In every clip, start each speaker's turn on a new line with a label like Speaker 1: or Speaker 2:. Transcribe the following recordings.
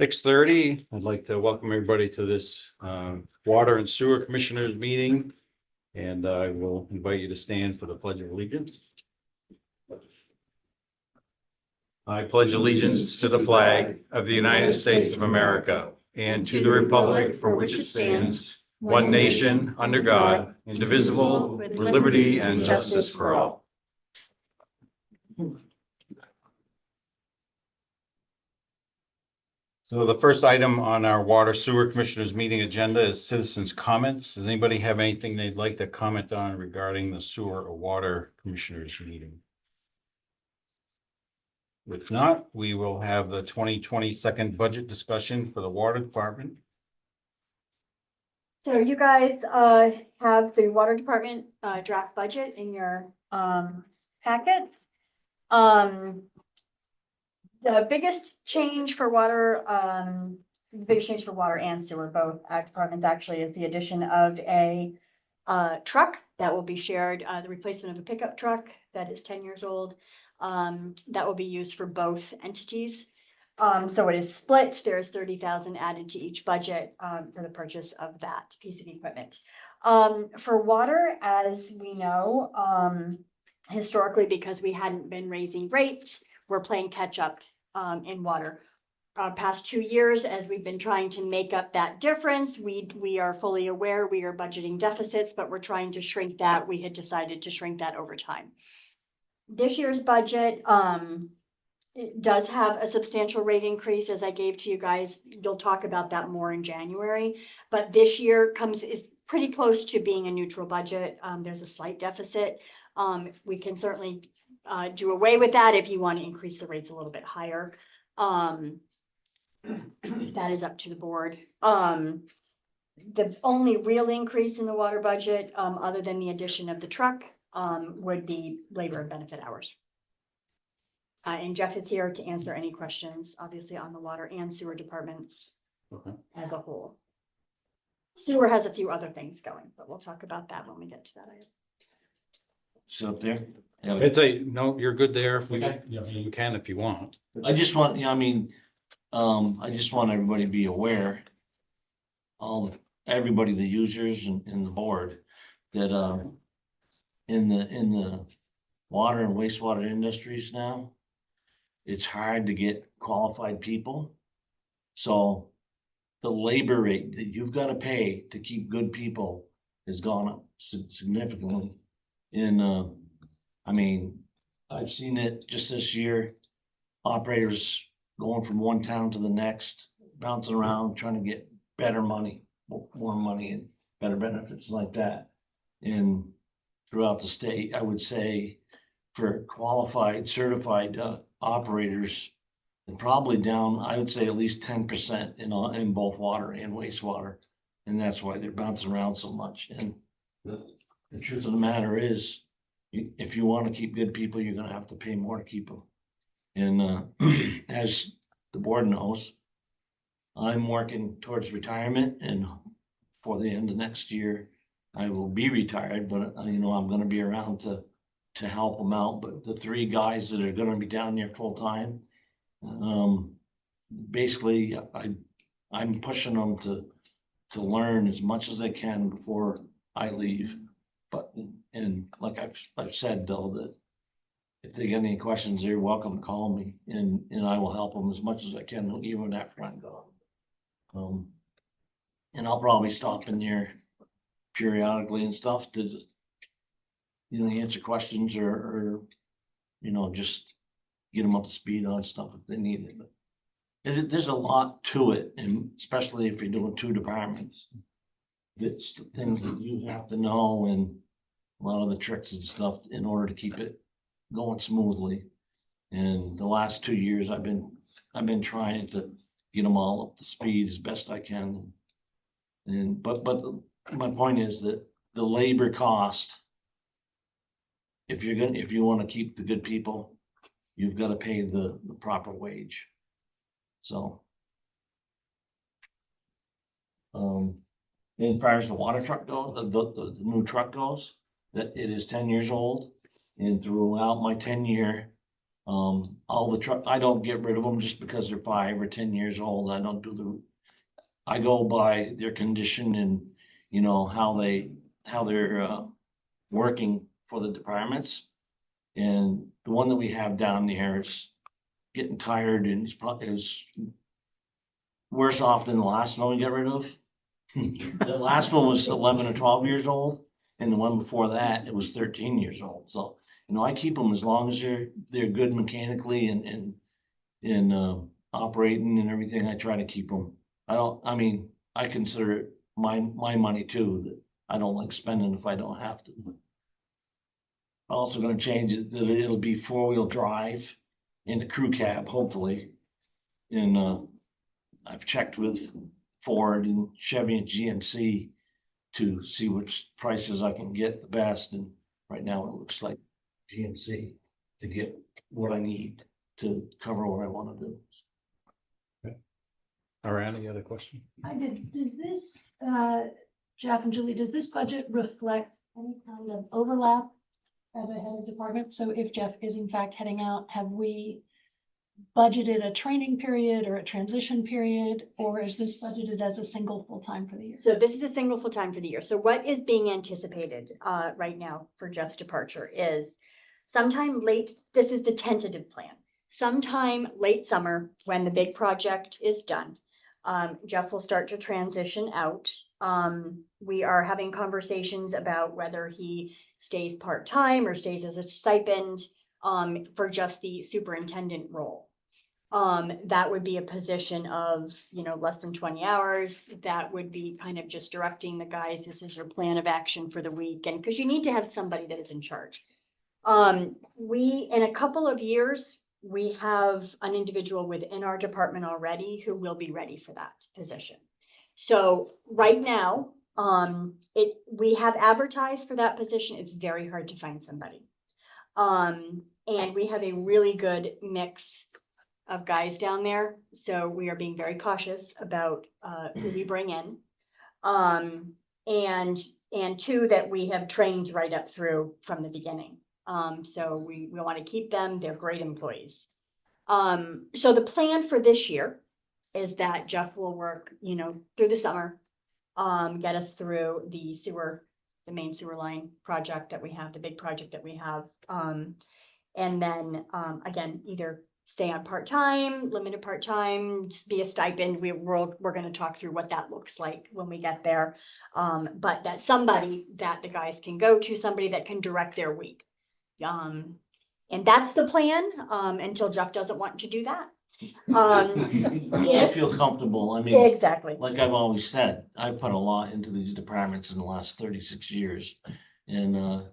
Speaker 1: 6:30. I'd like to welcome everybody to this Water and Sewer Commissioners meeting. And I will invite you to stand for the Pledge of Allegiance. I pledge allegiance to the flag of the United States of America and to the republic for which it stands, one nation, under God, indivisible, with liberty and justice for all. So the first item on our Water Sewer Commissioners meeting agenda is citizens' comments. Does anybody have anything they'd like to comment on regarding the Sewer or Water Commissioners meeting? If not, we will have the 2020 second budget discussion for the Water Department.
Speaker 2: So you guys have the Water Department draft budget in your packets. The biggest change for water, and sewer, both departments actually, is the addition of a truck that will be shared, the replacement of a pickup truck that is 10 years old. That will be used for both entities. So it is split. There's 30,000 added to each budget for the purchase of that piece of equipment. For water, as we know, historically, because we hadn't been raising rates, we're playing catch up in water. Past 2 years, as we've been trying to make up that difference, we are fully aware we are budgeting deficits, but we're trying to shrink that. We had decided to shrink that over time. This year's budget it does have a substantial rate increase, as I gave to you guys. You'll talk about that more in January, but this year is pretty close to being a neutral budget. There's a slight deficit. We can certainly do away with that if you want to increase the rates a little bit higher. That is up to the board. The only real increase in the water budget, other than the addition of the truck, would be labor and benefit hours. And Jeff is here to answer any questions, obviously, on the water and sewer departments as a whole. Sewer has a few other things going, but we'll talk about that when we get to that item.
Speaker 3: So up there?
Speaker 1: No, you're good there. You can if you want.
Speaker 3: I just want, I just want everybody to be aware, everybody, the users and the board, that in the water and wastewater industries now, it's hard to get qualified people. So the labor rate that you've got to pay to keep good people has gone up significantly. I've seen it just this year, operators going from one town to the next, bouncing around, trying to get better money, more money and better benefits like that. And throughout the state, I would say for qualified, certified operators, and probably down, I would say at least 10% in both water and wastewater. And that's why they're bouncing around so much. And the truth of the matter is, if you want to keep good people, you're going to have to pay more to keep them. And as the board knows, I'm working towards retirement, and for the end of next year, I will be retired, but I'm going to be around to help them out. But the 3 guys that are going to be down there full time, basically, I'm pushing them to learn as much as they can before I leave. But and like I've said though, that if they get any questions, they're welcome to call me, and I will help them as much as I can, even after I'm gone. And I'll probably stop in there periodically and stuff to just, answer questions or just get them up to speed on stuff if they need it. But there's a lot to it, and especially if you're doing 2 departments, that's the things that you have to know, and a lot of the tricks and stuff in order to keep it going smoothly. And the last 2 years, I've been trying to get them all up to speed as best I can. But my point is that the labor cost, if you want to keep the good people, you've got to pay the proper wage. So, as far as the water truck goes, the new truck goes, that it is 10 years old, and throughout my 10 year, All the truck, I don't get rid of them just because they're 5 or 10 years old. I go by their condition and, you know, how they're working for the departments. And the one that we have down there is getting tired and is worse off than the last one we got rid of. The last one was 11 or 12 years old, and the one before that, it was 13 years old. So, you know, I keep them as long as they're good mechanically and operating and everything. I try to keep them. I consider it my money too, that I don't like spending if I don't have to. Also gonna change it, that it'll be 4-wheel drive in the crew cab, hopefully. And I've checked with Ford and Chevy and GMC to see which prices I can get the best, and right now it looks like GMC to get what I need to cover what I want to do.
Speaker 1: Ariana, any other question?
Speaker 4: I did. Does this, Jeff and Julie, does this budget reflect any kind of overlap of a head of department? So if Jeff is in fact heading out, have we budgeted a training period or a transition period, or is this budgeted as a single full-time for the year?
Speaker 2: So this is a single full-time for the year. So what is being anticipated right now for Jeff's departure is sometime late, this is the tentative plan, sometime late summer when the big project is done. Jeff will start to transition out. We are having conversations about whether he stays part-time or stays as a stipend for just the superintendent role. That would be a position of, you know, less than 20 hours. That would be kind of just directing the guys, this is your plan of action for the week. And because you need to have somebody that is in charge. In a couple of years, we have an individual within our department already who will be ready for that position. So right now, we have advertised for that position. It's very hard to find somebody. And we have a really good mix of guys down there. So we are being very cautious about who we bring in. And two, that we have trained right up through from the beginning. So we want to keep them. They're great employees. So the plan for this year is that Jeff will work, you know, through the summer, get us through the main sewer line project that we have, the big project that we have. And then, again, either stay on part-time, limited part-time, just be a stipend. We're going to talk through what that looks like when we get there. But that somebody that the guys can go to, somebody that can direct their week. And that's the plan, until Jeff doesn't want to do that.
Speaker 3: I feel comfortable. I mean,
Speaker 2: exactly.
Speaker 3: Like I've always said, I put a lot into these departments in the last 36 years. And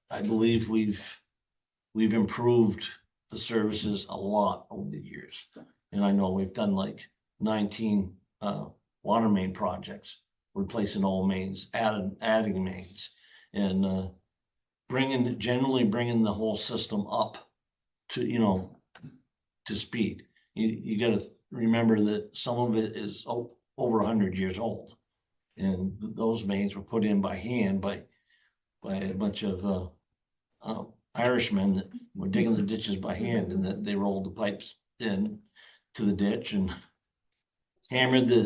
Speaker 3: I believe we've improved the services a lot over the years. And I know we've done like 19 water main projects, replacing old mains, adding mains, and generally bringing the whole system up to, you know, to speed. You got to remember that some of it is over 100 years old, and those mains were put in by hand by a bunch of Irishmen that were digging the ditches by hand, and that they rolled the pipes in to the ditch and hammered the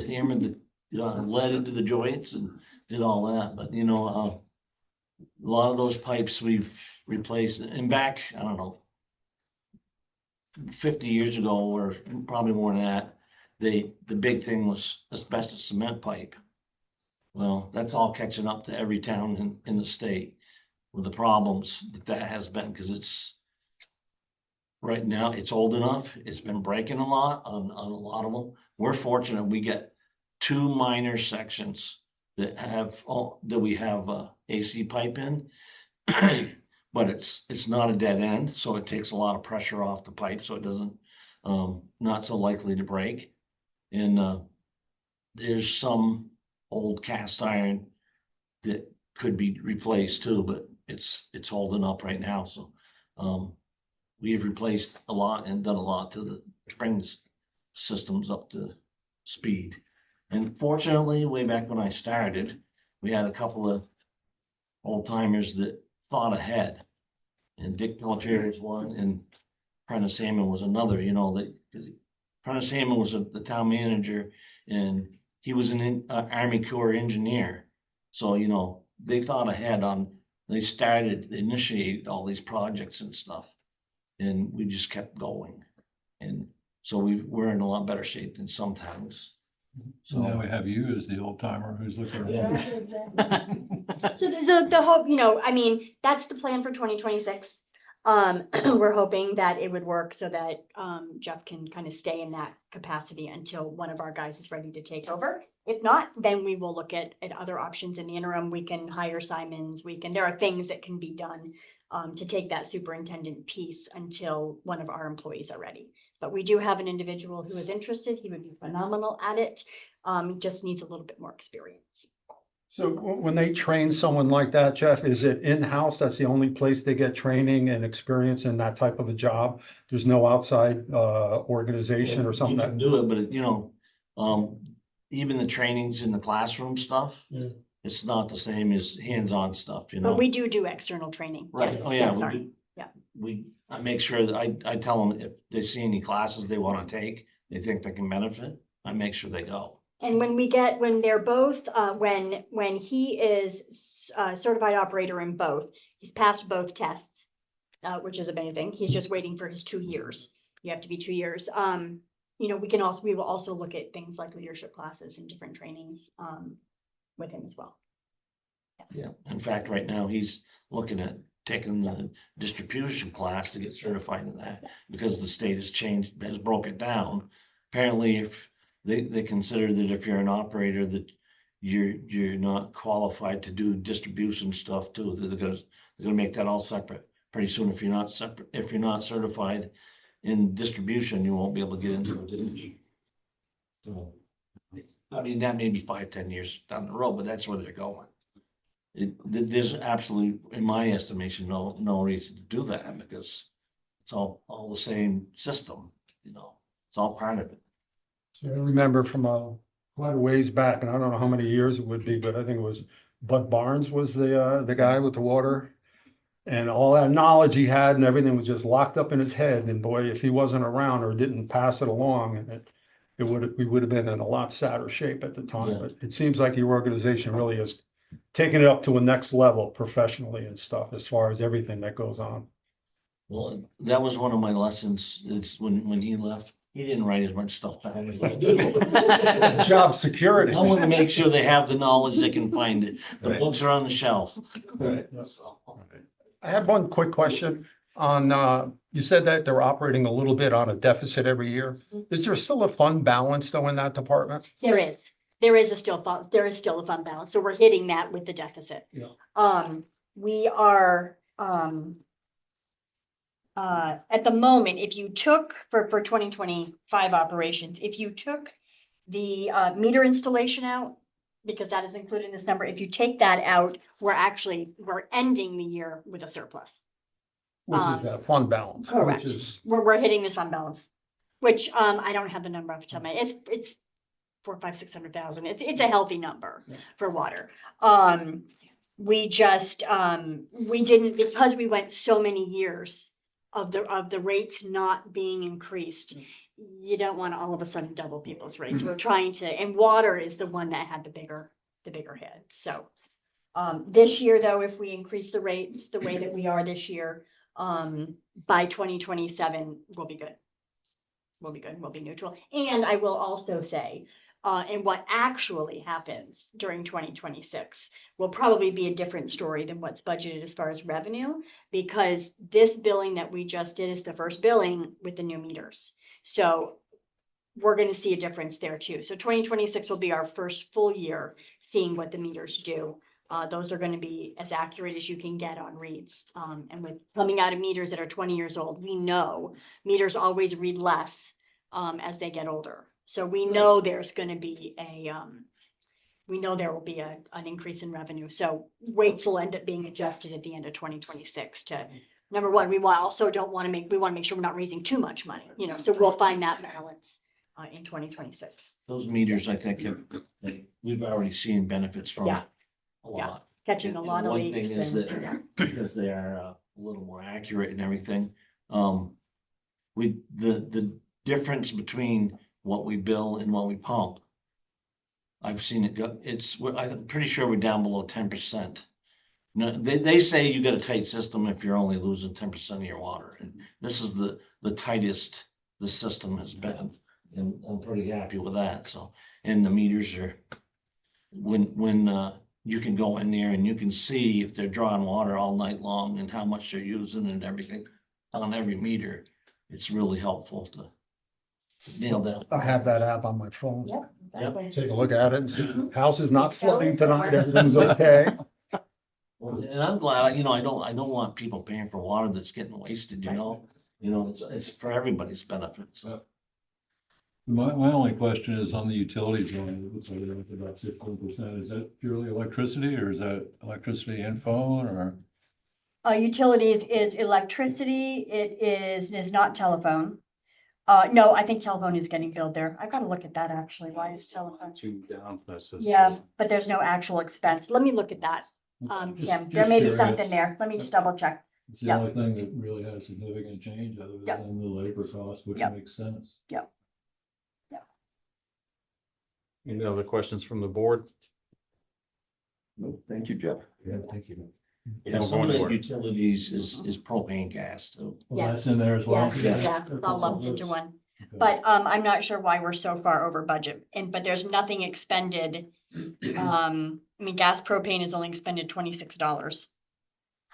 Speaker 3: lead into the joints and did all that. But you know, a lot of those pipes we've replaced. And back, I don't know, 50 years ago, or probably more than that, the big thing was asbestos cement pipe. Well, that's all catching up to every town in the state with the problems that has been, because it's right now it's old enough. It's been breaking a lot on a lot of them. We're fortunate we get 2 minor sections that we have AC pipe in, but it's not a dead end, so it takes a lot of pressure off the pipe, so it doesn't not so likely to break. And there's some old cast iron that could be replaced too, but it's holding up right now. So we have replaced a lot and done a lot to the springs systems up to speed. And fortunately, way back when I started, we had a couple of old timers that thought ahead. And Dick Peltier was one, and Prentice Hammond was another, you know, that, because Prentice Hammond was the town manager, and he was an Army Corps engineer. So, you know, they thought ahead they initiated all these projects and stuff. And we just kept going. And so we're in a lot better shape than some towns.
Speaker 5: So now we have you as the old timer who's looking at it.
Speaker 4: Exactly.
Speaker 2: So the hope, you know, I mean, that's the plan for 2026. We're hoping that it would work so that Jeff can kind of stay in that capacity until one of our guys is ready to take over. If not, then we will look at other options in the interim. We can hire Simons. There are things that can be done to take that superintendent piece until one of our employees are ready. But we do have an individual who is interested. He would be phenomenal at it. Just needs a little bit more experience.
Speaker 6: So when they train someone like that, Jeff, is it in-house? That's the only place they get training and experience in that type of a job? There's no outside organization or something
Speaker 3: You
Speaker 6: that
Speaker 3: can do it, but you know, even the trainings in the classroom stuff, it's not the same as hands-on stuff, you know?
Speaker 2: But we do external training.
Speaker 3: Right,
Speaker 2: Yes,
Speaker 3: oh yeah,
Speaker 2: yes,
Speaker 3: we
Speaker 2: sorry.
Speaker 3: do.
Speaker 2: Yeah.
Speaker 3: I make sure that I tell them if they see any classes they wanna take, they think they can benefit, I make sure they go.
Speaker 2: And when they're both, when he is certified operator in both, he's passed both tests, which is amazing. He's just waiting for his 2 years. You have to be 2 years. You know, we will also look at things like leadership classes and different trainings with him as well.
Speaker 3: Yeah, in fact, right now, he's looking at taking the distribution class to get certified in that, because the state has broke it down. Apparently, if they consider that if you're an operator, that you're not qualified to do distribution stuff too. They're gonna make that all separate pretty soon. If you're not certified in distribution, you won't be able to get into it. So, I mean, that may be 5-10 years down the road, but that's where they're going. There's absolutely, in my estimation, no reason to do that, because it's all the same system, you know, it's all part of it.
Speaker 6: So I remember from quite a ways back, and I don't know how many years it would be, but I think it was Bud Barnes was the guy with the water. And all that knowledge he had and everything was just locked up in his head. And boy, if he wasn't around or didn't pass it along, we would have been in a lot sadder shape at the time.
Speaker 3: Yeah.
Speaker 6: But it seems like your organization really is taking it up to a next level professionally and stuff, as far as everything that goes on.
Speaker 3: Well, that was one of my lessons. It's when he left, he didn't write as much stuff down as I do.
Speaker 6: Job security.
Speaker 3: I want to make sure they have the knowledge, they can find it. The
Speaker 1: Right.
Speaker 3: books are on the shelf.
Speaker 6: Right.
Speaker 3: So,
Speaker 6: I had one quick question on, you said that they're operating a little bit on a deficit every year. Is there still a fund balance though in that department?
Speaker 2: There is still a fund balance. So we're hitting that with the deficit.
Speaker 6: Yeah.
Speaker 2: We are, at the moment, if you took for 2025 operations, if you took the meter installation out, because that is included in this number, if you take that out, we're ending the year with a surplus.
Speaker 6: Which is that fund balance?
Speaker 2: Correct.
Speaker 6: Which is,
Speaker 2: We're hitting this fund balance, which I don't have the number off the top of my head. It's 400,000-600,000. It's a healthy number for water. We just we didn't, because we went so many years of the rates not being increased. You don't want to all of a sudden double people's rates. We're trying to, and water is the one that had the bigger hit. So this year, though, if we increase the rates the way that we are this year, by 2027, we'll be good. We'll be neutral. And I will also say, and what actually happens during 2026 will probably be a different story than what's budgeted as far as revenue, because this billing that we just did is the first billing with the new meters. So we're going to see a difference there too. So 2026 will be our first full year seeing what the meters do. Those are going to be as accurate as you can get on reads. And with coming out of meters that are 20 years old, we know meters always read less as they get older. So we know there's going to be there will be an increase in revenue. So rates will end up being adjusted at the end of 2026 to, number one, we want to make sure we're not raising too much money, so we'll find that balance in 2026.
Speaker 3: those meters, I think, we've already seen benefits from
Speaker 2: Yeah.
Speaker 3: a lot.
Speaker 2: Catching a
Speaker 3: And
Speaker 2: lot of
Speaker 3: one
Speaker 2: leaks.
Speaker 3: thing is that because they are a little more accurate and everything, the difference between what we bill and what we pump. I've seen it go, I'm pretty sure we're down below 10%. No, they say you got a tight system if you're only losing 10% of your water, and this is the tightest the system has been, and I'm pretty happy with that, so. And the meters are, when you can go in there and you can see if they're drawing water all night long and how much they're using and everything on every meter, it's really helpful to nail down.
Speaker 6: I have that app on my phone.
Speaker 2: Yep. Exactly.
Speaker 6: Take a look at it and see, house is not flooding tonight, everything's okay.
Speaker 3: Well, and I'm glad, I don't want people paying for water that's getting wasted, it's for everybody's benefit, so.
Speaker 5: My only question is on the utilities line, it looks like they're up about 15%. Is that purely electricity or is that electricity and phone or?
Speaker 2: Utilities is electricity, it is not telephone. No, I think telephone is getting billed there. I've got to look at that actually. Why is telephone?
Speaker 1: Two down. That says-
Speaker 2: Yeah, but there's no actual expense. Let me look at that.
Speaker 5: Just-
Speaker 2: Tim, there
Speaker 5: just
Speaker 2: may be
Speaker 5: curious.
Speaker 2: something there. Let me just double check.
Speaker 5: It's the
Speaker 2: Yeah.
Speaker 5: only thing that really had a significant change other
Speaker 2: Yep.
Speaker 5: than the labor cost, which
Speaker 2: Yep.
Speaker 5: makes sense.
Speaker 1: Any other questions from the board?
Speaker 7: No, thank you, Jeff.
Speaker 5: Yeah, thank you.
Speaker 3: Yeah,
Speaker 1: We'll
Speaker 3: some
Speaker 1: go
Speaker 3: of
Speaker 1: into
Speaker 3: the
Speaker 1: order.
Speaker 3: utilities is propane gas too.
Speaker 5: Well,
Speaker 2: Yeah.
Speaker 5: that's in there as well.
Speaker 2: Yeah, it's all lumped into one.
Speaker 5: Okay.
Speaker 2: But I'm not sure why we're so far over budget, but there's nothing expended. Gas propane is only expended $26.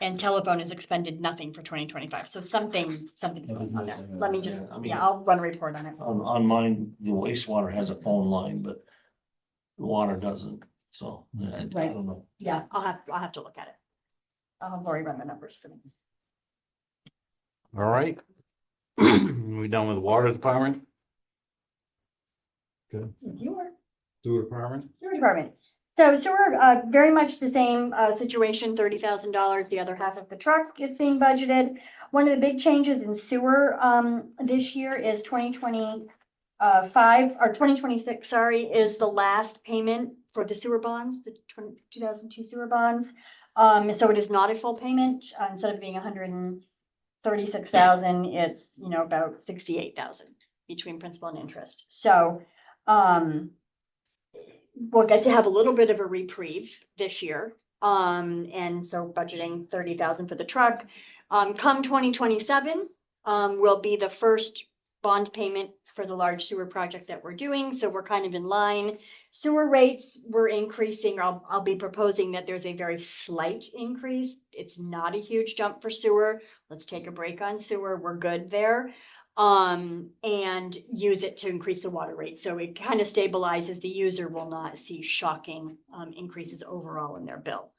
Speaker 2: And telephone is expended nothing for 2025, so something's going on there. Let me just, I'll run a report on it.
Speaker 3: On mine, the wastewater has a phone line, but the water doesn't, so I
Speaker 2: Right.
Speaker 3: don't know.
Speaker 2: Yeah, I'll have to look at it. I'll have Lori run the numbers for me.
Speaker 1: All right. We done with the water department,
Speaker 2: You were.
Speaker 1: sewer department?
Speaker 2: Sewer department. So sewer, very much the same situation, $30,000. The other half of the truck is being budgeted. One of the big changes in sewer this year is 2025 or 2026, sorry, is the last payment for the sewer bonds, the 2002 sewer bonds. So it is not a full payment. Instead of being 136,000, it's about 68,000 between principal and interest. So we'll get to have a little bit of a reprieve this year. And so budgeting 30,000 for the truck. Come 2027 will be the first bond payment for the large sewer project that we're doing. So we're kind of in line. Sewer rates we're increasing. I'll be proposing that there's a very slight increase. It's not a huge jump for sewer. Let's take a break on sewer. We're good there. And use it to increase the water rate. So it kind of stabilizes. The user will not see shocking increases overall in their bill,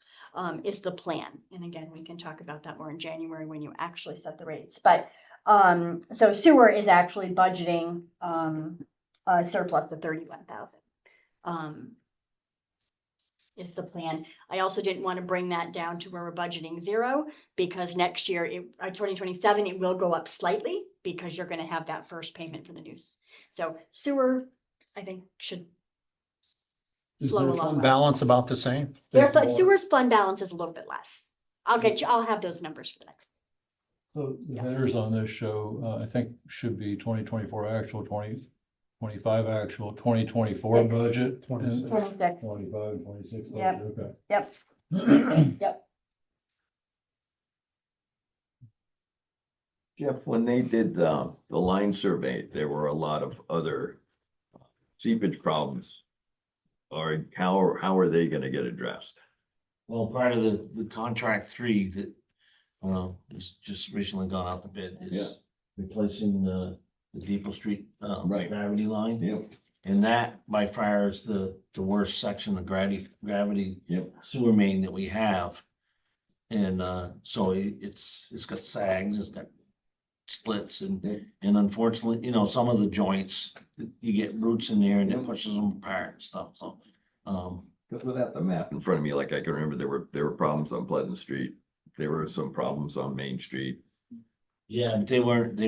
Speaker 2: is the plan. And again, we can talk about that more in January when you actually set the rates. But so sewer is actually budgeting a surplus of 31,000. Is the plan. I also didn't want to bring that down to where we're budgeting zero, because next year, 2027, it will go up slightly because you're going to have that first payment for the news. So sewer, I think, should
Speaker 6: Is
Speaker 2: flow
Speaker 6: their
Speaker 2: along.
Speaker 6: fund balance about the same?
Speaker 2: Sewer's fund balance is a little bit less. I'll have those numbers for the next.
Speaker 5: So the headers on this show, I think should be 2024 actual, 2025 actual, 2024 budget.
Speaker 6: 26.
Speaker 2: 26.
Speaker 5: 25 and 26
Speaker 2: Yep.
Speaker 5: budget, okay.
Speaker 2: Yep. Yep.
Speaker 7: Jeff, when they did the line survey, there were a lot of other seepage problems. Or how are they gonna get addressed?
Speaker 3: Well, part of the contract 3 that was just recently gone out the bid
Speaker 7: Yeah.
Speaker 3: is replacing the Depot Street
Speaker 7: Right.
Speaker 3: gravity line.
Speaker 7: Yep.
Speaker 3: And that by far is the worst section of gravity
Speaker 7: Yep.
Speaker 3: sewer main that we have. And so it's got sags, it's got splits, and unfortunately, some of the joints, you get roots in there and it pushes them apart and stuff, so.
Speaker 7: Because without the map in front of me, like I can remember there were problems on Pleasant Street. There were some problems on Main Street.
Speaker 3: Yeah, but they weren't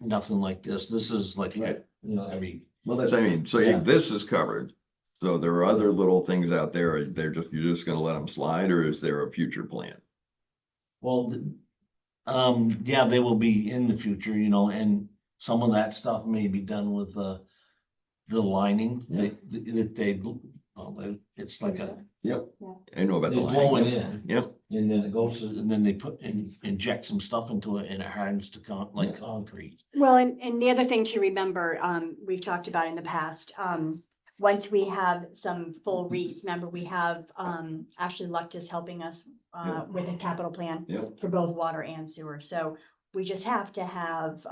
Speaker 3: nothing like this. This is like,
Speaker 7: Right.
Speaker 3: every.
Speaker 7: Well, that's, I mean, so
Speaker 3: Yeah.
Speaker 7: this is covered. So there are other little things out there. You're just gonna let them slide, or is there a future plan?
Speaker 3: Well, yeah, they will be in the future, and some of that stuff may be done with the lining, it's like
Speaker 7: Yep, I know about
Speaker 3: they
Speaker 7: the
Speaker 3: blow it
Speaker 7: line.
Speaker 3: in.
Speaker 7: Yep,
Speaker 3: And then it goes, and then they inject some stuff into it and it hardens to like concrete.
Speaker 2: Well, and the other thing to remember, we've talked about in the past, once we have some full reads, remember, we have, Ashley Lucktis helping us,
Speaker 7: Yeah.
Speaker 2: with a capital plan
Speaker 7: yep,
Speaker 2: for both water and sewer. So we just have to have,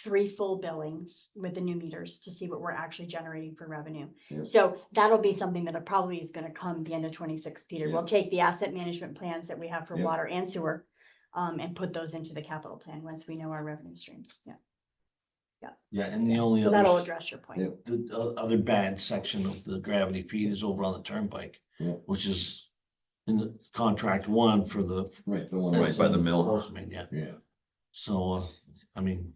Speaker 2: 3 full billings with the new meters to see what we're actually generating for revenue.
Speaker 7: Yep.
Speaker 2: So that'll be something that probably is gonna come the end of 26, Peter. We'll
Speaker 7: Yep.
Speaker 2: take the asset management plans that we have for
Speaker 7: Yep.
Speaker 2: water and sewer, and put those into the capital plan once we know our revenue streams. Yeah.
Speaker 3: Yeah, and the only
Speaker 2: So that'll
Speaker 3: other,
Speaker 2: address your point.
Speaker 7: Yeah.
Speaker 3: the other bad section of the gravity feed is over on the turnpike,
Speaker 7: Yeah.
Speaker 3: which is in the contract 1 for the.
Speaker 7: right, the one right by the mill.
Speaker 3: Horseman, yeah.
Speaker 7: Yeah,
Speaker 3: So, I mean,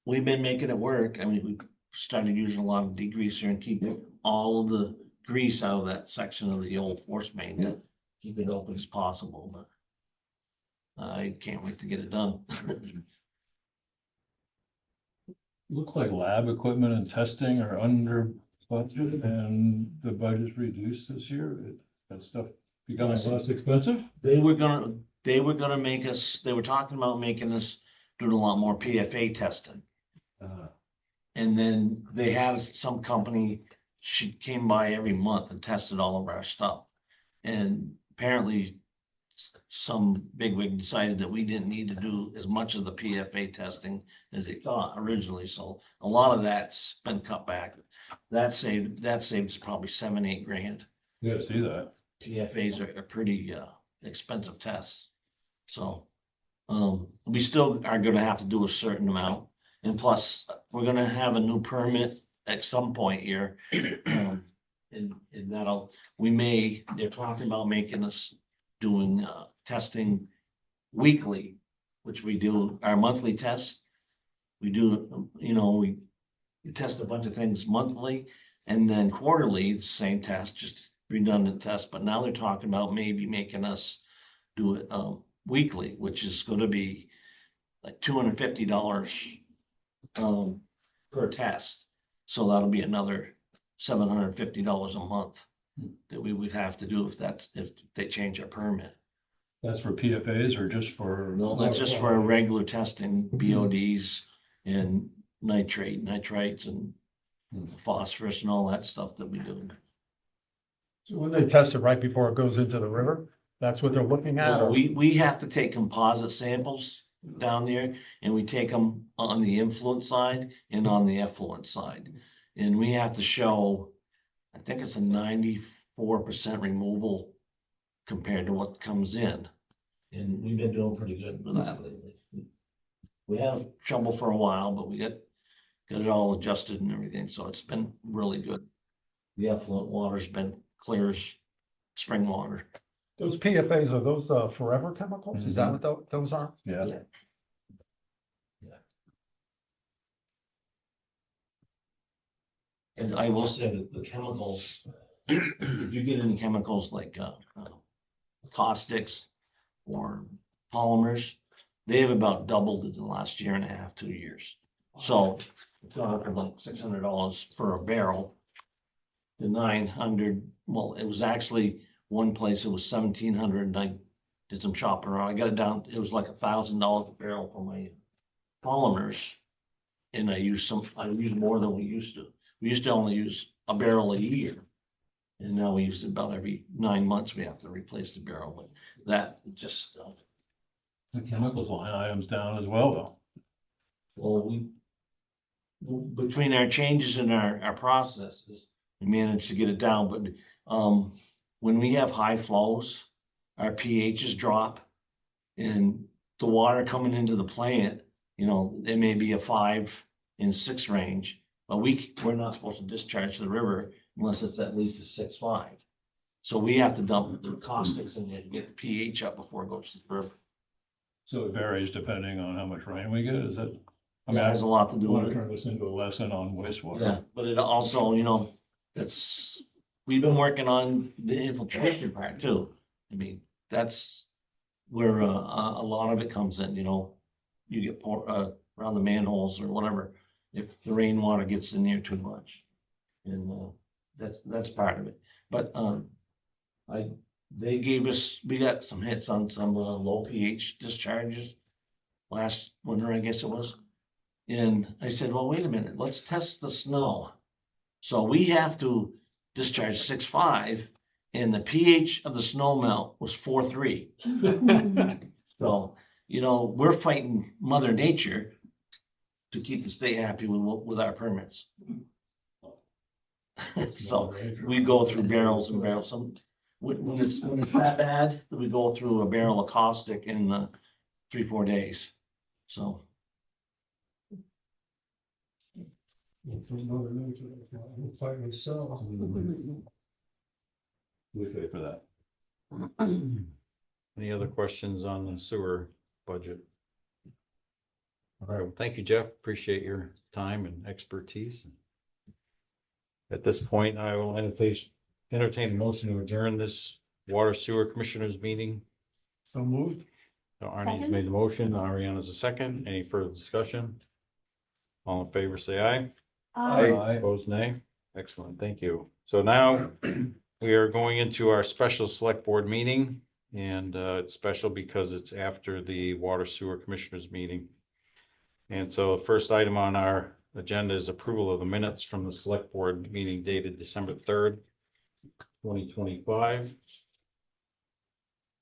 Speaker 3: we've been making it work. I mean, we started using a lot of degreaser and keep
Speaker 7: Yep.
Speaker 3: all of the grease out of that section of the old force main.
Speaker 7: Yep.
Speaker 3: Keep it open as possible, but I can't wait to get it done.
Speaker 5: Looks like lab equipment and testing are under budget and the budget's reduced this year. That stuff becoming less expensive?
Speaker 3: They were gonna make us, they were talking about making us do a lot more PFA testing. And then they had some company, she came by every month and tested all of our stuff. And apparently some bigwig decided that we didn't need to do as much of the PFA testing as they thought originally. So a lot of that's been cut back. That saved us probably $7-8 grand.
Speaker 5: Yeah, I see that.
Speaker 3: PFAs are pretty expensive tests. So we still are gonna have to do a certain amount. And plus, we're gonna have a new permit at some point here. And they're talking about making us doing testing weekly, which we do our monthly tests. We do, we test a bunch of things monthly and then quarterly, the same test, just redundant test. But now they're talking about maybe making us do it weekly, which is gonna be like $250 per test. So that'll be another $750 a month that we would have to do if they change our permit.
Speaker 5: That's for PFAs or just for?
Speaker 3: No, that's just for regular testing, BODs and nitrites and phosphorus and all that stuff that we do.
Speaker 6: So when they test it right before it goes into the river, that's what they're looking at?
Speaker 3: No,
Speaker 6: or-
Speaker 3: we have to take composite samples down there and we take them on the influent side and on the effluent side. And we have to show, I think it's a 94% removal compared to what comes in. And we've been doing pretty good with that lately. We had trouble for a while, but we got it all adjusted and everything, so it's been really good. The effluent water's been clear as spring water.
Speaker 6: Those PFAs, are those forever chemicals? Is that what those are?
Speaker 5: Yeah.
Speaker 3: Yeah. And I will say that the chemicals, if you get any chemicals like caustics or polymers, they have about doubled in the last year and a half, 2 years. So it's gone up from like $600 for a barrel to $900. Well, it was actually one place it was $1,700, and I did some shopping around. I got it down. It was like $1,000 a barrel for my polymers, and I used more than we used to. We used to only use a barrel a year, and now we use it about every 9 months. We have to replace the barrel, but that just
Speaker 5: The chemicals line item's down as well, though.
Speaker 3: well, between our changes in our processes, we managed to get it down. But when we have high flows, our pHs drop, and the water coming into the plant, it may be a 5 and 6 range, but we're not supposed to discharge to the river unless it's at least a 6.5. So we have to dump the caustics in there to get the pH up before it goes to the river.
Speaker 5: So it varies depending on how much rain we get, is it? I
Speaker 3: It
Speaker 5: mean,
Speaker 3: has a lot to
Speaker 5: I
Speaker 3: do
Speaker 5: want
Speaker 3: with
Speaker 5: to
Speaker 3: it.
Speaker 5: turn this into a lesson on wastewater.
Speaker 3: Yeah, but it also, we've been working on the infiltration part too. I mean, that's where a lot of it comes in, you get around the manholes or whatever, if the rainwater gets in there too much. And, that's part of it. But, we got some hits on some, low pH discharges last winter, I guess it was. And I said, well, wait a minute, let's test the snow. So we have to discharge 6.5, and the pH of the snow melt was 4.3. So, we're fighting Mother Nature to keep the state happy with our permits. So we go through barrels and barrels. When it's that bad, we go through a barrel of caustic in 3-4 days. So.
Speaker 6: Fight myself.
Speaker 5: We pay for that.
Speaker 1: Any other questions on the sewer budget? All right, well, thank you, Jeff. Appreciate your time and expertise. At this point, I will entertain a motion to adjourn this Water Sewer Commissioners meeting.
Speaker 6: So moved.
Speaker 1: So Arnie's
Speaker 2: Second.
Speaker 1: made the motion, Ariana's a second. Any further discussion? All in favor, say aye.
Speaker 5: Aye.
Speaker 1: Opposed, nay. Excellent, thank you. So now we are going into our special select board meeting, and it's special because it's after the Water Sewer Commissioners meeting. And so the first item on our agenda is approval of the minutes from the select board meeting dated December 3rd, 2025.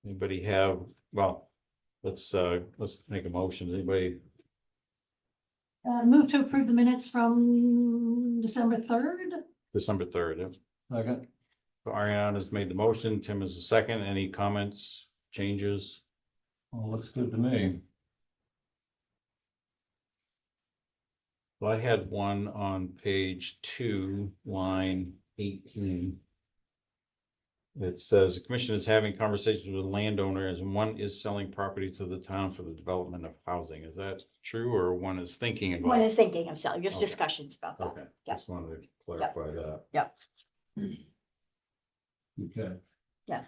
Speaker 1: Anybody have, well, let's make a motion. Anybody?
Speaker 4: Move to approve the minutes from December 3rd.
Speaker 1: December 3rd, yeah.
Speaker 5: Second.
Speaker 1: So Ariana has made the motion. Tim is the second. Any comments, changes?
Speaker 5: Well, looks good to me.
Speaker 1: Well, I had one on page 2, line 18. It says the commission is having conversations with landowners and one is selling property to the town for the development of housing. Is that true, or one is thinking about?
Speaker 2: One is thinking of selling, just
Speaker 1: Okay.
Speaker 2: discussions about that.
Speaker 1: Okay,
Speaker 2: Yeah.
Speaker 1: just wanted to clarify that.
Speaker 2: Yep.
Speaker 5: Okay.
Speaker 2: Yes.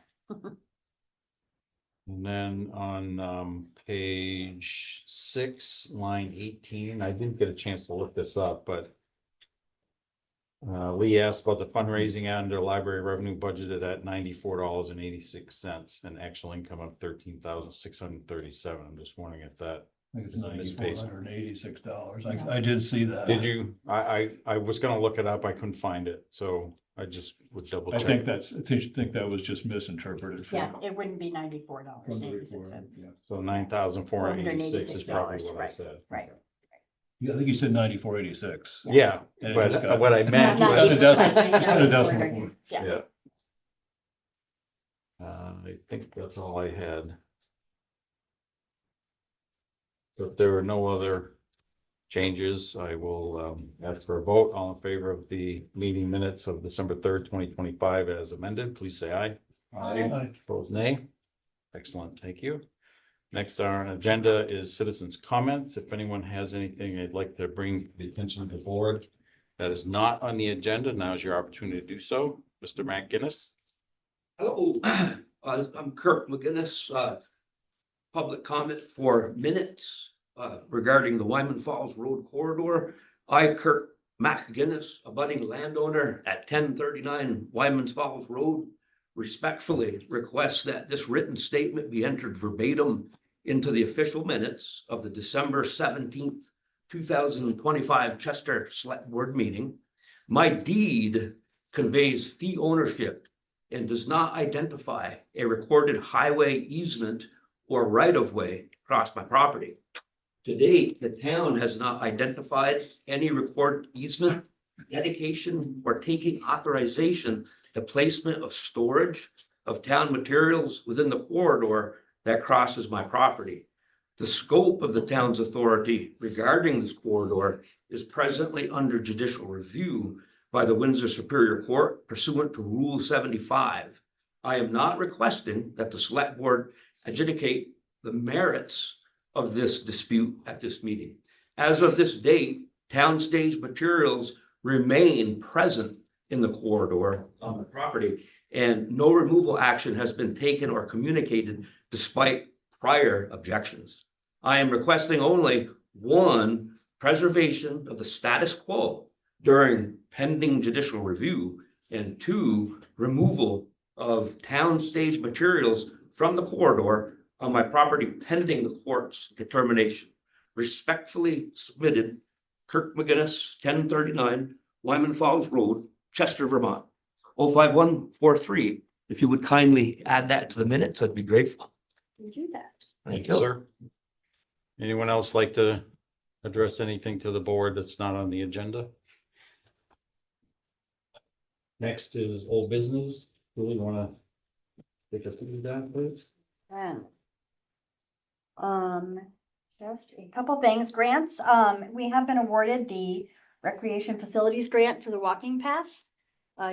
Speaker 1: And then on page 6, line 18, I didn't get a chance to look this up, but Lee asked about the fundraising under library revenue budgeted at $94.86 and actual income of $13,637. I'm just wondering if that,
Speaker 5: I think it's
Speaker 1: Misspaced.
Speaker 5: $94.86. I did see that.
Speaker 1: did you, I was gonna look it up, I couldn't find it, so I just would double
Speaker 5: I
Speaker 1: check.
Speaker 5: think that was just misinterpreted.
Speaker 2: Yeah, it wouldn't be $94.
Speaker 5: From the
Speaker 2: 86
Speaker 5: report,
Speaker 2: cents.
Speaker 5: yeah.
Speaker 1: So 9,486 is probably what I
Speaker 2: right,
Speaker 1: said.
Speaker 2: right.
Speaker 5: Yeah, I think you said 94.86.
Speaker 1: Yeah,
Speaker 5: And it
Speaker 1: but
Speaker 5: just got-
Speaker 1: what I meant
Speaker 5: Just got
Speaker 1: was.
Speaker 5: a decimal- just got a decimal
Speaker 2: $94.86,
Speaker 5: point.
Speaker 2: Yeah.
Speaker 1: Yeah. I think that's all I had. So if there are no other changes, I will ask for a vote. All in favor of the meeting minutes of December 3rd, 2025 as amended, please say aye.
Speaker 5: Aye.
Speaker 1: Opposed, nay. Excellent, thank you. Next on our agenda is citizens' comments. If anyone has anything they'd like to bring to the attention of the board that is not on the agenda, now is your opportunity to do so. Mr. Matt Guinness.
Speaker 8: Hello, I'm Kirk McGinnis, public comment for minutes regarding the Wyman Falls Road corridor. I, Kirk McGinnis, a budding landowner at 1039 Wyman Falls Road, respectfully request that this written statement be entered verbatim into the official minutes of the December 17th, 2025 Chester Select Board meeting. My deed conveys fee ownership and does not identify a recorded highway easement or right-of-way across my property. To date, the town has not identified any recorded easement, dedication, or taking authorization the placement of storage of town materials within the corridor that crosses my property. The scope of the town's authority regarding this corridor is presently under judicial review by the Windsor Superior Court pursuant to Rule 75. I am not requesting that the Select Board adjudicate the merits of this dispute at this meeting. As of this date, town stage materials remain present in the corridor on the property, and no removal action has been taken or communicated despite prior objections. I am requesting only one, preservation of the status quo during pending judicial review, and two, removal of town stage materials from the corridor on my property pending the court's determination. Respectfully submitted, Kirk McGinnis, 1039 Lyman Falls Road, Chester, Vermont, 05143. If you would kindly add that to the minutes, I'd be grateful.
Speaker 2: We do that.
Speaker 1: Thank you, sir. Anyone else like to address anything to the board that's not on the agenda? Next is old business. Julie, you want to take us through that, please?
Speaker 2: And, just a couple things, grants. We have been awarded the recreation facilities grant for the walking path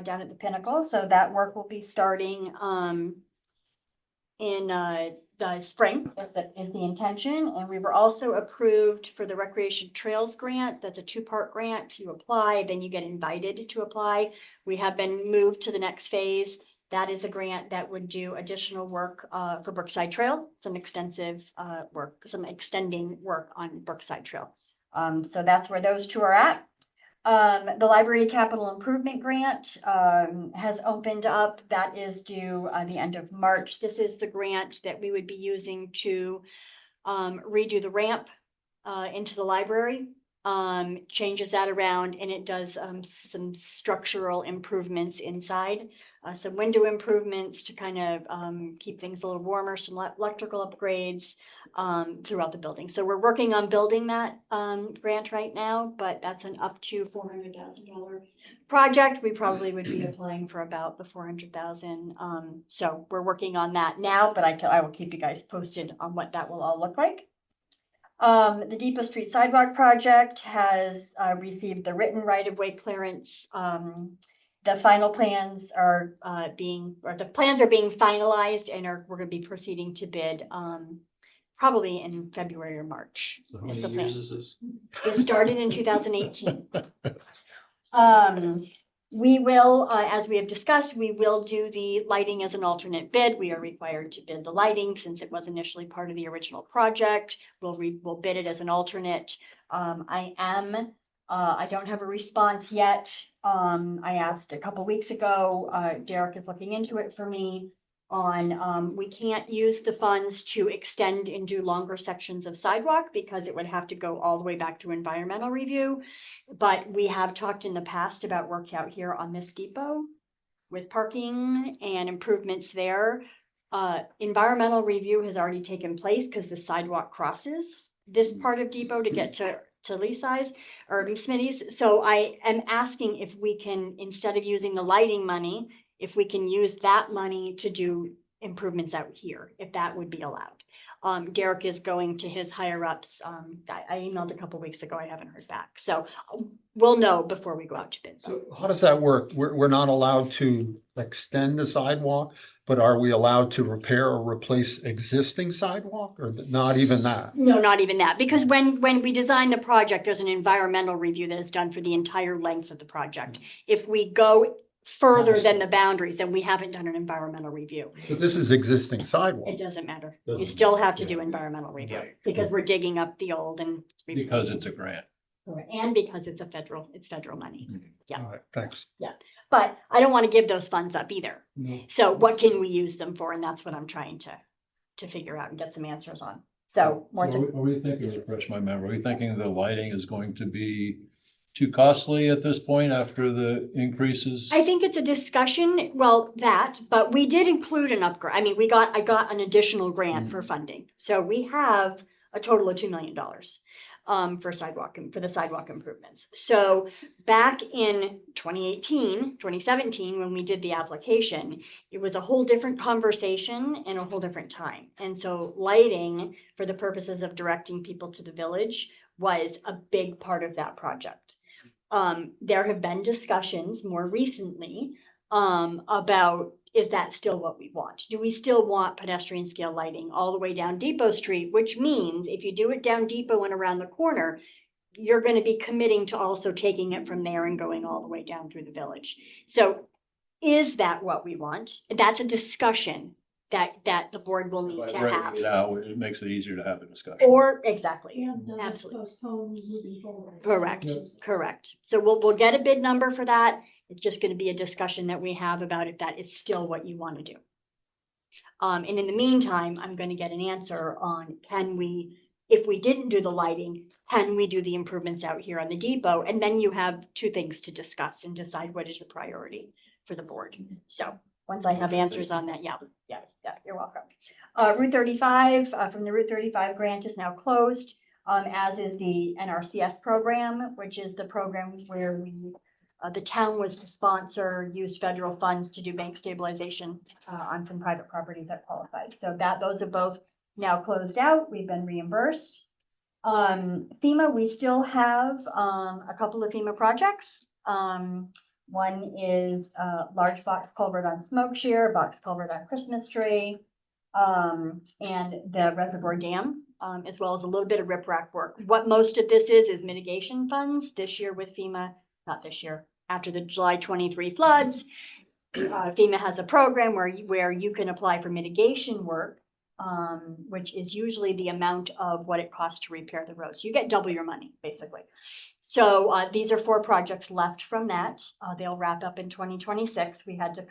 Speaker 2: down at the Pinnacle. So that work will be starting in the spring is the intention. And we were also approved for the recreation trails grant. That's a 2-part grant. You apply, then you get invited to apply. We have been moved to the next phase. That is a grant that would do additional work for Brookside Trail, some extensive work, some extending work on Brookside Trail. So that's where those two are at. The Library Capital Improvement Grant has opened up. That is due the end of March. This is the grant that we would be using to redo the ramp into the library. Changes that around, and it does some structural improvements inside, some window improvements to kind of keep things a little warmer, some electrical upgrades throughout the building. So we're working on building that grant right now, but that's an up to $400,000 project. We probably would be applying for about the $400,000. So we're working on that now, but I will keep you guys posted on what that will all look like. The Depot Street Sidewalk Project has received the written right-of-way clearance. The final plans are being finalized, and we're going to be proceeding to bid probably in February or March.
Speaker 1: So how many years is this?
Speaker 2: It started in 2018. We will, as we have discussed, we will do the lighting as an alternate bid. We are required to bid the lighting since it was initially part of the original project. We'll bid it as an alternate. I don't have a response yet. I asked a couple weeks ago. Derek is looking into it for me on, we can't use the funds to extend and do longer sections of sidewalk because it would have to go all the way back to environmental review. But we have talked in the past about work out here on this depot with parking and improvements there. Environmental review has already taken place because the sidewalk crosses this part of depot to get to Lee's or Smitty's. So I am asking if we can, instead of using the lighting money, if we can use that money to do improvements out here, if that would be allowed. Derek is going to his higher ups. I emailed a couple weeks ago. I haven't heard back. So we'll know before we go out to bid.
Speaker 6: So how does that work? We're not allowed to extend the sidewalk, but are we allowed to repair or replace existing sidewalk, or not even that?
Speaker 2: No, not even that. Because when we design the project, there's an environmental review that is done for the entire length of the project. If we go further than the boundaries, then we haven't done an environmental review.
Speaker 6: But this is existing sidewalk.
Speaker 2: It doesn't matter. You still have to do environmental review because we're digging up the old and.
Speaker 5: Because it's a grant.
Speaker 2: And because it's federal money. Yeah.
Speaker 6: All right, thanks.
Speaker 2: But I don't want to give those funds up either.
Speaker 6: No.
Speaker 2: So what can we use them for? And that's what I'm trying to figure out and get some answers on. So more
Speaker 5: So are we thinking, refresh my memory, are we thinking the lighting is going to be too costly at this point after the increases?
Speaker 2: I think it's a discussion, but we did include an upgrade. I mean, I got an additional grant for funding. So we have a total of $2 million for the sidewalk improvements. So back in 2017, when we did the application, it was a whole different conversation and a whole different time. And so lighting, for the purposes of directing people to the village, was a big part of that project. There have been discussions more recently about, is that still what we want? Do we still want pedestrian scale lighting all the way down Depot Street? Which means if you do it down Depot and around the corner, you're going to be committing to also taking it from there and going all the way down through the village. So is that what we want? That's a discussion that the board will need
Speaker 5: By
Speaker 2: to
Speaker 5: writing
Speaker 2: have.
Speaker 5: it out, it makes it easier to have a discussion.
Speaker 2: Or, exactly,
Speaker 4: And does it
Speaker 2: absolutely.
Speaker 4: postpone moving forward?
Speaker 2: Correct,
Speaker 4: So-
Speaker 2: correct. So we'll get a bid number for that. It's just gonna be a discussion that we have about if that is still what you want to do. And in the meantime, I'm gonna get an answer on, if we didn't do the lighting, can we do the improvements out here on the depot? And then you have two things to discuss and decide what is a priority for the board. So once I have answers on that, yeah, you're welcome. Route 35, from the Route 35 grant is now closed, as is the NRCS program, which is the program where the town was the sponsor, used federal funds to do bank stabilization on some private properties that qualified. So those are both now closed out. We've been reimbursed. FEMA, we still have a couple of FEMA projects. One is large box culvert on Smokeshare, box culvert on Christmas Tree, and the reservoir dam, as well as a little bit of riprap work. What most of this is mitigation funds this year with FEMA, not this year, after the July 23 floods. FEMA has a program where you can apply for mitigation work, which is usually the amount of what it costs to repair the road. So you get double your money, basically. So these are 4 projects left from that. They'll wrap up in 2026. We had to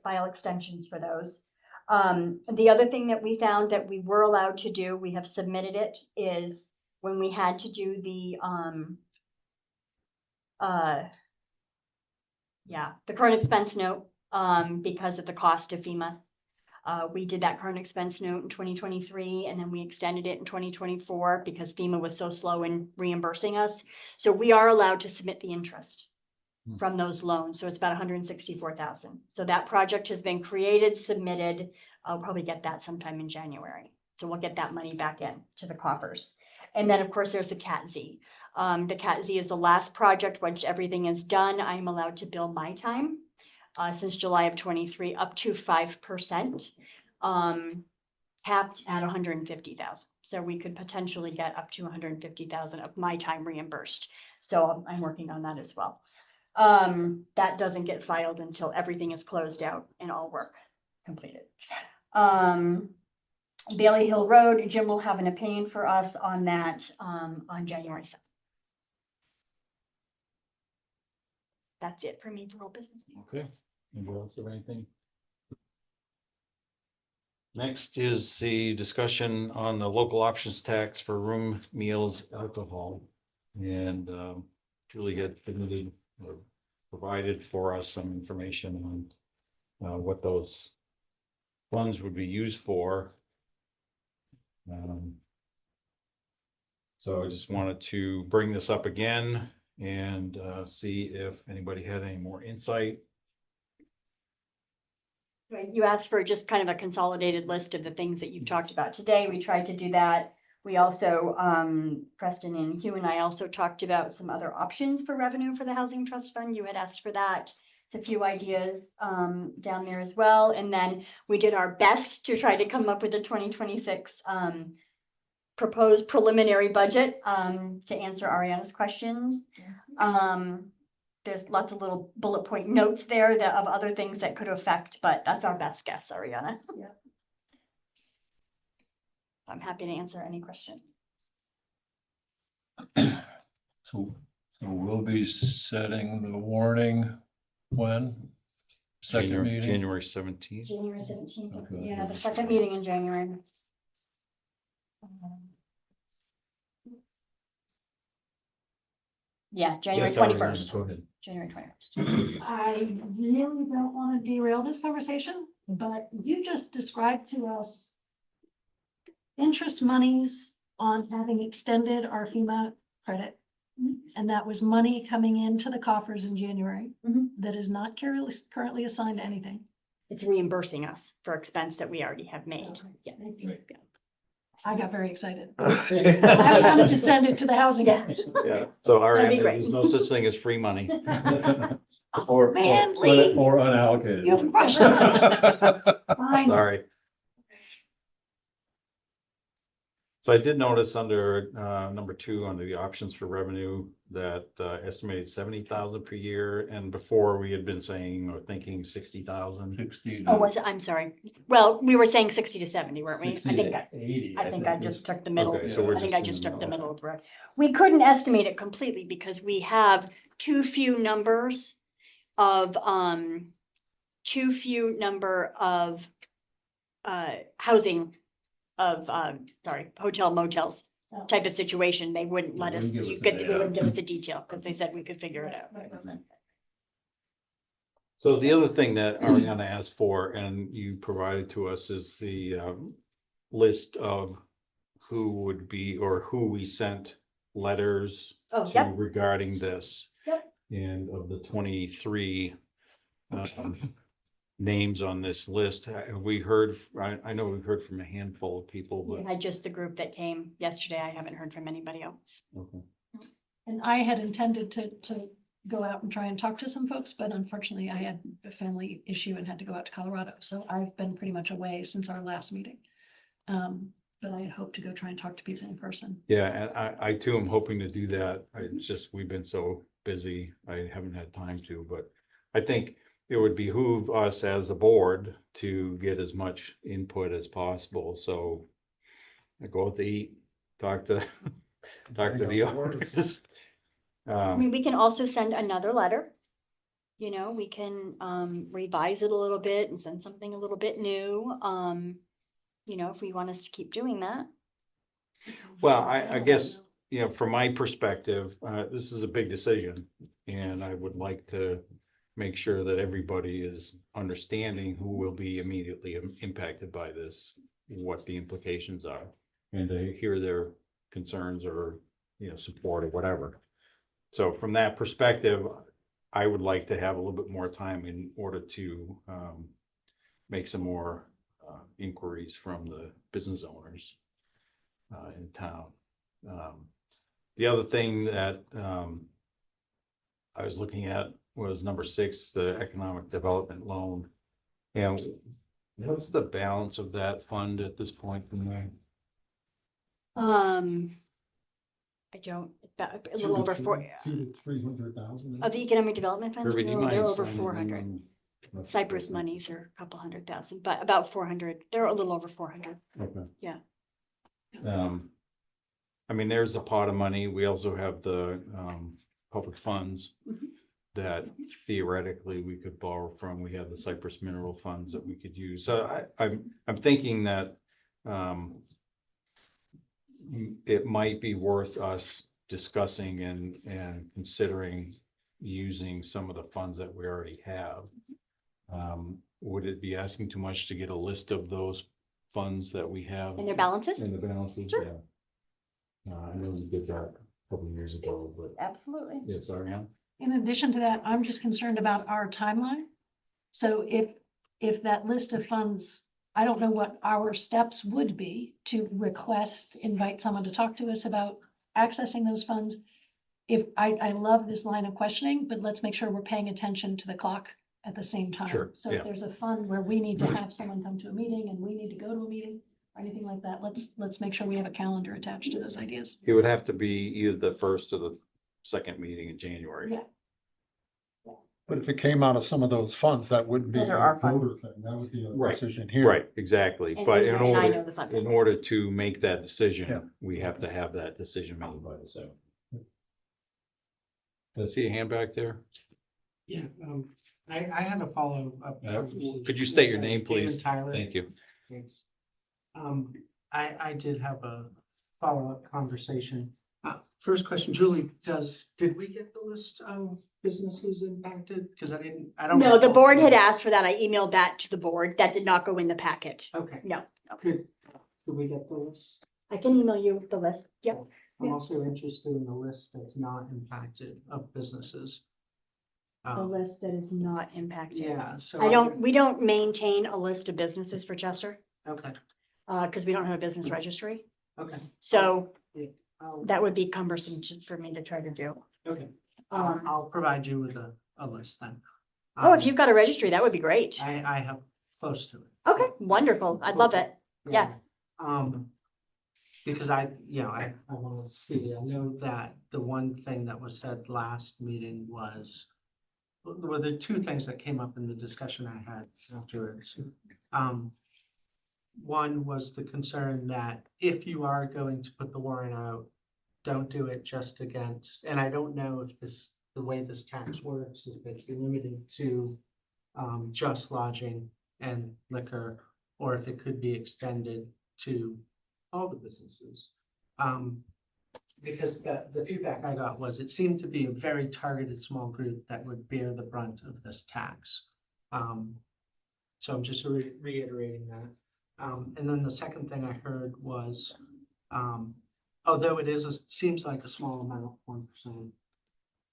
Speaker 2: file extensions for those. The other thing that we found that we were allowed to do, we have submitted it, is when we had to do the current expense note, because of the cost of FEMA. We did that current expense note in 2023, and then we extended it in 2024 because FEMA was so slow in reimbursing us. So we are allowed to submit the interest from those loans. So it's about $164,000. So that project has been created, submitted. I'll probably get that sometime in January. So we'll get that money back in to the coffers. And then, of course, there's the CAT-Z. The CAT-Z is the last project. Once everything is done, I'm allowed to bill my time. Since July of 23, up to 5%, capped at 150,000. So we could potentially get up to 150,000 of my time reimbursed. So I'm working on that as well. That doesn't get filed until everything is closed out and all work completed. Bailey Hill Road, Jim will have an opinion for us on that on January 7th. That's it for me for all business.
Speaker 1: Okay, anybody else have anything? Next is the discussion on the local options tax for room, meals, alcohol. And Julie had submitted or provided for us some information on what those funds would be used for. So I just wanted to bring this up again and see if anybody had any more insight.
Speaker 2: Right, you asked for just kind of a consolidated list of the things that you've talked about today. We tried to do that. We also, Preston and Hugh and I also talked about some other options for revenue for the Housing Trust Fund. You had asked for that. It's a few ideas down there as well. And then we did our best to try to come up with a 2026 proposed preliminary budget to answer Ariana's questions. There's lots of little bullet point notes there of other things that could affect, but that's our best guess, Ariana.
Speaker 4: Yeah.
Speaker 2: I'm happy to answer any question.
Speaker 5: So we'll be setting the warning when? Second meeting?
Speaker 1: January 17th.
Speaker 2: January 17th.
Speaker 5: Okay.
Speaker 2: Yeah, the second meeting in January. Yeah, January
Speaker 1: Yes, Ariana,
Speaker 2: 21st.
Speaker 1: Go ahead.
Speaker 2: January 21st.
Speaker 4: I really don't want to derail this conversation, but you just described to us interest monies on having extended our FEMA credit. And that was money coming into the coffers in January that is not currently assigned to anything.
Speaker 2: It's reimbursing us for expense that we already have made.
Speaker 4: Okay,
Speaker 2: Yeah.
Speaker 4: thank you.
Speaker 2: Yeah.
Speaker 4: I got very excited. I wanted to send it to the housing.
Speaker 2: Yeah.
Speaker 1: Yeah, so
Speaker 2: That'd be
Speaker 1: Ariana,
Speaker 2: great.
Speaker 1: there's no such thing as free money.
Speaker 5: Or
Speaker 2: Manly.
Speaker 5: or unallocated.
Speaker 2: You crushed it.
Speaker 4: Fine.
Speaker 1: Sorry. So I did notice under number 2, under the options for revenue, that estimated 70,000 per year, and before we had been saying or thinking 60,000.
Speaker 5: 60
Speaker 2: Oh,
Speaker 5: to
Speaker 2: was it? I'm sorry. Well, we were saying 60 to 70, weren't we?
Speaker 5: 60
Speaker 2: I think,
Speaker 5: to 80.
Speaker 2: I think I just took the middle.
Speaker 1: Okay, so we're
Speaker 2: I think
Speaker 1: just
Speaker 2: I
Speaker 1: in
Speaker 2: just
Speaker 1: the
Speaker 2: took the
Speaker 1: middle.
Speaker 2: middle of the road. We couldn't estimate it completely because we have too few number of housing of, hotel motels
Speaker 4: Oh.
Speaker 2: type of situation. They wouldn't
Speaker 5: They
Speaker 2: let us,
Speaker 5: wouldn't give
Speaker 2: you
Speaker 5: us the
Speaker 2: could, they
Speaker 5: data.
Speaker 2: wouldn't give us the detail because they said we could figure it out.
Speaker 1: So the other thing that Ariana asked for and you provided to us is the list of who would be or who we sent letters
Speaker 2: Oh,
Speaker 1: to
Speaker 2: yep.
Speaker 1: regarding this.
Speaker 2: Yep.
Speaker 1: And of the 23 names on this list, have we heard, I know we've heard from a handful of people,
Speaker 2: We
Speaker 1: but.
Speaker 2: had just the group that came yesterday. I haven't heard from anybody else.
Speaker 1: Okay.
Speaker 4: And I had intended to go out and try and talk to some folks, but unfortunately I had a family issue and had to go out to Colorado. So I've been pretty much away since our last meeting. But I hope to go try and talk to people in person.
Speaker 1: Yeah, and I too am hoping to do that. It's just, we've been so busy, I haven't had time to, but I think it would behoove us as a board to get as much input as possible, so I go out to eat, talk to the owners.
Speaker 2: I mean, we can also send another letter. You know, we can revise it a little bit and send something a little bit new. You know, if we want us to keep doing that.
Speaker 1: Well, I guess, you know, from my perspective, this is a big decision, and I would like to make sure that everybody is understanding who will be immediately impacted by this, what the implications are, and to hear their concerns or, you know, support or whatever. So from that perspective, I would like to have a little bit more time in order to make some more inquiries from the business owners in town. The other thing that I was looking at was number 6, the economic development loan. And what's the balance of that fund at this point in there?
Speaker 2: I don't, a little over 4,
Speaker 6: 200 to 300,000.
Speaker 2: of the economic development funds,
Speaker 1: Kirby, do you
Speaker 2: no, they're
Speaker 1: mind
Speaker 2: over
Speaker 1: signing
Speaker 2: 400.
Speaker 1: in on-
Speaker 2: Cypress monies are a couple 100,000, but about 400. They're a little over 400.
Speaker 1: Okay.
Speaker 2: Yeah.
Speaker 1: I mean, there's a pot of money. We also have the public funds
Speaker 2: Mhm.
Speaker 1: that theoretically we could borrow from. We have the Cypress mineral funds that we could use. So I'm thinking that it might be worth us discussing and considering using some of the funds that we already have. Would it be asking too much to get a list of those funds that we have?
Speaker 2: And their balances?
Speaker 1: And the balances,
Speaker 2: Sure.
Speaker 1: yeah. I know we did that a couple of years ago, but
Speaker 2: Absolutely.
Speaker 1: yes, Ariane?
Speaker 4: In addition to that, I'm just concerned about our timeline. So if that list of funds, I don't know what our steps would be to request, invite someone to talk to us about accessing those funds. If I love this line of questioning, but let's make sure we're paying attention to the clock at the same time.
Speaker 1: Sure,
Speaker 4: So
Speaker 1: yeah.
Speaker 4: if there's a fund where we need to have someone come to a meeting and we need to go to a meeting or anything like that, let's make sure we have a calendar attached to those ideas.
Speaker 1: It would have to be either the first or the second meeting in January.
Speaker 4: Yeah.
Speaker 6: But if it came out of some of those funds, that wouldn't be
Speaker 2: Those
Speaker 6: a
Speaker 2: are our funds.
Speaker 6: voter thing. That would be a
Speaker 1: Right.
Speaker 6: decision here.
Speaker 1: Right, exactly.
Speaker 2: And
Speaker 1: But
Speaker 2: you
Speaker 1: in
Speaker 2: and I know
Speaker 1: order,
Speaker 2: the fund
Speaker 1: in order
Speaker 2: balances.
Speaker 1: to make that
Speaker 6: Yeah.
Speaker 1: decision, we have to have that decision made by the 7th. Did I see a hand back there?
Speaker 9: Yeah, I had a follow-up.
Speaker 1: Could you state your name,
Speaker 9: David
Speaker 1: please?
Speaker 9: Tyler.
Speaker 1: Thank you.
Speaker 9: Thanks. I did have a follow-up conversation. First question, Julie, did we get the list of businesses impacted? Because I don't.
Speaker 2: No, the
Speaker 9: recall
Speaker 2: board had
Speaker 9: seeing-
Speaker 2: asked for that. I emailed that to the board. That did not go in the packet.
Speaker 9: Okay,
Speaker 2: No,
Speaker 9: could we get the list?
Speaker 2: I can email you the list. Yep.
Speaker 9: I'm
Speaker 2: Yeah.
Speaker 9: also interested in the list that's not impacted of businesses.
Speaker 2: The list that is not impacted.
Speaker 9: Yeah, so.
Speaker 2: We don't maintain a list of businesses for Chester,
Speaker 9: Okay,
Speaker 2: because we don't have a business registry.
Speaker 9: okay.
Speaker 2: So
Speaker 9: I'll-
Speaker 2: that would be cumbersome for me to try to do.
Speaker 9: Okay,
Speaker 2: Um,
Speaker 9: I'll provide you with a list then.
Speaker 2: oh, if you've got a registry, that would be great.
Speaker 9: I have close to it.
Speaker 2: Okay, wonderful. I'd love it. Yeah.
Speaker 9: because I want to see, I know that the one thing that was said last meeting was, well, the two things that came up in the discussion I had afterwards. One was the concern that if you are going to put the warrant out, don't do it just against, and I don't know if the way this tax works, if it's limited to just lodging and liquor, or if it could be extended to all the businesses. Because the feedback I got was it seemed to be a very targeted small group that would bear the brunt of this tax. So I'm just reiterating that. And then the second thing I heard was, although it seems like a small amount, 1%,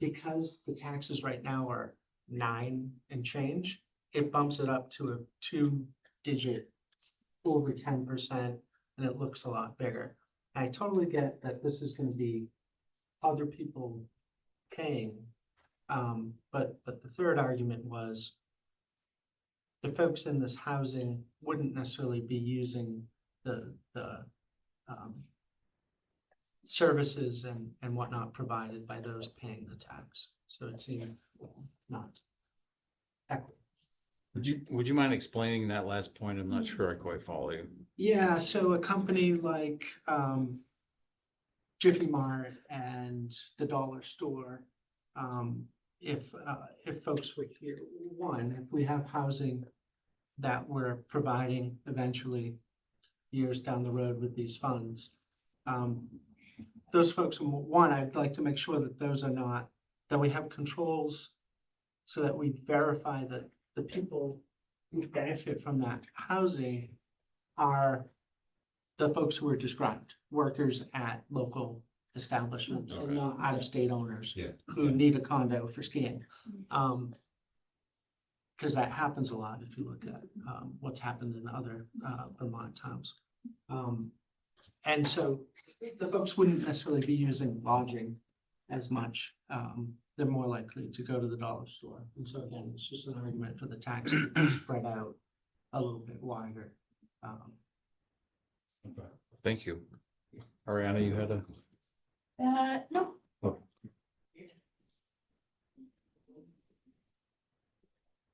Speaker 9: because the taxes right now are 9 and change, it bumps it up to a 2-digit over 10%, and it looks a lot bigger. I totally get that this is going to be other people paying, but the third argument was the folks in this housing wouldn't necessarily be using the services and whatnot provided by those paying the tax. So it seemed not equitable.
Speaker 1: Would you mind explaining that last point? I'm not sure I quite follow you.
Speaker 9: Yeah, so a company like Jiffy Mart and the dollar store, if folks were here, if we have housing that we're providing eventually years down the road with these funds, those folks, I'd like to make sure that those are not, that we have controls so that we verify that the people who benefit from that housing are the folks who are described, workers at local establishments and not out-of-state owners who need a condo for skiing. Because that happens a lot if you look at what's happened in other Vermont towns. And so the folks wouldn't necessarily be using lodging as much. They're more likely to go to the dollar store. And so again, it's just an argument for the tax to be spread out a little bit wider.
Speaker 1: Thank you. Ariana, you had a...
Speaker 4: No.
Speaker 1: Oh.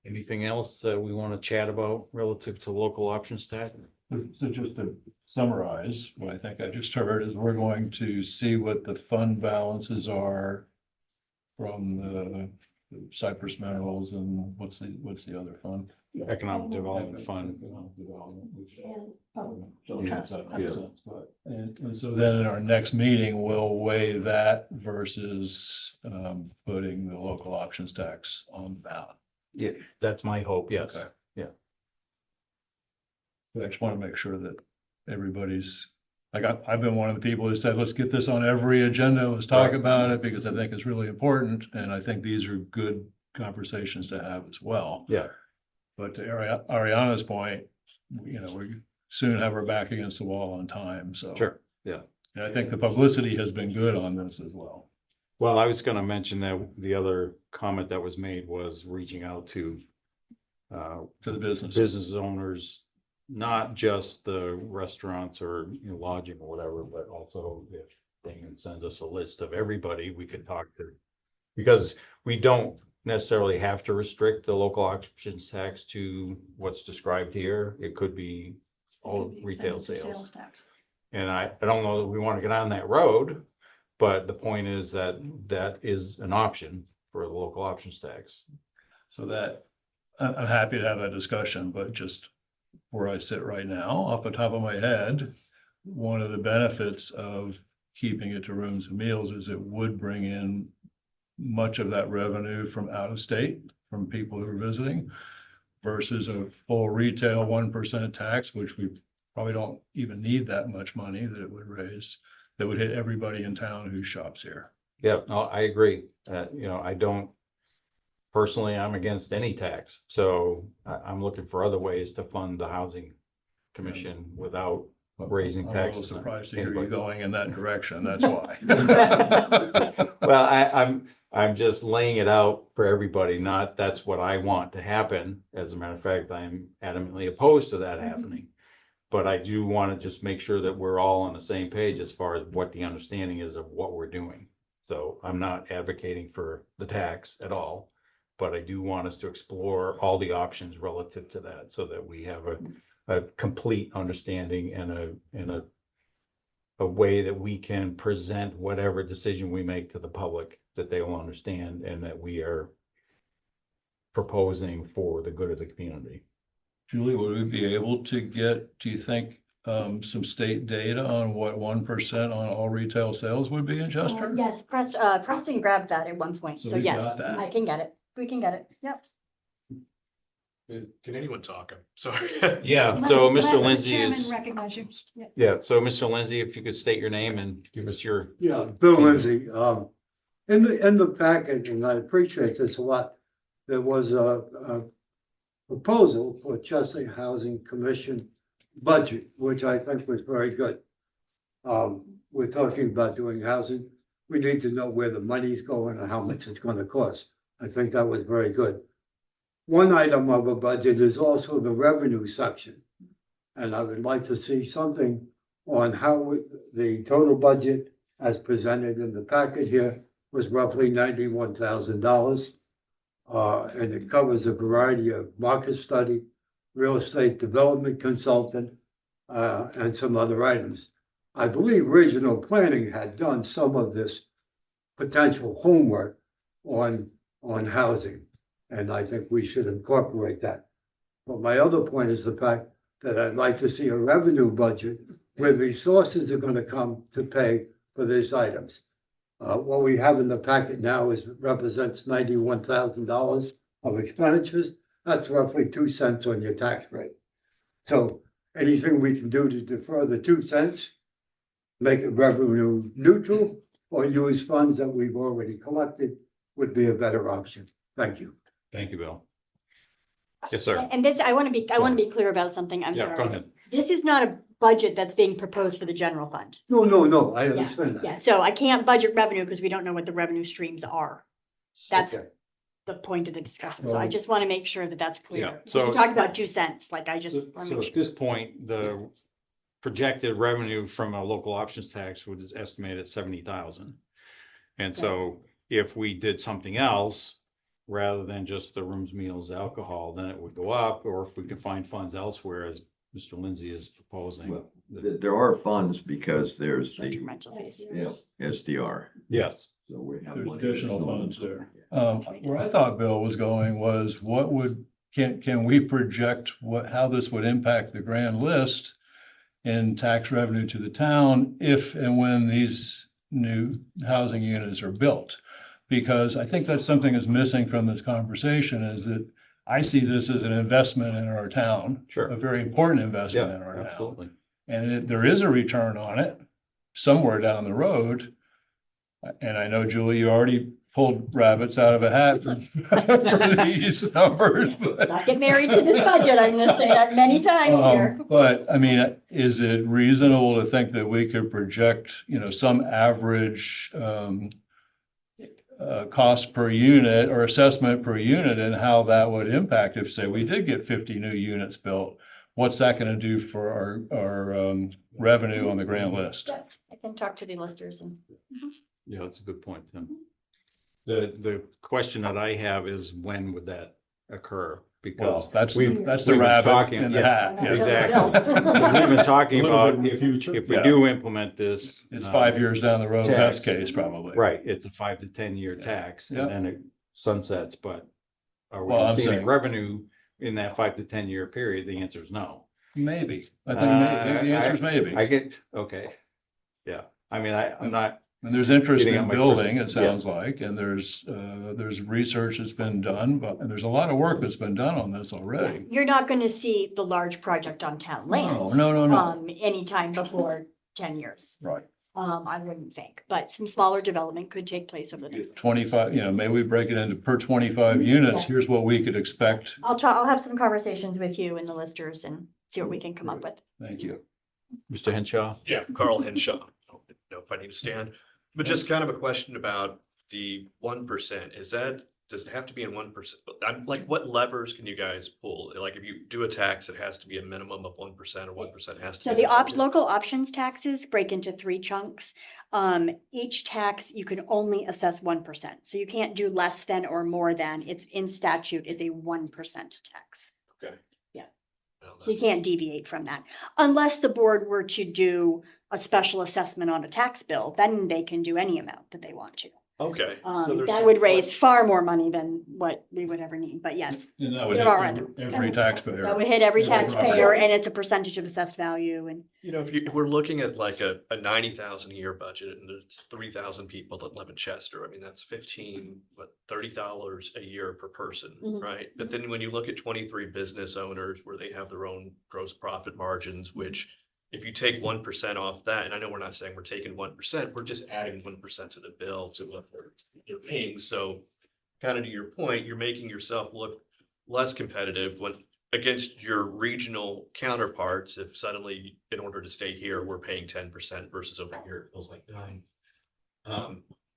Speaker 1: Anything else that we want to chat about relative to local options tax?
Speaker 5: So just to summarize, what I think I just heard is we're going to see what the fund balances are from the Cypress Minerals and what's the other fund?
Speaker 1: Economic Development Fund.
Speaker 5: Economic Development, which
Speaker 4: And
Speaker 5: makes sense, but, and so then in our next meeting, we'll weigh that versus putting the local options tax on the ballot.
Speaker 1: Yeah, that's my hope, yes.
Speaker 5: Okay.
Speaker 1: Yeah.
Speaker 5: But I just want to make sure that everybody's, like, I've been one of the people who said, let's get this on every agenda, let's talk about it, because I think it's really important, and I think these are good conversations to have as well.
Speaker 1: Yeah.
Speaker 5: But to Ariana's point, we soon have her back against the wall on time, so.
Speaker 1: Sure, yeah.
Speaker 5: And I think the publicity has been good on this as well.
Speaker 1: Well, I was going to mention that the other comment that was made was reaching out to
Speaker 5: To the business.
Speaker 1: business owners, not just the restaurants or lodging or whatever, but also if Damon sends us a list of everybody we could talk to. Because we don't necessarily have to restrict the local options tax to what's described here. It could be all
Speaker 2: Could be
Speaker 1: retail
Speaker 2: extended to
Speaker 1: sales.
Speaker 2: tax.
Speaker 1: And I don't know that we want to get on that road, but the point is that that is an option for the local options tax.
Speaker 5: So that, I'm happy to have that discussion, but just where I sit right now, off the top of my head, one of the benefits of keeping it to rooms and meals is it would bring in much of that revenue from out of state, from people who are visiting, versus a full retail 1% tax, which we probably don't even need that much money that it would raise, that would hit everybody in town who shops here.
Speaker 1: Yeah, no, I agree. I don't, personally, I'm against any tax. So I'm looking for other ways to fund the housing commission without raising
Speaker 5: I'm a little
Speaker 1: taxes.
Speaker 5: surprised to hear you going in that direction, that's why.
Speaker 1: Well, I'm just laying it out for everybody, not that's what I want to happen. As a matter of fact, I'm adamantly opposed to that happening. But I do want to just make sure that we're all on the same page as far as what the understanding is of what we're doing. So I'm not advocating for the tax at all, but I do want us to explore all the options relative to that so that we have a complete understanding and a way that we can present whatever decision we make to the public, that they will understand and that we are proposing for the good of the community.
Speaker 5: Julie, would we be able to get, do you think, some state data on what 1% on all retail sales would be in Chester?
Speaker 2: Yes, Preston grabbed that at one point, so
Speaker 5: we
Speaker 2: yes,
Speaker 5: got that.
Speaker 2: I can get it. We can get it, yep.
Speaker 10: Can anyone talk? I'm sorry.
Speaker 1: Yeah, so
Speaker 4: Let
Speaker 1: Mr.
Speaker 4: the
Speaker 1: Lindsay
Speaker 4: chairman
Speaker 1: is,
Speaker 4: recognize you. Yeah.
Speaker 1: yeah, so Mr. Lindsay, if you could state your name and give us your,
Speaker 11: Yeah, Bill Lindsay, in the package, and I appreciate this a lot, there was a proposal for Chester Housing Commission budget, which I think was very good. We're talking about doing housing. We need to know where the money's going and how much it's gonna cost. I think that was very good. One item of a budget is also the revenue section. And I would like to see something on how the total budget as presented in the packet here was roughly $91,000. And it covers a variety of market study, real estate development consultant, and some other items. I believe regional planning had done some of this potential homework on housing, and I think we should incorporate that. But my other point is the fact that I'd like to see a revenue budget where resources are going to come to pay for these items. What we have in the packet now represents $91,000 of expenditures. That's roughly 2 cents on your tax rate. So anything we can do to defer the 2 cents, make it revenue neutral, or use funds that we've already collected would be a better option. Thank you.
Speaker 1: thank you, Bill. Yes, sir.
Speaker 2: And this, I want to be clear about something, I'm
Speaker 1: Yeah,
Speaker 2: sorry.
Speaker 1: go ahead.
Speaker 2: This is not a budget that's being proposed for the general fund.
Speaker 11: No, I understand that.
Speaker 2: Yeah, so I can't budget revenue because we don't know what the revenue streams are. That's
Speaker 11: Okay.
Speaker 2: the point of the discussion, so I just want to make sure that that's
Speaker 1: Yeah,
Speaker 2: clear.
Speaker 1: so-
Speaker 2: You talked about 2 cents, like I just
Speaker 1: So
Speaker 2: want to make
Speaker 1: at
Speaker 2: sure.
Speaker 1: this point, the projected revenue from a local options tax was estimated at 70,000. And so if we did something else, rather than just the rooms, meals, alcohol, then it would go up, or if we can find funds elsewhere, as Mr. Lindsay is proposing.
Speaker 7: Well, There are funds because there's the,
Speaker 2: Rental fees.
Speaker 7: yes, SDR.
Speaker 1: Yes,
Speaker 7: So we have
Speaker 5: There's
Speaker 7: money.
Speaker 5: additional funds there. Where I thought Bill was going was can we project how this would impact the grand list in tax revenue to the town if and when these new housing units are built? Because I think that's something that's missing from this conversation, is that I see this as an investment in our town.
Speaker 1: Sure.
Speaker 5: A very important investment
Speaker 1: yeah,
Speaker 5: in our town.
Speaker 1: absolutely.
Speaker 5: And there is a return on it somewhere down the road. And I know, Julie, you already pulled rabbits out of a hat for these numbers. But,
Speaker 2: Not get married to this budget, I'm gonna say that many times here.
Speaker 5: But I mean, is it reasonable to think that we could project, some average cost per unit or assessment per unit and how that would impact if, say, we did get 50 new units built? What's that going to do for our revenue on the grand list?
Speaker 2: Yeah, I can talk to the listers and.
Speaker 1: Yeah, that's a good point, Tim. The question that I have is, when would that occur? Because
Speaker 5: Well, that's
Speaker 1: we've
Speaker 5: the
Speaker 1: been
Speaker 5: rabbit
Speaker 1: talking-
Speaker 5: in the
Speaker 1: yeah,
Speaker 5: hat. Yeah.
Speaker 1: Exactly. We've been talking
Speaker 5: A little
Speaker 1: about
Speaker 5: bit in the future.
Speaker 1: if we
Speaker 5: Yeah.
Speaker 1: do implement this.
Speaker 5: It's 5 years down the road,
Speaker 1: tax.
Speaker 5: best case, probably.
Speaker 1: Right, it's a 5 to 10 year tax,
Speaker 5: Yeah.
Speaker 1: and then it sunsets, but are we
Speaker 5: Well, I'm
Speaker 1: seeing
Speaker 5: saying-
Speaker 1: revenue in that 5 to 10 year period? The answer is no.
Speaker 5: Maybe. I think maybe. The answer is maybe.
Speaker 1: I get, okay, yeah, I mean, I'm not,
Speaker 5: And there's interest
Speaker 1: Getting
Speaker 5: in
Speaker 1: out my
Speaker 5: building,
Speaker 1: crystal-
Speaker 5: it sounds like, and there's research that's been done, and there's a lot of work that's been done on this already.
Speaker 2: You're not gonna see the large project on town land.
Speaker 5: No.
Speaker 2: Anytime before 10 years.
Speaker 5: Right.
Speaker 2: I wouldn't think, but some smaller development could take place over the next.
Speaker 5: 25, maybe we break it into per 25 units.
Speaker 2: Yeah.
Speaker 5: Here's what we could expect.
Speaker 2: I'll have some conversations with you and the listers and see what we can come up with.
Speaker 5: Thank you.
Speaker 1: Mr. Henshaw?
Speaker 10: Yeah, Carl Henshaw. I don't know if I need to stand, but just kind of a question about the 1%. Is that does it have to be in 1%? I'm like, what levers can you guys pull? Like, if you do a tax, it has to be a minimum of 1% or 1% has to.
Speaker 2: So
Speaker 10: be
Speaker 2: the
Speaker 10: target?
Speaker 2: local options taxes break into 3 chunks. Each tax, you can only assess 1%. So you can't do less than or more than. It's in statute is a 1% tax.
Speaker 10: Okay.
Speaker 2: Yeah.
Speaker 10: Well,
Speaker 2: So you
Speaker 10: that's-
Speaker 2: can't deviate from that. Unless the board were to do a special assessment on a tax bill, then they can do any amount that they want to.
Speaker 10: Okay. So there's
Speaker 2: That
Speaker 10: some
Speaker 2: would raise
Speaker 10: flex-
Speaker 2: far more money than what we would ever need, but yes.
Speaker 5: And that would
Speaker 2: There
Speaker 5: hit
Speaker 2: are
Speaker 5: every taxpayer.
Speaker 2: That would hit every
Speaker 5: Yeah,
Speaker 2: taxpayer
Speaker 5: right.
Speaker 2: and it's a percentage of assessed value and.
Speaker 10: You know, if we're looking at like a 90,000 a year budget and there's 3,000 people that live in Chester, I mean, that's $30 a year per person,
Speaker 2: Mhm.
Speaker 10: right? But then when you look at 23 business owners where they have their own gross profit margins, which if you take 1% off that, and I know we're not saying we're taking 1%, we're just adding 1% to the bill to what they're paying. So kind of to your point, you're making yourself look less competitive when against your regional counterparts, if suddenly in order to stay here, we're paying 10% versus over here, it feels like 9.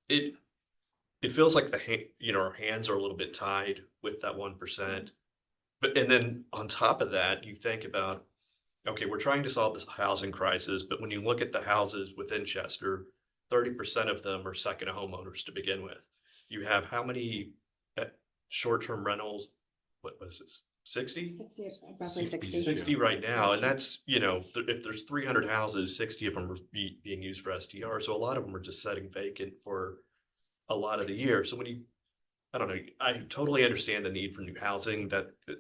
Speaker 10: It feels like our hands are a little bit tied with that 1%. But and then on top of that, you think about, okay, we're trying to solve this housing crisis, but when you look at the houses within Chester, 30% of them are second homeowners to begin with. You have how many short-term rentals? What was this? 60?
Speaker 2: Roughly 60.
Speaker 10: 60 right now, and that's, if there's 300 houses, 60 of them are being used for STR, so a lot of them are just sitting vacant for a lot of the year. So I don't know, I totally understand the need for new housing,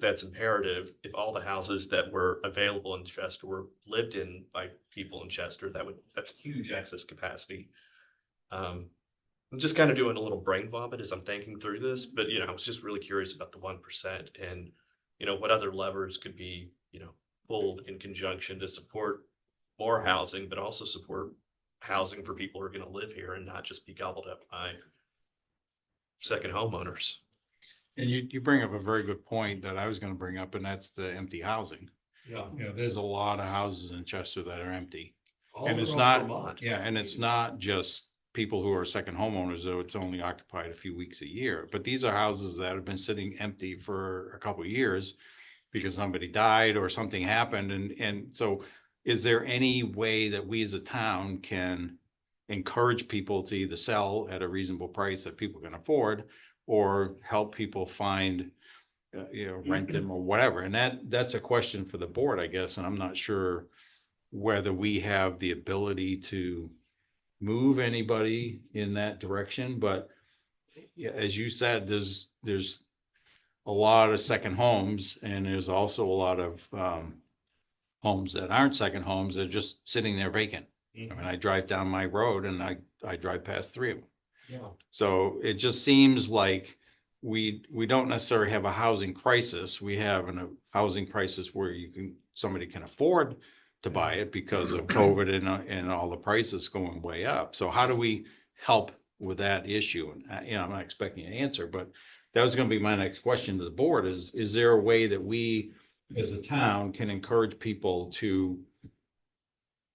Speaker 10: that's imperative. If all the houses that were available in Chester were lived in by people in Chester, that's huge excess capacity. I'm just kind of doing a little brain vomit as I'm thinking through this, but I was just really curious about the 1% and what other levers could be, pulled in conjunction to support more housing, but also support housing for people who are going to live here and not just be gobbled up by second homeowners.
Speaker 1: And you bring up a very good point that I was gonna bring up, and that's the empty housing.
Speaker 10: Yeah.
Speaker 1: There's a lot of houses in Chester that are empty.
Speaker 10: All
Speaker 1: And it's
Speaker 10: across
Speaker 1: not,
Speaker 10: Vermont.
Speaker 1: and it's not just people who are second homeowners, though it's only occupied a few weeks a year. But these are houses that have been sitting empty for a couple of years because somebody died or something happened. And so is there any way that we as a town can encourage people to either sell at a reasonable price that people can afford or help people find, rent them or whatever? And that's a question for the board, I guess. And I'm not sure whether we have the ability to move anybody in that direction, but as you said, there's a lot of second homes, and there's also a lot of homes that aren't second homes. They're just sitting there vacant. I mean, I drive down my road and I drive past 3 of them.
Speaker 10: Yeah.
Speaker 1: So it just seems like we don't necessarily have a housing crisis. We have a housing crisis where somebody can afford to buy it because of COVID and all the prices going way up. So how do we help with that issue? And I'm not expecting an answer, but that was going to be my next question to the board is there a way that we as a town can encourage people to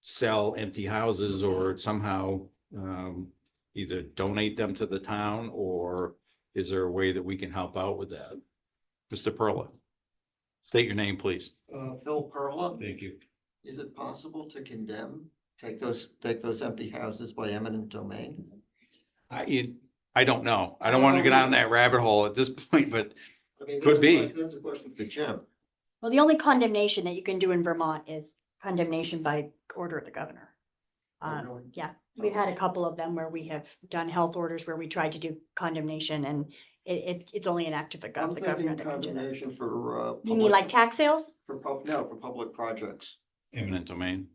Speaker 1: sell empty houses or somehow either donate them to the town, or is there a way that we can help out with that? Mr. Perla, state your name, please.
Speaker 12: Phil Perla,
Speaker 1: Thank you.
Speaker 12: is it possible to take those empty houses by eminent domain?
Speaker 1: I don't know. I don't want to get down that rabbit hole at this point, but
Speaker 12: I mean,
Speaker 1: Could be.
Speaker 12: That's a question for Jim.
Speaker 2: Well, the only condemnation that you can do in Vermont is condemnation by order of the governor.
Speaker 12: Really?
Speaker 2: Yeah, we've had a couple of them where we have done health orders where we tried to do condemnation and it's only an act of the
Speaker 12: I'm
Speaker 2: governor
Speaker 12: thinking
Speaker 2: that can do that.
Speaker 12: condemnation for,
Speaker 2: You mean like tax sales?
Speaker 12: for public projects.
Speaker 1: eminent domain.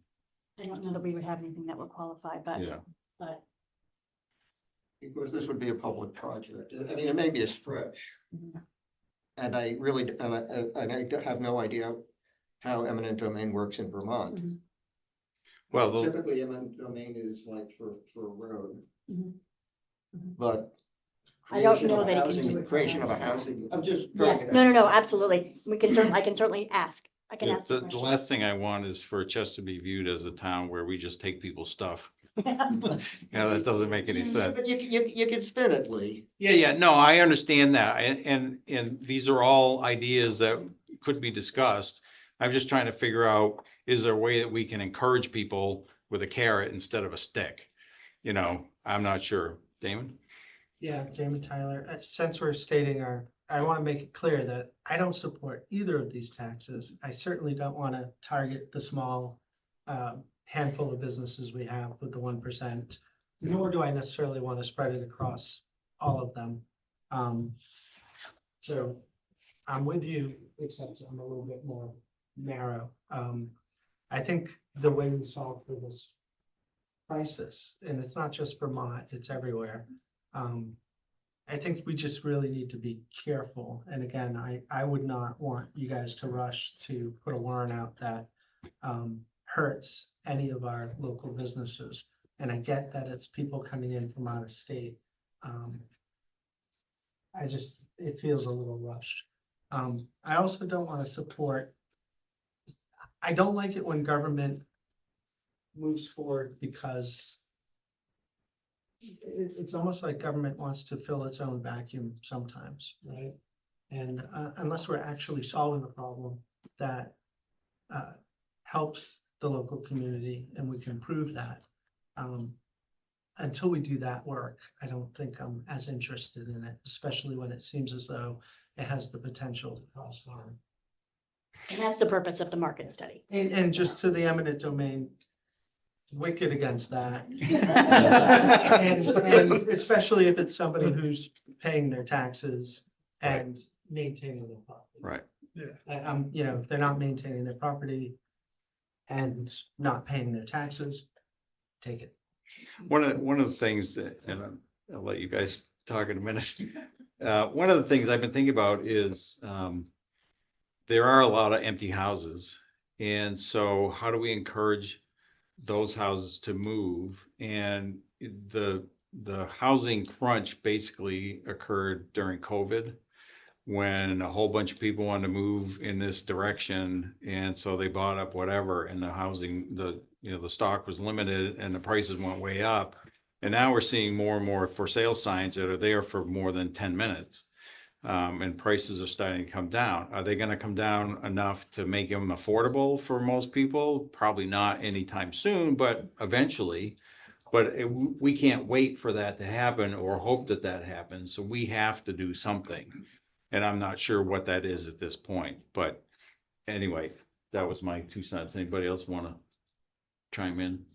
Speaker 2: I don't know that we would have anything that would qualify,
Speaker 1: Yeah.
Speaker 2: but
Speaker 12: Because this would be a public project. I mean, it may be a stretch.
Speaker 2: Mhm.
Speaker 12: And I really, and I have no idea how eminent domain works in Vermont.
Speaker 2: Mhm.
Speaker 1: Well,
Speaker 12: Typically, eminent domain is like for a road.
Speaker 2: Mhm. Mhm.
Speaker 12: But
Speaker 2: I don't
Speaker 12: creation
Speaker 2: know
Speaker 12: of a
Speaker 2: that it can
Speaker 12: housing,
Speaker 2: do it for
Speaker 12: creation of a
Speaker 2: that.
Speaker 12: housing, I'm just
Speaker 2: yeah,
Speaker 12: throwing it out.
Speaker 2: no, absolutely. I can certainly ask. I can ask the
Speaker 1: the
Speaker 2: question.
Speaker 1: last thing I want is for Chester to be viewed as a town where we just take people's stuff Yeah, that doesn't make any sense.
Speaker 12: But you can spin it, Lee.
Speaker 1: Yeah, no, I understand that, and these are all ideas that could be discussed. I'm just trying to figure out, is there a way that we can encourage people with a carrot instead of a stick? You know, I'm not sure. Damon?
Speaker 9: Yeah, Jamie Tyler, since we're stating I want to make it clear that I don't support either of these taxes. I certainly don't want to target the small handful of businesses we have with the 1%, nor do I necessarily want to spread it across all of them. So I'm with you, except I'm a little bit more narrow. I think the way we solve for this crisis, and it's not just Vermont, it's everywhere. I think we just really need to be careful. And again, I would not want you guys to rush to put a warrant out that hurts any of our local businesses. And I get that it's people coming in from out of state. It feels a little rushed. I also don't want to support, I don't like it when government moves forward because it's almost like government wants to fill its own vacuum sometimes, right? And unless we're actually solving a problem that helps the local community and we can prove that, until we do that work, I don't think I'm as interested in it, especially when it seems as though it has the potential to cause harm.
Speaker 2: And that's the purpose of the market study.
Speaker 9: And just to the eminent domain, wicked against that. And especially if it's somebody who's paying their taxes and maintaining their property.
Speaker 1: Right.
Speaker 9: If they're not maintaining their property and not paying their taxes, take it.
Speaker 1: One of the things that, and I'll let you guys talk in a minute. One of the things I've been thinking about is there are a lot of empty houses. And so how do we encourage those houses to move? And the housing crunch basically occurred during COVID, when a whole bunch of people wanted to move in this direction, and so they bought up whatever, and the stock was limited and the prices went way up. And now we're seeing more and more for sale signs that are there for more than 10 minutes. And prices are starting to come down. Are they going to come down enough to make them affordable for most people? Probably not anytime soon, but eventually. But we can't wait for that to happen or hope that happens. So we have to do something. And I'm not sure what that is at this point. But anyway, that was my 2 cents. Anybody else want to chime in?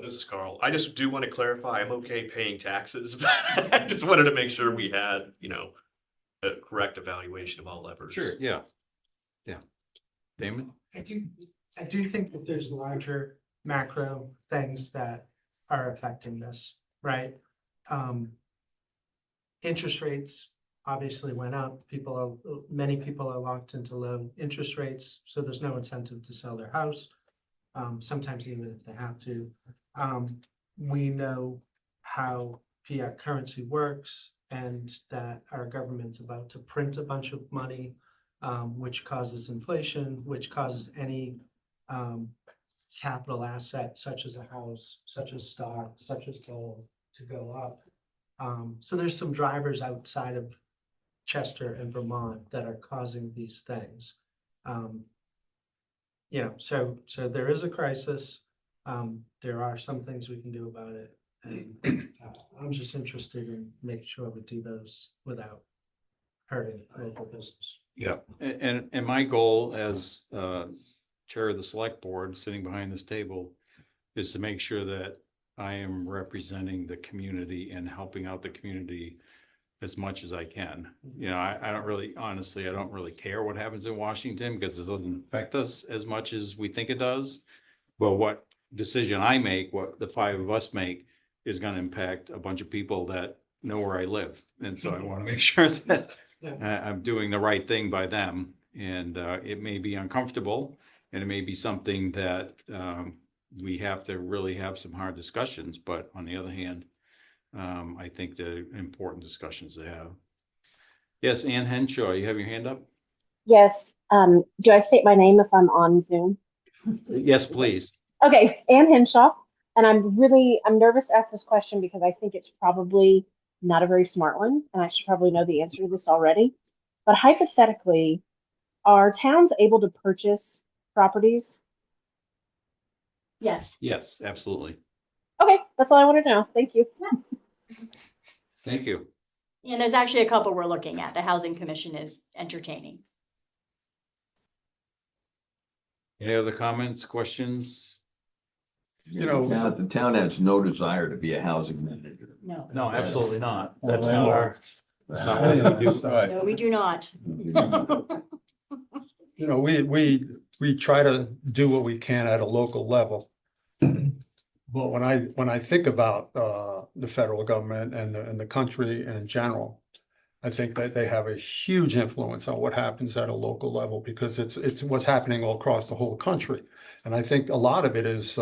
Speaker 10: This is Carl. I just do want to clarify, I'm okay paying taxes, but I just wanted to make sure we had, a correct evaluation of all levers.
Speaker 1: Sure, yeah. Damon?
Speaker 9: I do think that there's larger macro things that are affecting this, right? Interest rates obviously went up. Many people are locked into low interest rates, so there's no incentive to sell their house. Sometimes even if they have to. We know how fiat currency works and that our government's about to print a bunch of money, which causes inflation, which causes any capital asset such as a house, such as stock, such as gold to go up. So there's some drivers outside of Chester and Vermont that are causing these things. So there is a crisis. There are some things we can do about it. And I'm just interested in making sure we do those without hurting local business.
Speaker 1: Yeah, and my goal as chair of the select board, sitting behind this table, is to make sure that I am representing the community and helping out the community as much as I can. I don't really, honestly, I don't really care what happens in Washington because it doesn't affect us as much as we think it does. But what decision I make, what the 5 of us make, is going to impact a bunch of people that know where I live. And so I want to make sure that I'm doing the right thing by them. And it may be uncomfortable, and it may be something that we have to really have some hard discussions. But on the other hand, I think they're important discussions to have. Yes, Ann Henshaw, you have your hand up?
Speaker 13: Yes. Do I state my name if I'm on Zoom?
Speaker 1: Yes, please.
Speaker 13: Okay, Ann Henshaw. and I'm nervous to ask this question because I think it's probably not a very smart one, and I should probably know the answer to this already. But hypothetically, are towns able to purchase properties?
Speaker 2: Yes.
Speaker 1: Yes, absolutely.
Speaker 13: Okay, that's all I want to know. Thank you.
Speaker 1: Thank you.
Speaker 2: And there's actually a couple we're looking at. The Housing Commission is entertaining.
Speaker 1: Any other comments, questions?
Speaker 6: You know,
Speaker 7: The town has no desire to be a housing manager.
Speaker 2: No,
Speaker 1: No, absolutely not.
Speaker 5: Well,
Speaker 1: That's
Speaker 5: they
Speaker 1: not
Speaker 5: are.
Speaker 1: our, that's not what we do.
Speaker 5: Right.
Speaker 2: no, we do not.
Speaker 6: you know, we try to do what we can at a local level. But when I think about the federal government and the country in general, I think that they have a huge influence on what happens at a local level because it's what's happening all across the whole country. And I think a lot of it is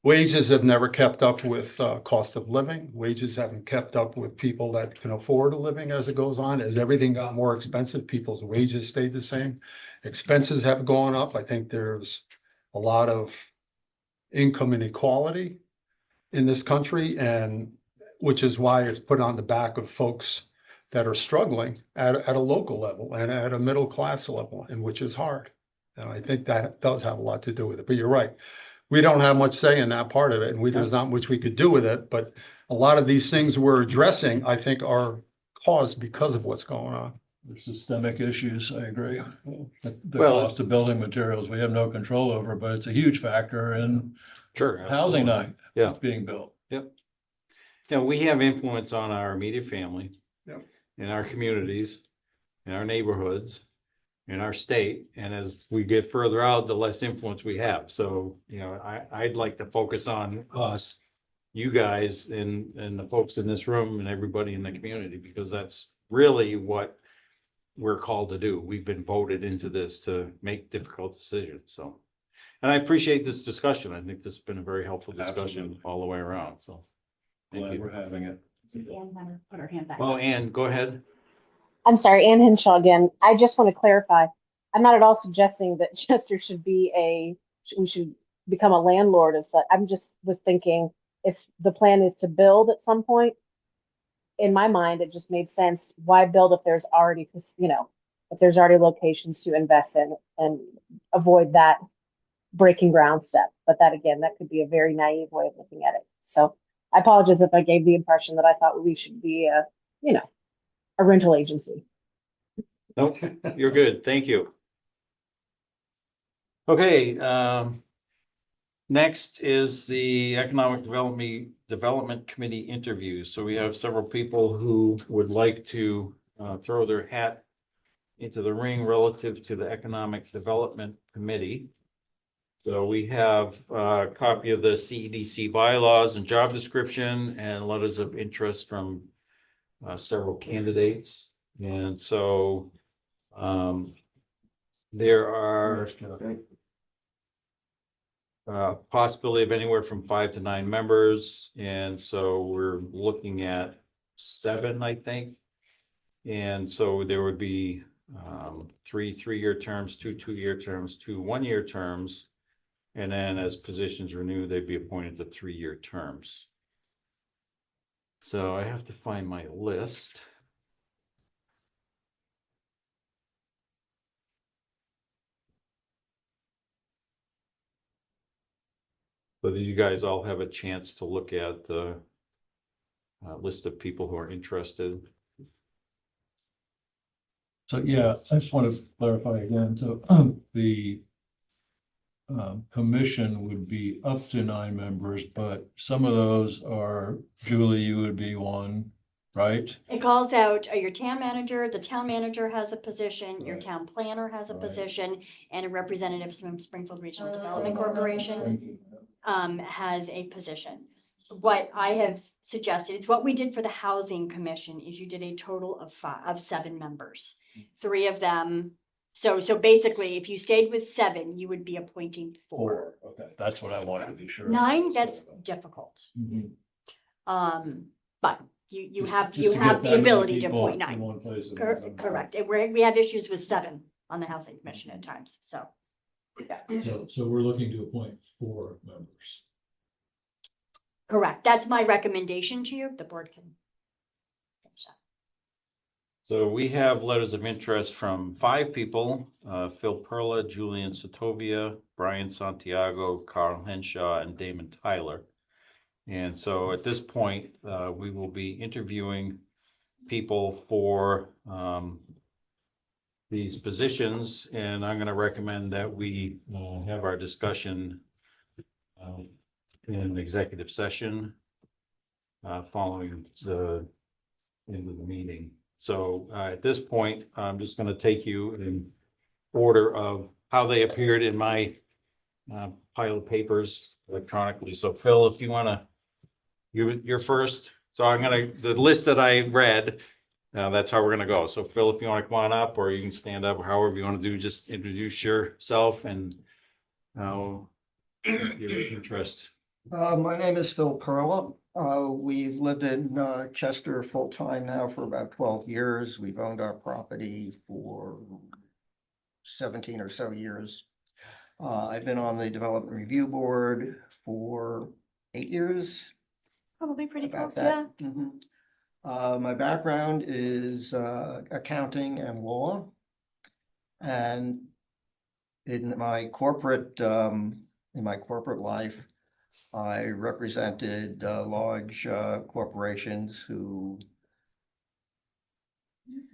Speaker 6: wages have never kept up with cost of living. Wages haven't kept up with people that can afford a living as it goes on. As everything got more expensive, people's wages stayed the same. Expenses have gone up. I think there's a lot of income inequality in this country, and which is why it's put on the back of folks that are struggling at a local level and at a middle class level, and which is hard. And I think that does have a lot to do with it. But you're right. We don't have much say in that part of it, and there's not much we could do with it. But a lot of these things we're addressing, I think, are caused because of what's going on.
Speaker 5: There's systemic issues, I agree. The
Speaker 1: Well-
Speaker 5: cost of building materials, we have no control over, but it's a huge factor in
Speaker 1: Sure.
Speaker 5: housing
Speaker 1: absolutely.
Speaker 5: not
Speaker 1: Yeah.
Speaker 5: being built.
Speaker 1: Yeah, we have influence on our immediate family.
Speaker 6: Yep.
Speaker 1: In our communities, in our neighborhoods, in our state. And as we get further out, the less influence we have. So, I'd like to focus on us, you guys, and the folks in this room and everybody in the community, because that's really what we're called to do. We've been voted into this to make difficult decisions, so. And I appreciate this discussion. I think this has been a very helpful discussion
Speaker 5: Absolutely.
Speaker 1: all the way around, so. Thank
Speaker 5: Glad
Speaker 1: you.
Speaker 5: we're having it.
Speaker 2: Anne Hunter put her hand back.
Speaker 1: Oh, Ann, go ahead.
Speaker 13: I'm sorry, Ann Henshaw again. I just want to clarify. I'm not at all suggesting that Chester should we should become a landlord of such. I'm just was thinking if the plan is to build at some point, in my mind, it just made sense. Why build if there's already, if there's already locations to invest in and avoid that breaking ground step. But that again, that could be a very naive way of looking at it. So I apologize if I gave the impression that I thought we should be a rental agency.
Speaker 1: Nope, you're good. Thank you. Okay, next is the Economic Development Committee interviews. So we have several people who would like to throw their hat into the ring relative to the Economic Development Committee. So we have a copy of the CEDC bylaws and job description and letters of interest from several candidates. And so there are possibility of anywhere from 5 to 9 members. And so we're looking at 7, I think. And so there would be 3 3-year terms, 2 2-year terms, 2 1-year terms. And then as positions renew, they'd be appointed to 3-year terms. So I have to find my list. So did you guys all have a chance to look at the list of people who are interested?
Speaker 5: So, yeah, I just want to clarify again. So the commission would be up to 9 members, but some of those are, Julie, you would be one, right?
Speaker 2: It calls out your town manager, the town manager has a position, your
Speaker 5: Right.
Speaker 2: town planner has a
Speaker 5: Right.
Speaker 2: position, and a representative from Springfield Regional Development Corporation has a position. What I have suggested, it's what we did for the Housing Commission, is you did a total of 7 members. 3 of them, so basically, if you stayed with 7, you would be appointing 4.
Speaker 5: Okay, that's what I wanted to be sure.
Speaker 2: 9 gets difficult.
Speaker 5: Mhm.
Speaker 2: But you
Speaker 5: Just-
Speaker 2: have
Speaker 5: just to get
Speaker 2: the
Speaker 5: that many
Speaker 2: ability to
Speaker 5: people
Speaker 2: appoint
Speaker 5: in
Speaker 2: 9.
Speaker 5: one place at one time.
Speaker 2: Correct. And we have issues with 7 on the Housing Commission at times, so. Yeah.
Speaker 5: So we're looking to appoint 4 members.
Speaker 2: Correct. That's my recommendation to you. The board can.
Speaker 1: So we have letters of interest from 5 people, Phil Perla, Julian Satovia, Brian Santiago, Carl Henshaw, and Damon Tyler. And so at this point, we will be interviewing people for these positions, and I'm going to recommend that we have our discussion in executive session following the end of the meeting. So at this point, I'm just going to take you in order of how they appeared in my pile of papers electronically. So Phil, if you want to, you're first. So I'm going to, the list that I read, that's how we're going to go. So Phil, if you want to come on up, or you can stand up, however you want to do, just introduce yourself and your interest.
Speaker 12: My name is Phil Perla. We've lived in Chester full-time now for about 12 years. We've owned our property for 17 or so years. I've been on the Development Review Board for 8 years.
Speaker 2: Probably pretty
Speaker 12: About
Speaker 2: close,
Speaker 12: that.
Speaker 2: yeah.
Speaker 12: My background is accounting and law. And in my corporate life, I represented large corporations who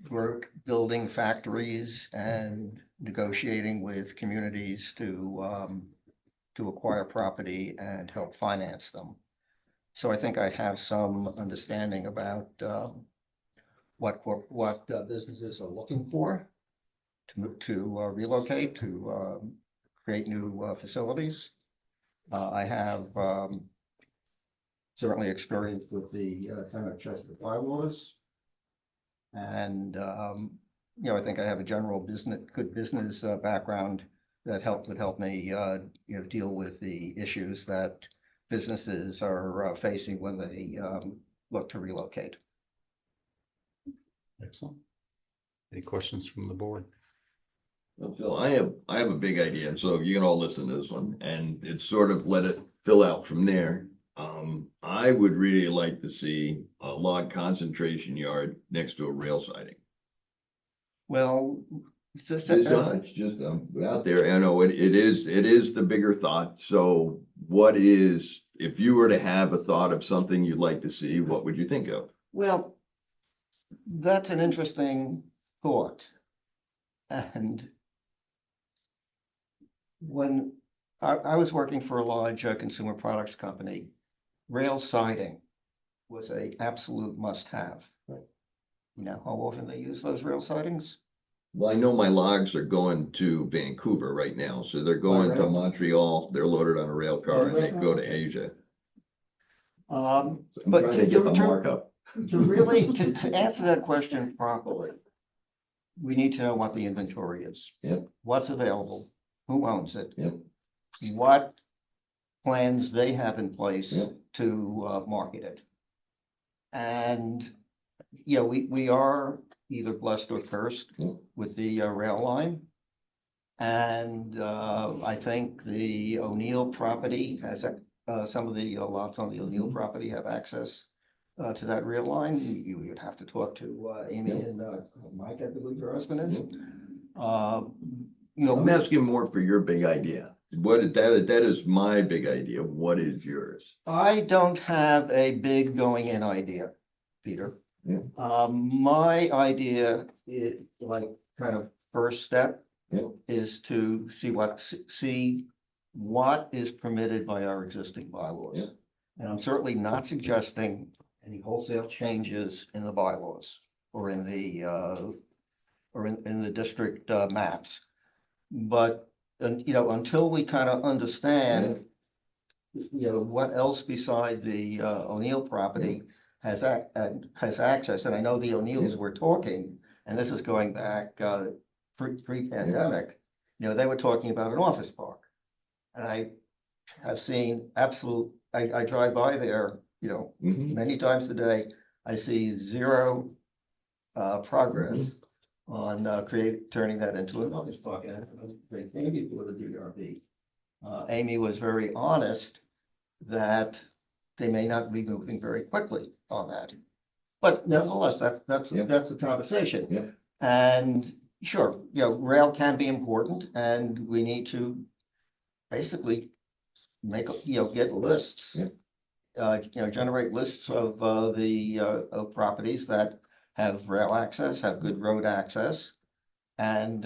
Speaker 12: were building factories and negotiating with communities to acquire property and help finance them. So I think I have some understanding about what businesses are looking for to relocate, to create new facilities. I have certainly experience with the town of Chester bylaws. And, I think I have a general good business background that would help me, deal with the issues that businesses are facing when they look to relocate.
Speaker 1: Excellent. Any questions from the board?
Speaker 7: Well, Phil, I have a big idea, so you can all listen to this one, and it's sort of let it fill out from there. I would really like to see a log concentration yard next to a rail siding.
Speaker 12: Well,
Speaker 7: It's just out there. I know it is the bigger thought. So what is, if you were to have a thought of something you'd like to see, what would you think of?
Speaker 12: well, that's an interesting thought. And when I was working for a large consumer products company, rail siding was an absolute must-have. You know how often they use those rail sidings?
Speaker 7: Well, I know my logs are going to Vancouver right now, so they're going to Montreal. They're loaded on a rail car and they go to Asia.
Speaker 12: But
Speaker 7: Trying to get the markup.
Speaker 12: to answer that question properly, we need to know what the inventory is.
Speaker 7: Yep.
Speaker 12: What's available, who owns it?
Speaker 7: Yep.
Speaker 12: What plans they have in place
Speaker 7: Yep.
Speaker 12: to market it. And, we are either blessed or cursed
Speaker 7: Yep.
Speaker 12: with the rail line. And I think the O'Neill property has, some of the lots on the O'Neill property have access to that rail line. You would have to talk to Amy and Mike, I believe your husband is.
Speaker 7: I'm asking more for your big idea. That is my big idea. What is yours?
Speaker 12: I don't have a big going in idea, Peter.
Speaker 7: Yeah.
Speaker 12: My idea is like kind of first step
Speaker 7: Yeah.
Speaker 12: is to see what is permitted by our existing bylaws.
Speaker 7: Yeah.
Speaker 12: And I'm certainly not suggesting any wholesale changes in the bylaws or in the district maps. But until we kind of understand, what else beside the O'Neill property has access, and I know the O'Neills were talking, and this is going back pre-pandemic, they were talking about an office park. And I have seen I drive by there, many times a day. I see zero progress on turning that into an office park. And I thank Amy for the DRB. Amy was very honest that they may not be moving very quickly on that. But nevertheless, that's a conversation.
Speaker 7: Yeah.
Speaker 12: And sure, rail can be important, and we need to basically get lists. Generate lists of of properties that have rail access, have good road access, and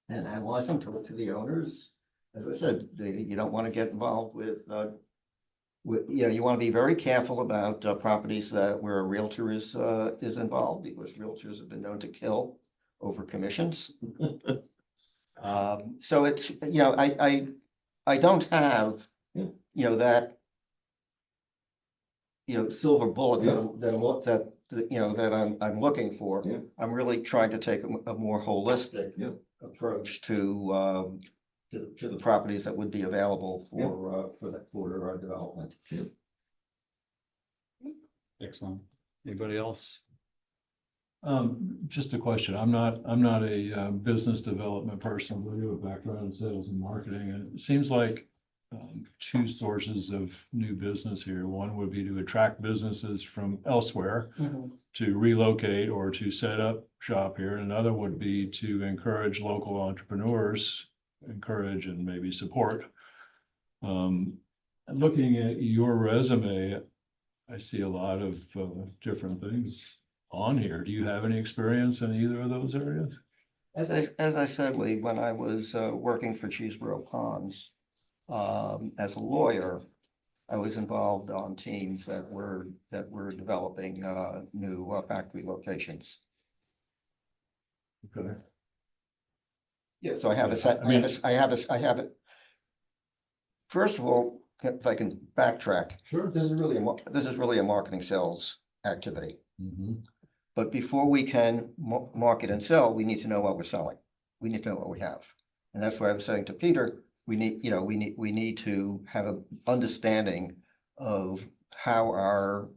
Speaker 12: analyze them to the owners. As I said, you don't want to get involved with you want to be very careful about properties where a realtor is involved, because realtors have been known to kill over commissions. So it's, I don't have, that, silver bullet that I'm looking for.
Speaker 7: Yeah.
Speaker 12: I'm really trying to take a more holistic approach to the properties that would be available for our development.
Speaker 1: Excellent. Anybody else?
Speaker 5: Just a question. I'm not a business development person, but I do have a background in sales and marketing, and it seems like two sources of new business here. One would be to attract businesses from elsewhere to relocate or to set up shop here. And another would be to encourage local entrepreneurs, encourage and maybe support. Looking at your resume, I see a lot of different things on here. Do you have any experience in either of those areas?
Speaker 12: As I said, Lee, when I was working for Cheeseboro Ponds, as a lawyer, I was involved on teams that were developing new factory locations.
Speaker 5: Okay.
Speaker 12: Yeah, so I have it. First of all, if I can backtrack,
Speaker 5: Sure.
Speaker 12: this is really a marketing sales activity.
Speaker 5: Mm-hmm.
Speaker 12: But before we can market and sell, we need to know what we're selling. We need to know what we have, and that's why I was saying to Peter, we need to have an understanding of how our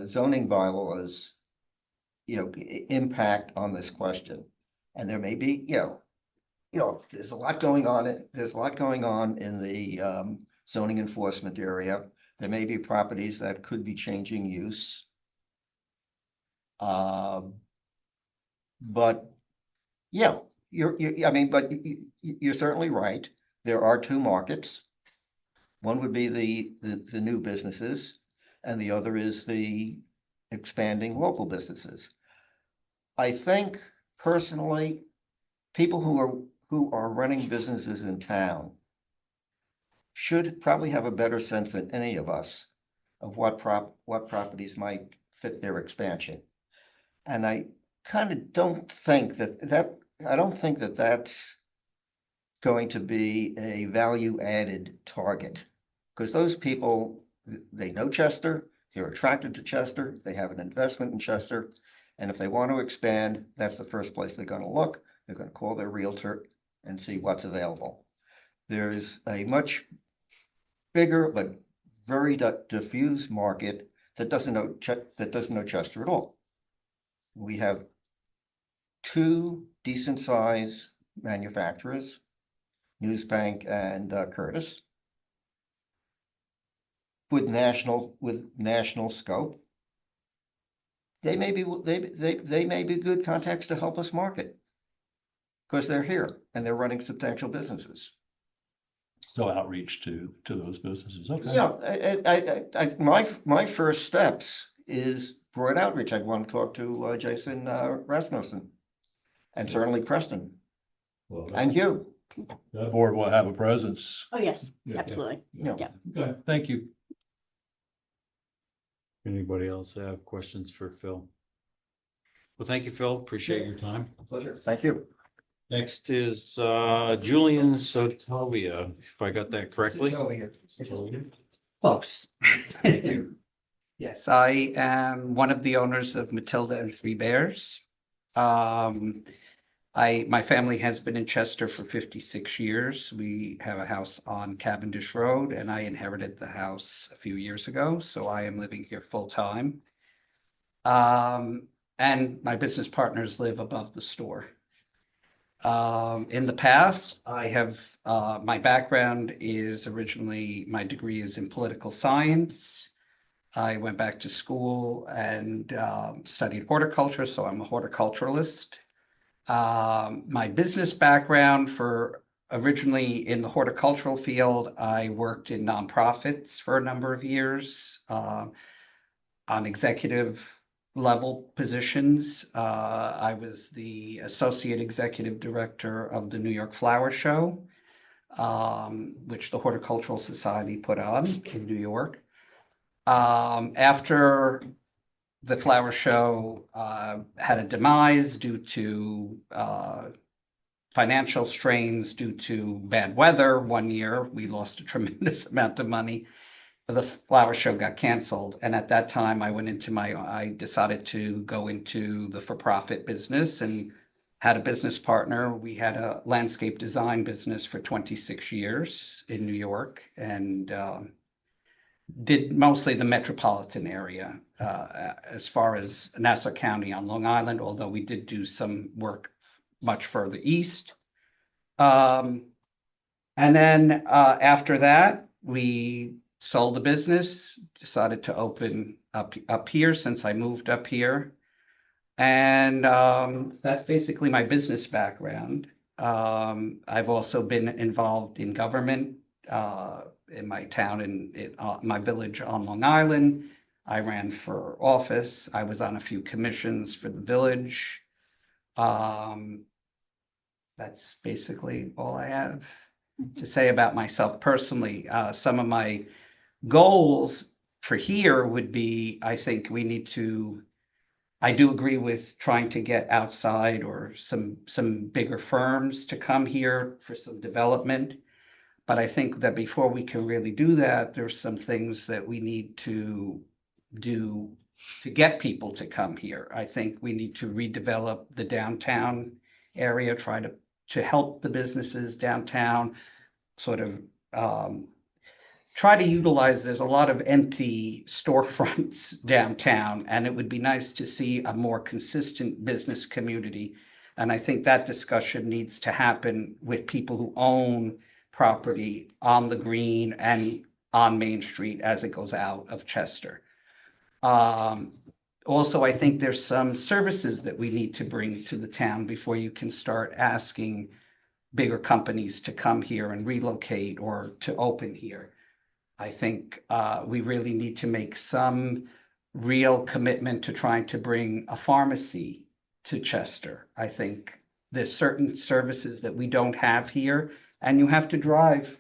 Speaker 12: zoning bylaws, impact on this question. And there may be, there's a lot going on. There's a lot going on in the zoning enforcement area. There may be properties that could be changing use. But yeah, you're certainly right. There are two markets. One would be the new businesses, and the other is the expanding local businesses. I think personally, people who are running businesses in town should probably have a better sense than any of us of what properties might fit their expansion. And I kind of don't think that's going to be a value added target, because those people, they know Chester, they're attracted to Chester, they have an investment in Chester, and if they want to expand, that's the first place they're going to look. They're going to call their realtor and see what's available. There's a much bigger but very diffuse market that doesn't know Chester at all. We have two decent sized manufacturers, Newsbank and Curtis, with national scope. They may be good contacts to help us market, because they're here and they're running substantial businesses.
Speaker 5: So outreach to those businesses. Okay.
Speaker 12: Yeah, my first steps is broad outreach. I'd want to talk to Jason Rasmussen, and certainly Preston, and you.
Speaker 5: That board will have a presence.
Speaker 2: Oh, yes,
Speaker 5: Yeah.
Speaker 2: absolutely.
Speaker 12: Yeah.
Speaker 2: Yeah.
Speaker 5: Okay, thank you.
Speaker 1: Anybody else have questions for Phil? Well, thank you, Phil. Appreciate your time.
Speaker 12: Pleasure. Thank you.
Speaker 1: Next is Julian Sotovia, if I got that correctly.
Speaker 14: Close. Yes, I am one of the owners of Matilda and Three Bears. My family has been in Chester for 56 years. We have a house on Cavendish Road, and I inherited the house a few years ago, so I am living here full time. And my business partners live above the store. In the past, I have, my background is originally, my degree is in political science. I went back to school and studied horticulture, so I'm a horticulturalist. My business background for originally in the horticultural field, I worked in nonprofits for a number of years on executive level positions. I was the associate executive director of the New York Flower Show, which the Horticultural Society put on in New York. After the flower show had a demise due to financial strains due to bad weather. One year, we lost a tremendous amount of money. The flower show got canceled. And at that time, I decided to go into the for-profit business and had a business partner. We had a landscape design business for 26 years in New York and did mostly the metropolitan area as far as Nassau County on Long Island, although we did do some work much further east. And then after that, we sold the business, decided to open up here since I moved up here. And that's basically my business background. I've also been involved in government in my town, in my village on Long Island. I ran for office. I was on a few commissions for the village. That's basically all I have to say about myself personally. Some of my goals for here would be, I think we need to, I do agree with trying to get outside or some bigger firms to come here for some development. But I think that before we can really do that, there's some things that we need to do to get people to come here. I think we need to redevelop the downtown area, try to help the businesses downtown, sort of try to utilize, there's a lot of empty storefronts downtown, and it would be nice to see a more consistent business community. And I think that discussion needs to happen with people who own property on the green and on Main Street as it goes out of Chester. Also, I think there's some services that we need to bring to the town before you can start asking bigger companies to come here and relocate or to open here. I think we really need to make some real commitment to trying to bring a pharmacy to Chester. I think there's certain services that we don't have here, and you have to drive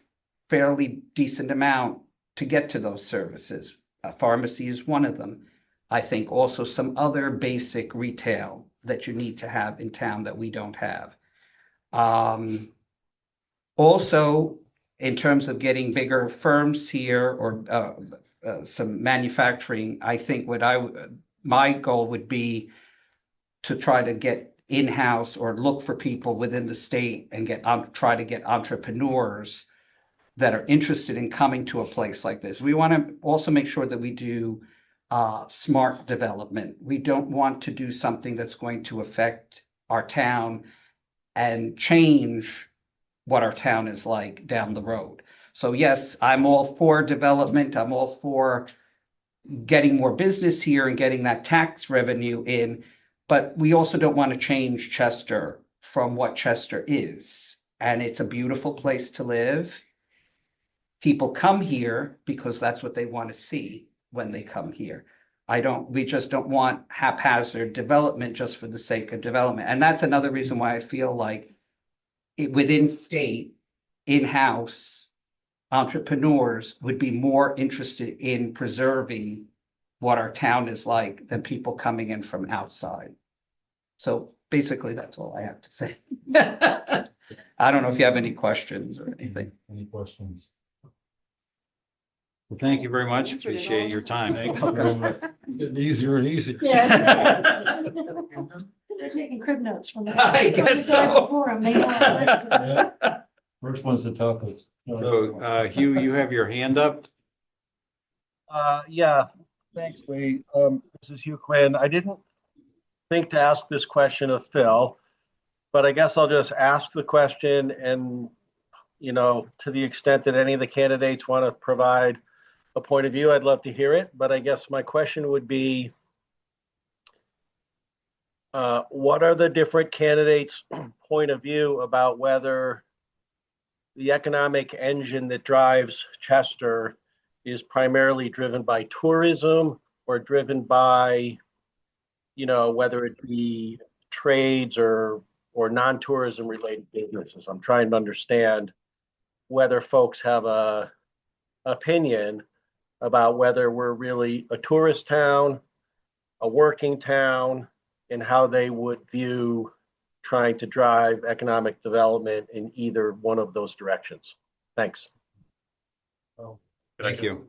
Speaker 14: fairly decent amount to get to those services. A pharmacy is one of them. I think also some other basic retail that you need to have in town that we don't have. Also, in terms of getting bigger firms here or some manufacturing, I think my goal would be to try to get in-house or look for people within the state and try to get entrepreneurs that are interested in coming to a place like this. We want to also make sure that we do smart development. We don't want to do something that's going to affect our town and change what our town is like down the road. So yes, I'm all for development. I'm all for getting more business here and getting that tax revenue in, but we also don't want to change Chester from what Chester is. And it's a beautiful place to live. People come here because that's what they want to see when they come here. We just don't want haphazard development just for the sake of development. And that's another reason why I feel like within state, in-house entrepreneurs would be more interested in preserving what our town is like than people coming in from outside. So basically, that's all I have to say. I don't know if you have any questions or anything.
Speaker 1: Any questions? Well, thank you very much. Appreciate your time.
Speaker 6: Thank you very much. It's getting easier and easier.
Speaker 4: Yeah. They're taking crib notes from the.
Speaker 14: I guess so.
Speaker 4: Before 'em. They know.
Speaker 5: First one's the toughest.
Speaker 1: So, Hugh, you have your hand up.
Speaker 15: Yeah, thanks, Wade. This is Hugh Quinn. I didn't think to ask this question of Phil, but I guess I'll just ask the question and, to the extent that any of the candidates want to provide a point of view, I'd love to hear it. But I guess my question would be, what are the different candidates' point of view about whether the economic engine that drives Chester is primarily driven by tourism or driven by, whether it be trades or non-tourism related businesses? I'm trying to understand whether folks have a opinion about whether we're really a tourist town, a working town, and how they would view trying to drive economic development in either one of those directions. Thanks.
Speaker 1: Thank you.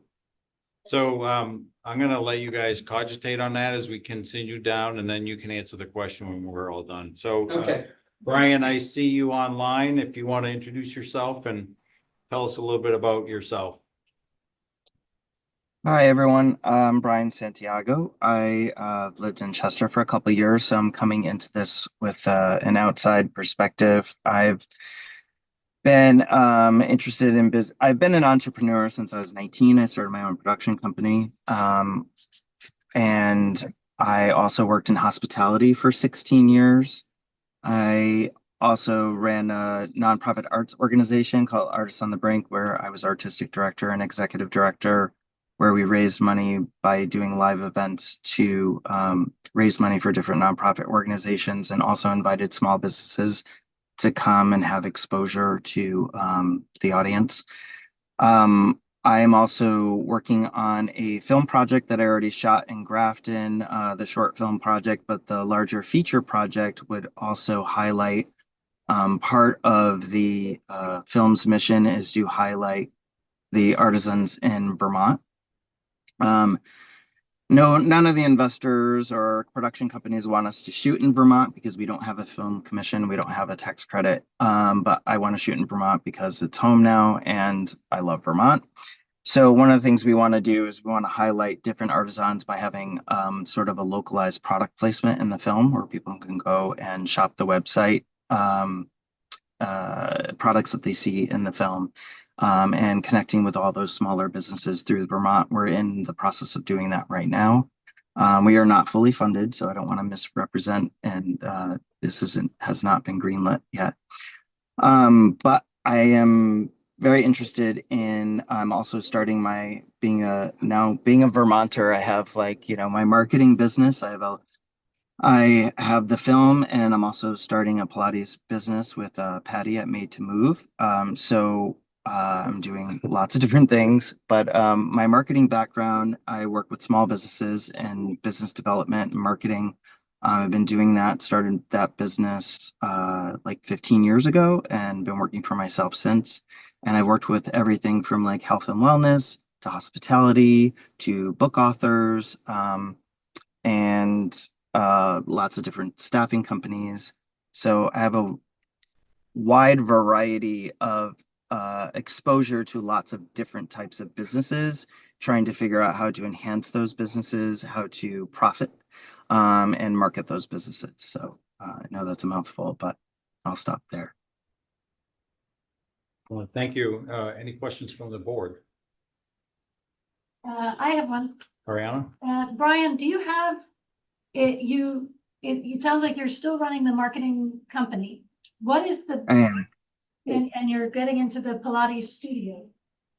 Speaker 1: So I'm going to let you guys cogitate on that as we continue down, and then you can answer the question when we're all done. So,
Speaker 8: Okay.
Speaker 1: Brian, I see you online. If you want to introduce yourself and tell us a little bit about yourself.
Speaker 16: Hi, everyone. I'm Brian Santiago. I lived in Chester for a couple of years, so I'm coming into this with an outside perspective. I've been interested in business. I've been an entrepreneur since I was 19. I started my own production company. And I also worked in hospitality for 16 years. I also ran a nonprofit arts organization called Artists on the Brink, where I was artistic director and executive director, where we raised money by doing live events to raise money for different nonprofit organizations, and also invited small businesses to come and have exposure to the audience. I am also working on a film project that I already shot in Grafton, the short film project, but the larger feature project would also highlight part of the film's mission is to highlight the artisans in Vermont. No, none of the investors or production companies want us to shoot in Vermont because we don't have a film commission. We don't have a tax credit. But I want to shoot in Vermont because it's home now and I love Vermont. So one of the things we want to do is we want to highlight different artisans by having sort of a localized product placement in the film where people can go and shop the website, products that they see in the film. And connecting with all those smaller businesses through Vermont. We're in the process of doing that right now. We are not fully funded, so I don't want to misrepresent, and this has not been greenlit yet. But I am very interested in. I'm also starting being a Vermonter. I have my marketing business. I have the film, and I'm also starting a Pilates business with Patty at Made to Move. So I'm doing lots of different things, but my marketing background, I work with small businesses and business development and marketing. I've been doing that, started that business 15 years ago and been working for myself since. And I've worked with everything from health and wellness to hospitality to book authors and lots of different staffing companies. So I have a wide variety of exposure to lots of different types of businesses, trying to figure out how to enhance those businesses, how to profit and market those businesses. So I know that's a mouthful, but I'll stop there.
Speaker 1: Well, thank you. Any questions from the board?
Speaker 4: I have one.
Speaker 1: Ariana?
Speaker 4: Brian, do you have it? It sounds like you're still running the marketing company. What is the
Speaker 16: I am.
Speaker 4: and you're getting into the Pilates studio.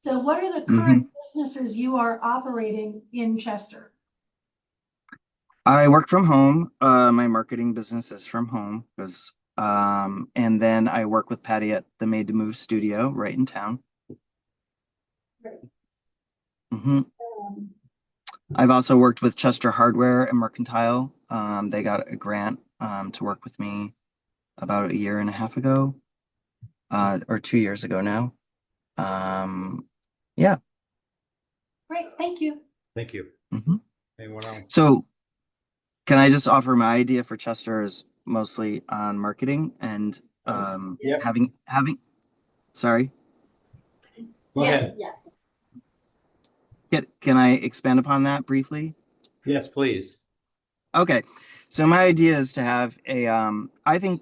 Speaker 4: So what are the current businesses you are operating in Chester?
Speaker 16: I work from home. My marketing business is from home and then I work with Patty at the Made to Move studio right in town.
Speaker 4: Great.
Speaker 16: I've also worked with Chester Hardware and Mercantile. They got a grant to work with me about a year and a half ago. Or 2 years ago now. Yeah.
Speaker 4: Great, thank you.
Speaker 1: Thank you. Anyone else?
Speaker 16: So can I just offer my idea for Chester is mostly on marketing and having sorry.
Speaker 1: Go ahead.
Speaker 16: Can I expand upon that briefly?
Speaker 1: Yes, please.
Speaker 16: Okay. So my idea is to have I think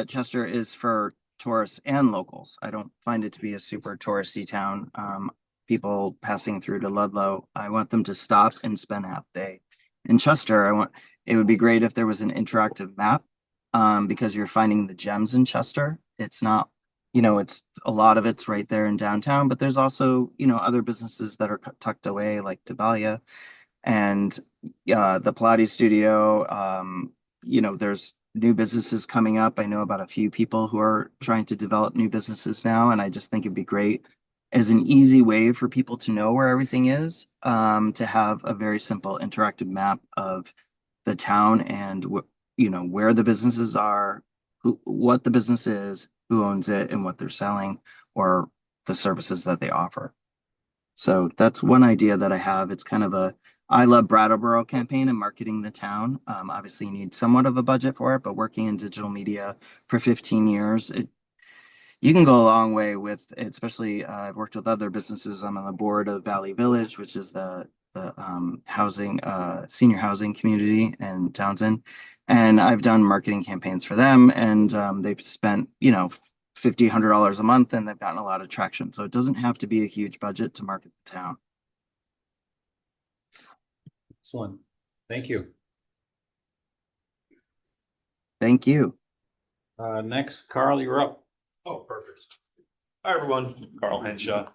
Speaker 16: Chester is for tourists and locals. I don't find it to be a super touristy town. People passing through to Ludlow, I want them to stop and spend half day. In Chester, it would be great if there was an interactive map, because you're finding the gems in Chester. It's not, it's a lot of it's right there in downtown, but there's also, other businesses that are tucked away like Tabalia and the Pilates studio. There's new businesses coming up. I know about a few people who are trying to develop new businesses now, and I just think it'd be great as an easy way for people to know where everything is, to have a very simple interactive map of the town and where the businesses are, what the business is, who owns it, and what they're selling, or the services that they offer. So that's one idea that I have. It's kind of a I Love Brattleboro campaign and marketing the town. Obviously, you need somewhat of a budget for it, but working in digital media for 15 years, you can go a long way with it, especially I've worked with other businesses. I'm on the board of Valley Village, which is the housing, senior housing community in Townsend. And I've done marketing campaigns for them, and they've spent, $50-$100 a month, and they've gotten a lot of traction. So it doesn't have to be a huge budget to market the town.
Speaker 1: Excellent. Thank you.
Speaker 16: Thank you.
Speaker 1: Next, Carl, you're up.
Speaker 10: Oh, perfect. Hi, everyone. Carl Henshaw.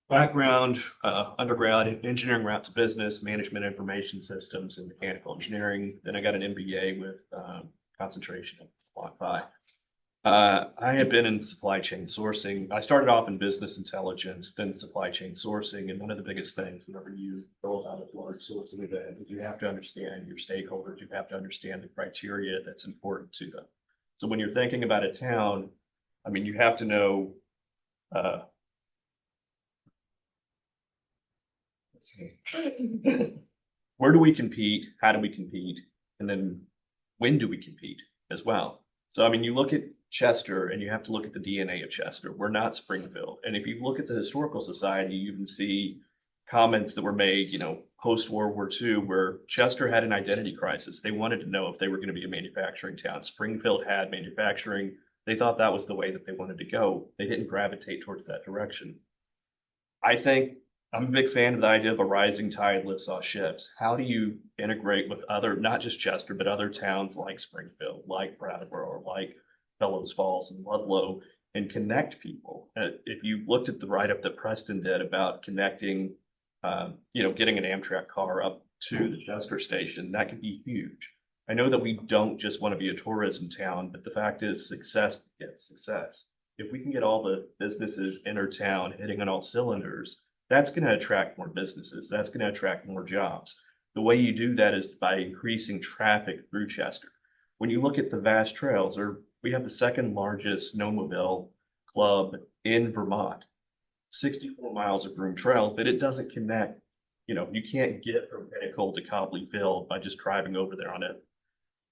Speaker 10: Background, undergrad in engineering routes business, management information systems, and mechanical engineering. Then I got an MBA with concentration in Block 5. I had been in supply chain sourcing. I started off in business intelligence, then supply chain sourcing. And one of the biggest things whenever you go out a large sourcing event is you have to understand your stakeholders. You have to understand the criteria that's important to them. So when you're thinking about a town, I mean, you have to know, let's see, where do we compete? How do we compete? And then when do we compete as well? So, I mean, you look at Chester and you have to look at the DNA of Chester. We're not Springfield. And if you look at the Historical Society, you can see comments that were made, post World War II, where Chester had an identity crisis. They wanted to know if they were going to be a manufacturing town. Springfield had manufacturing. They thought that was the way that they wanted to go. They didn't gravitate towards that direction. I think I'm a big fan of the idea of a rising tide lifts all ships. How do you integrate with other, not just Chester, but other towns like Springfield, like Brattleboro, like Fellows Falls and Ludlow, and connect people? If you looked at the write-up that Preston did about connecting, getting an Amtrak car up to the Chester station, that could be huge. I know that we don't just want to be a tourism town, but the fact is success begets success. If we can get all the businesses in our town hitting on all cylinders, that's going to attract more businesses. That's going to attract more jobs. The way you do that is by increasing traffic through Chester. When you look at the vast trails, we have the second largest snowmobile club in Vermont, 64 miles of groomed trail, but it doesn't connect. You can't get from Pinnacle to Copley Field by just driving over there on it.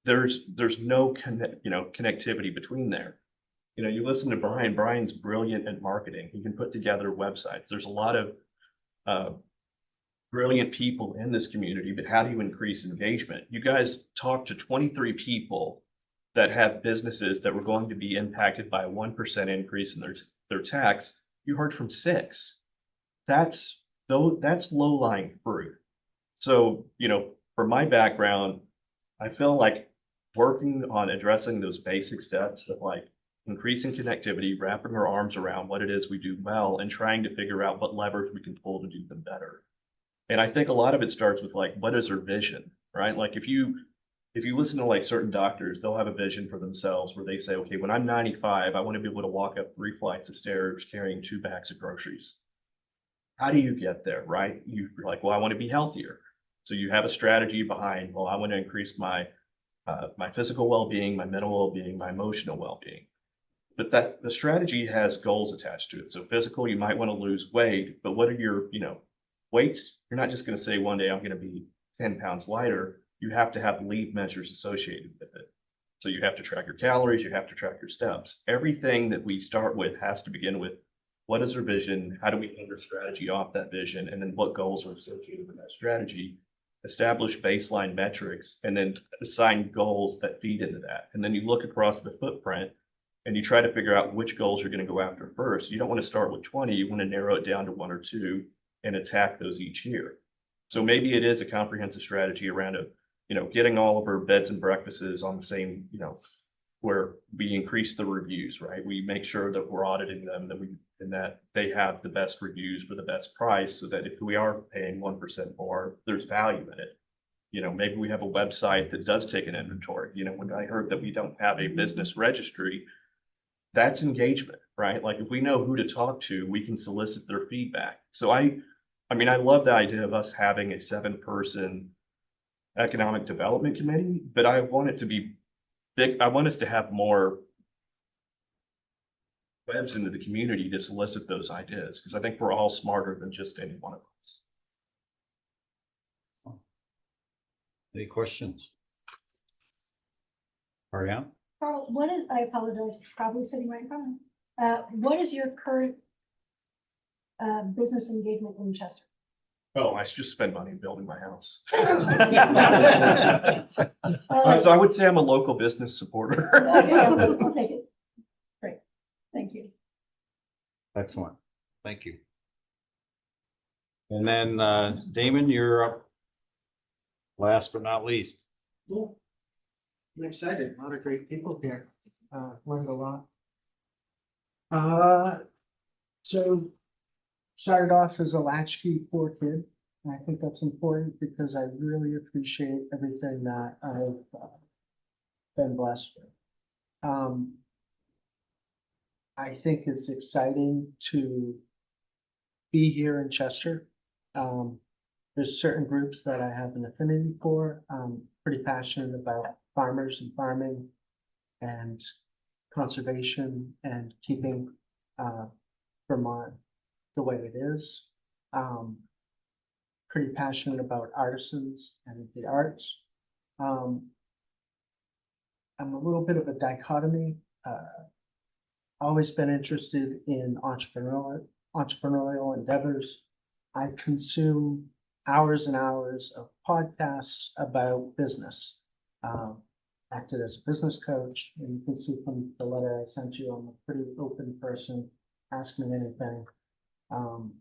Speaker 10: There's no connectivity between there. You listen to Brian. Brian's brilliant at marketing. He can put together websites. There's a lot of brilliant people in this community, but how do you increase engagement? You guys talked to 23 people that have businesses that were going to be impacted by a 1% increase in their tax. You heard from 6. That's low-lying fruit. So, for my background, I feel like working on addressing those basic steps of like increasing connectivity, wrapping our arms around what it is we do well, and trying to figure out what levers we can pull to do them better. And I think a lot of it starts with like, what is our vision, right? Like if you listen to like certain doctors, they'll have a vision for themselves where they say, okay, when I'm 95, I want to be able to walk up 3 flights of stairs carrying 2 bags of groceries. How do you get there, right? You're like, well, I want to be healthier. So you have a strategy behind, well, I want to increase my physical well-being, my mental well-being, my emotional well-being. But the strategy has goals attached to it. So physical, you might want to lose weight, but what are your, weights? You're not just going to say one day I'm going to be 10 pounds lighter. You have to have lead measures associated with it. So you have to track your calories, you have to track your steps. Everything that we start with has to begin with, what is our vision? How do we hang our strategy off that vision? And then what goals are associated with that strategy? establish baseline metrics, and then assign goals that feed into that. And then you look across the footprint and you try to figure out which goals you're going to go after first. You don't want to start with 20. You want to narrow it down to 1 or 2 and attack those each year. So maybe it is a comprehensive strategy around getting all of our beds and breakfasts on the same, where we increase the reviews, right? We make sure that we're auditing them, and that they have the best reviews for the best price, so that if we are paying 1% more, there's value in it. Maybe we have a website that does take an inventory. When I heard that we don't have a business registry, that's engagement, right? Like if we know who to talk to, we can solicit their feedback. So I love the idea of us having a 7-person economic development committee, but I want it to be big. I want us to have more webs into the community to solicit those ideas, because I think we're all smarter than just any one of us.
Speaker 1: Any questions? Ariane?
Speaker 4: Carl, I apologize, probably sitting right in front of me. What is your current business engagement in Chester?
Speaker 10: Oh, I just spend money building my house. So I would say I'm a local business supporter.
Speaker 4: Okay, I'll take it. Great, thank you.
Speaker 1: Excellent. Thank you. And then Damon, you're up last but not least.
Speaker 9: Cool. I'm excited. A lot of great people here. Learned a lot. So started off as a latchkey poor kid. And I think that's important because I really appreciate everything that I've been blessed with. I think it's exciting to be here in Chester. There's certain groups that I have an affinity for. I'm pretty passionate about farmers and farming and conservation and keeping Vermont the way it is. Pretty passionate about artisans and the arts. I'm a little bit of a dichotomy. Always been interested in entrepreneurial endeavors. I consume hours and hours of podcasts about business. Acted as a business coach, and you can see from the letter I sent you, I'm a pretty open person. Ask me anything. I'm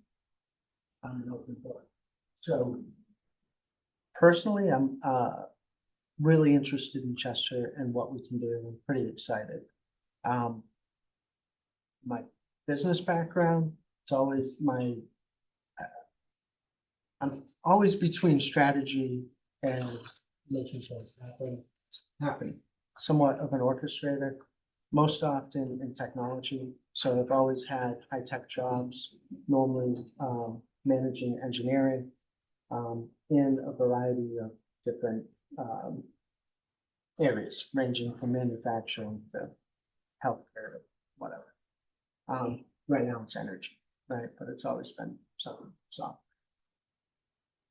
Speaker 9: an open book. So personally, I'm really interested in Chester and what we can do. I'm pretty excited. My business background, it's always I'm always between strategy and making things happen. Somewhat of an orchestrator, most often in technology. So I've always had high-tech jobs, normally managing engineering in a variety of different areas, ranging from manufacturing to healthcare, whatever. Right now it's energy, right? But it's always been something soft.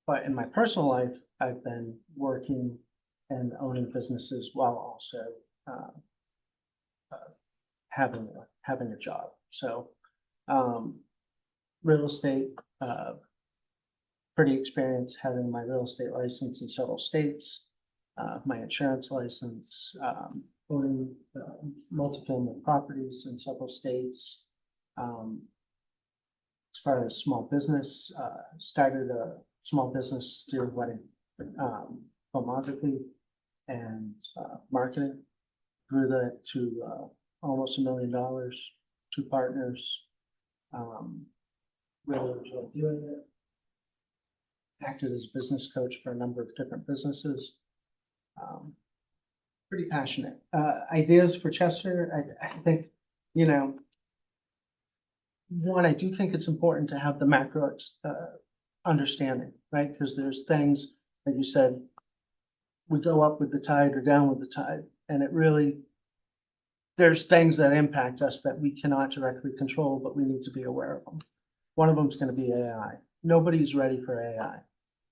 Speaker 9: But in my personal life, I've been working and owning businesses while also having a job. So real estate, pretty experienced having my real estate license in several states, my insurance license, owning multifamily properties in several states. As far as small business, started a small business doing wedding filmography and marketing. Grew that to almost $1 million, 2 partners. Really enjoyed doing it. Acted as a business coach for a number of different businesses. Pretty passionate. Ideas for Chester, I think, one, I do think it's important to have the macro understanding, right? Because there's things, like you said, we go up with the tide or down with the tide. And there's things that impact us that we cannot directly control, but we need to be aware of them. One of them is going to be AI. Nobody's ready for AI,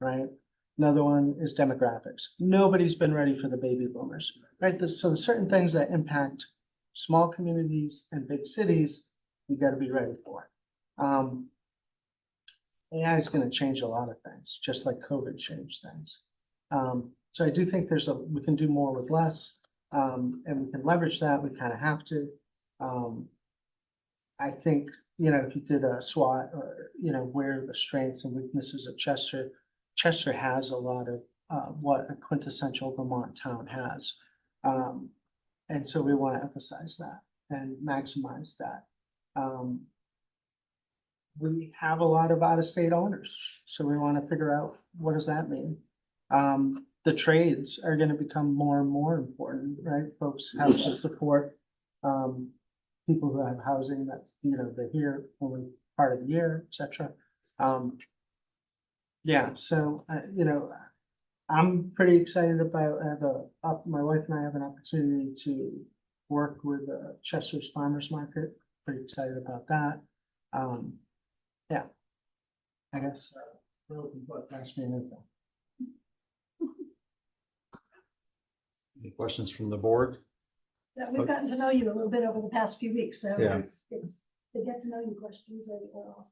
Speaker 9: right? Another one is demographics. Nobody's been ready for the baby boomers, right? So certain things that impact small communities and big cities, you got to be ready for. AI is going to change a lot of things, just like COVID changed things. So I do think we can do more with less, and we can leverage that. We kind of have to. I think, if you did a SWOT or, where are the strengths and weaknesses of Chester, Chester has a lot of what a quintessential Vermont town has. And so we want to emphasize that and maximize that. We have a lot of out-of-state owners, so we want to figure out what does that mean. The trades are going to become more and more important, right? Folks have to support people who have housing that's, they're here only part of the year, etc. Yeah, so, I'm pretty excited about, my wife and I have an opportunity to work with Chester's Farmers Market. Pretty excited about that. Yeah, I guess, we're looking for thanks for your info.
Speaker 1: Any questions from the board?
Speaker 4: Yeah, we've gotten to know you a little bit over the past few weeks, so
Speaker 1: Yeah.
Speaker 4: it's to get to know you questions or else.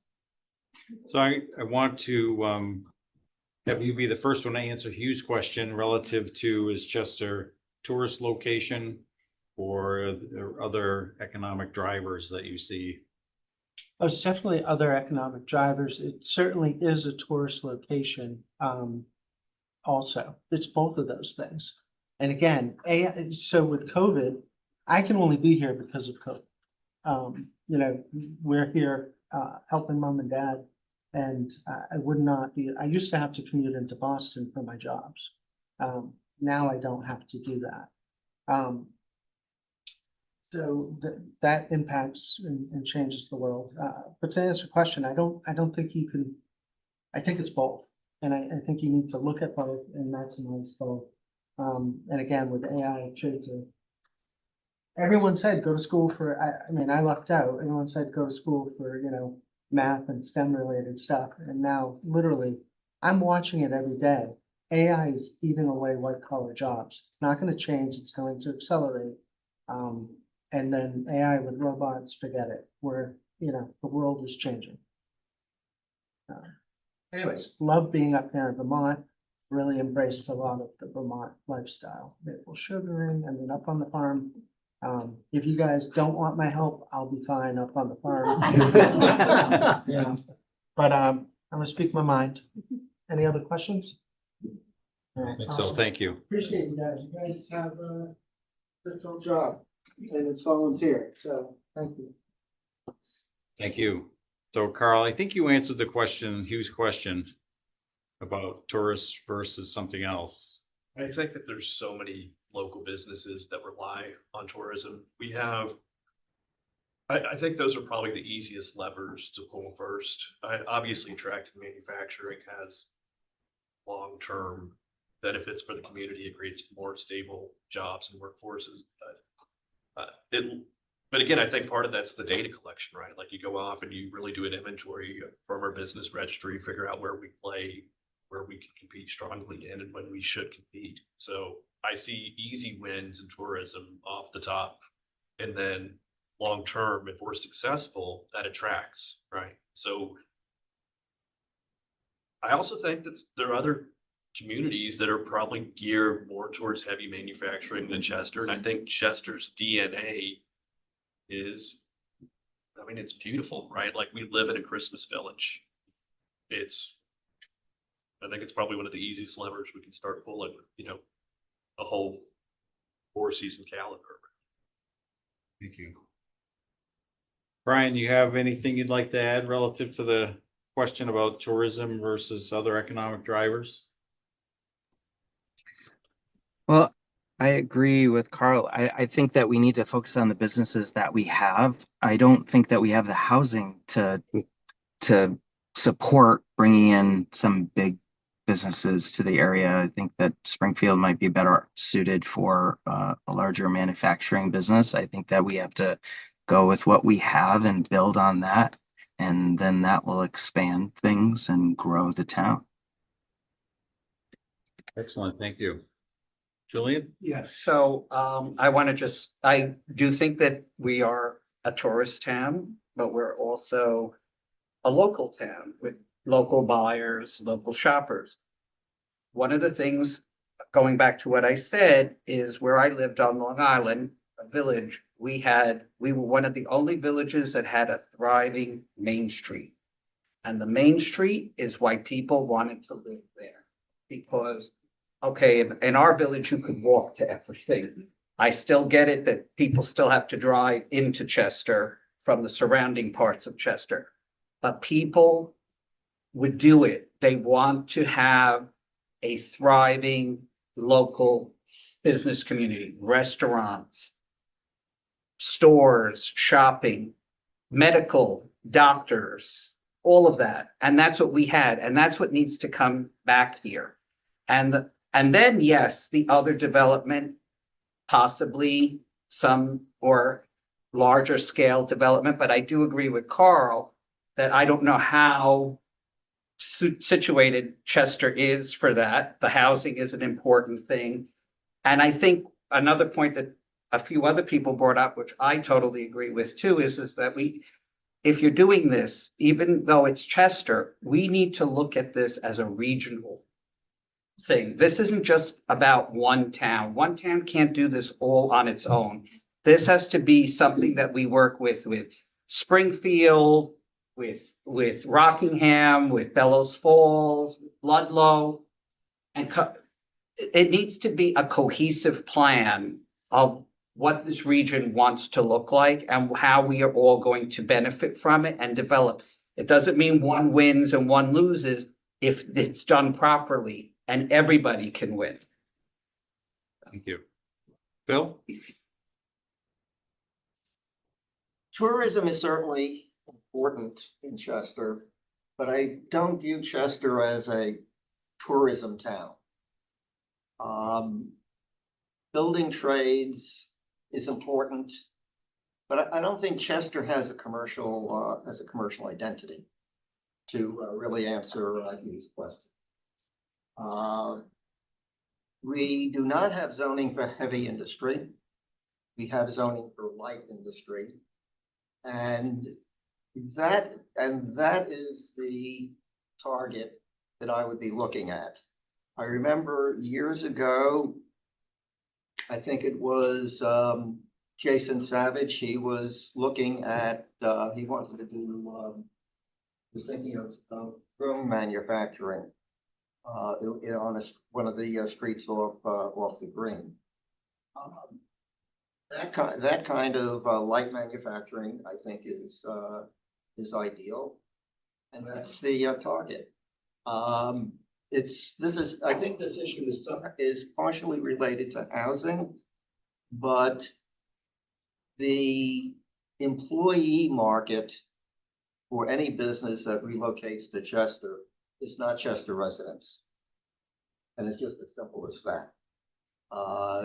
Speaker 1: So I want to have you be the first one to answer Hugh's question relative to is Chester tourist location or other economic drivers that you see?
Speaker 9: Oh, it's definitely other economic drivers. It certainly is a tourist location. Also, it's both of those things. And again, so with COVID, I can only be here because of COVID. We're here helping mom and dad, and I would not be. I used to have to commute into Boston for my jobs. Now I don't have to do that. So that impacts and changes the world. But to answer your question, I don't think you can. I think it's both, and I think you need to look at both and maximize both. And again, with AI, everyone said go to school for. I mean, I lucked out. Everyone said go to school for math and STEM related stuff, and now literally, I'm watching it every day. AI is eating away white collar jobs. It's not going to change. It's going to accelerate. And then AI with robots, forget it. The world is changing. Anyways, love being up here in Vermont. Really embraced a lot of the Vermont lifestyle. Maple sugaring, and then up on the farm. If you guys don't want my help, I'll be fine up on the farm. But I'm gonna speak my mind. Any other questions?
Speaker 1: I think so. Thank you.
Speaker 9: Appreciate you guys. You guys have a difficult job, and it's volunteer. So thank you.
Speaker 1: Thank you. So Carl, I think you answered the question, Hugh's question about tourists versus something else.
Speaker 10: I think that there's so many local businesses that rely on tourism. I think those are probably the easiest levers to pull first. Obviously, attractive manufacturing has long-term benefits for the community. It creates more stable jobs and workforces. But again, I think part of that's the data collection, right? Like you go off and you really do an inventory from our business registry, figure out where we play, where we can compete strongly in, and when we should compete. So I see easy wins in tourism off the top, and then long term, if we're successful, that attracts, right? So I also think that there are other communities that are probably geared more towards heavy manufacturing than Chester, and I think Chester's DNA is, I mean, it's beautiful, right? Like we live in a Christmas village. I think it's probably one of the easiest levers we can start pulling, a whole 4-season calendar.
Speaker 1: Thank you. Brian, you have anything you'd like to add relative to the question about tourism versus other economic drivers?
Speaker 16: Well, I agree with Carl. I think that we need to focus on the businesses that we have. I don't think that we have the housing to support bringing in some big businesses to the area. I think that Springfield might be better suited for a larger manufacturing business. I think that we have to go with what we have and build on that, and then that will expand things and grow the town.
Speaker 1: Excellent. Thank you. Julian?
Speaker 14: Yeah, so I do think that we are a tourist town, but we're also a local town with local buyers, local shoppers. One of the things, going back to what I said, is where I lived on Long Island, a village, we were one of the only villages that had a thriving Main Street. And the Main Street is why people wanted to live there. Because, okay, in our village, you could walk to everything. I still get it that people still have to drive into Chester from the surrounding parts of Chester. But people would do it. They want to have a thriving local business community, restaurants, stores, shopping, medical, doctors, all of that. And that's what we had. And that's what needs to come back here. And then, yes, the other development, possibly some or larger scale development. But I do agree with Carl that I don't know how situated Chester is for that. The housing is an important thing. And I think another point that a few other people brought up, which I totally agree with too, is that if you're doing this, even though it's Chester, we need to look at this as a regional thing. This isn't just about one town. One town can't do this all on its own. This has to be something that we work with Springfield, with Rockingham, with Bellows Falls, Ludlow, and it needs to be a cohesive plan of what this region wants to look like and how we are all going to benefit from it and develop. It doesn't mean one wins and one loses if it's done properly, and everybody can win.
Speaker 1: Thank you. Bill?
Speaker 12: Tourism is certainly important in Chester, but I don't view Chester as a tourism town. Building trades is important, but I don't think Chester has a commercial identity to really answer Hugh's question. We do not have zoning for heavy industry. We have zoning for light industry, and that is the target that I would be looking at. I remember years ago, I think it was Jason Savage. He was looking at, he wanted to do, was thinking of drone manufacturing on one of the streets off the Green. That kind of light manufacturing, I think, is ideal, and that's the target. I think this issue is partially related to housing, but the employee market for any business that relocates to Chester is not Chester residents, and it's just as simple as that.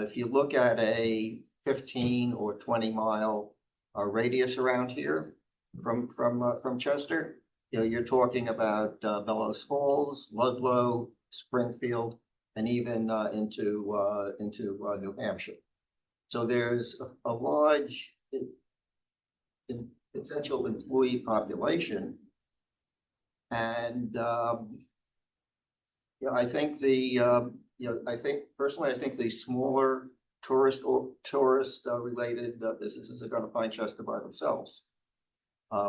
Speaker 12: If you look at a 15 or 20 mile radius around here from Chester, you're talking about Bellows Falls, Ludlow, Springfield, and even into New Hampshire. So there's a large potential employee population, and I think personally, I think the smaller tourist related businesses are going to find Chester by themselves.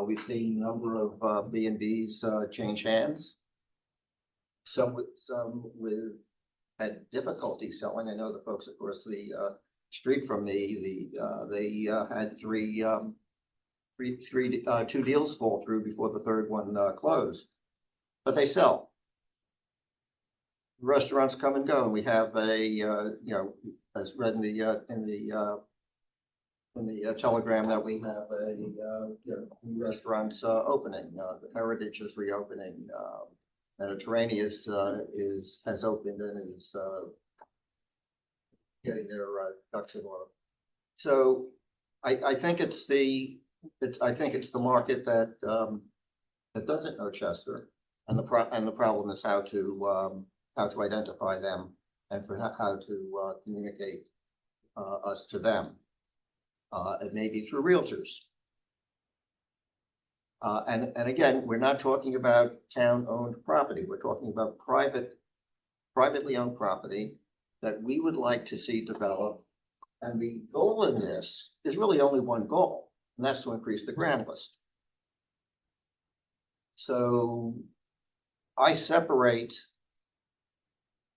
Speaker 12: We've seen a number of B&Bs change hands. Some had difficulty selling. I know the folks across the street from me, they had two deals fall through before the third one closed, but they sell. Restaurants come and go, and we have as read in the telegram that we have new restaurants opening. The Heritage is reopening. Mediterranean has opened and is getting their ducks in order. So I think it's the market that doesn't know Chester, and the problem is how to identify them and for how to communicate us to them. It may be through realtors. And again, we're not talking about town-owned property. We're talking about privately owned property that we would like to see develop. And the goal in this is really only one goal, and that's to increase the grand list. So I separate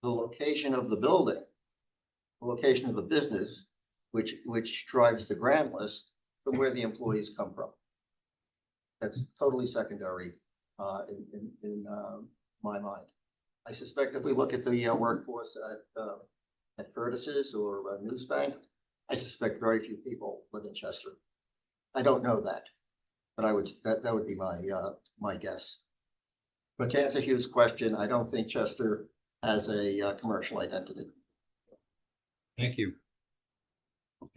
Speaker 12: the location of the building, the location of the business, which drives the grand list, from where the employees come from. That's totally secondary in my mind. I suspect if we look at the workforce at Curtis's or Newsbank, I suspect very few people live in Chester. I don't know that, but that would be my guess. But to answer Hugh's question, I don't think Chester has a commercial identity.
Speaker 1: Thank you.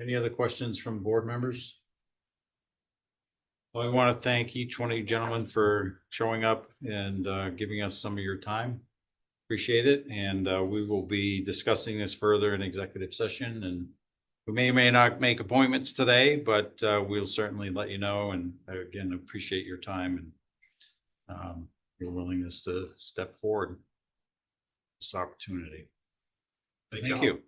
Speaker 1: Any other questions from board members? Well, I want to thank each one of you gentlemen for showing up and giving us some of your time. Appreciate it. And we will be discussing this further in executive session. And we may or may not make appointments today, but we'll certainly let you know. And again, appreciate your time and your willingness to step forward this opportunity. Thank you.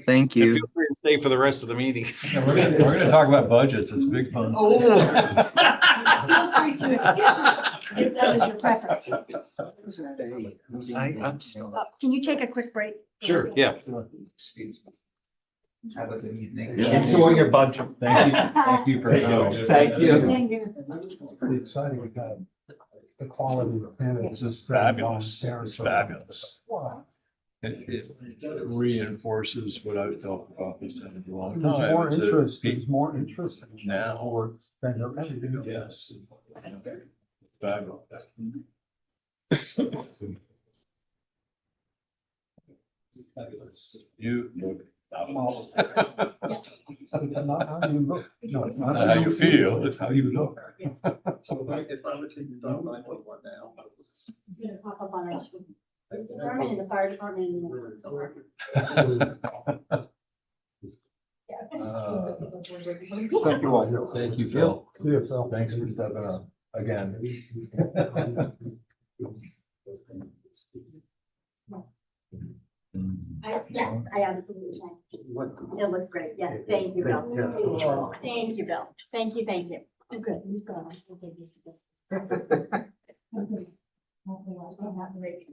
Speaker 16: Thank
Speaker 1: And
Speaker 16: you.
Speaker 1: feel free to stay for the rest of the meeting.
Speaker 5: Yeah, we're gonna talk about budgets. It's big fun.
Speaker 4: Feel free to if that is your preference.
Speaker 2: Can you take a quick break?
Speaker 1: Sure, yeah.
Speaker 14: Have a good evening.
Speaker 5: Enjoy your budget. Thank you. Thank you for.
Speaker 14: Thank you.
Speaker 4: Thank you.
Speaker 6: It's pretty exciting. We got the quality of candidates.
Speaker 5: This is fabulous. It's fabulous. It reinforces what I've felt about this in a long time.
Speaker 6: There's more
Speaker 5: is that
Speaker 6: interest,
Speaker 5: people-
Speaker 6: there's more interest
Speaker 5: Now.
Speaker 6: or than there ever been.
Speaker 5: Yes. Fabulous. You look.
Speaker 6: Well, it's not how you look. No, it's
Speaker 5: It's
Speaker 6: not
Speaker 5: not how you feel, it's how you look.
Speaker 12: So if I were to dial 911 now.
Speaker 2: It's gonna pop up on our screen. It's department and the fire department and the.
Speaker 6: Thank you all.
Speaker 5: Thank you, Phil.
Speaker 6: See you, Phil.
Speaker 5: Thanks for stepping up again.
Speaker 2: Yes, I absolutely can. It looks great. Yes, thank you, Bill. Thank you, Bill. Thank you, thank you. Oh, good. You've got us. We'll get used to this. Hopefully I'll have the rate.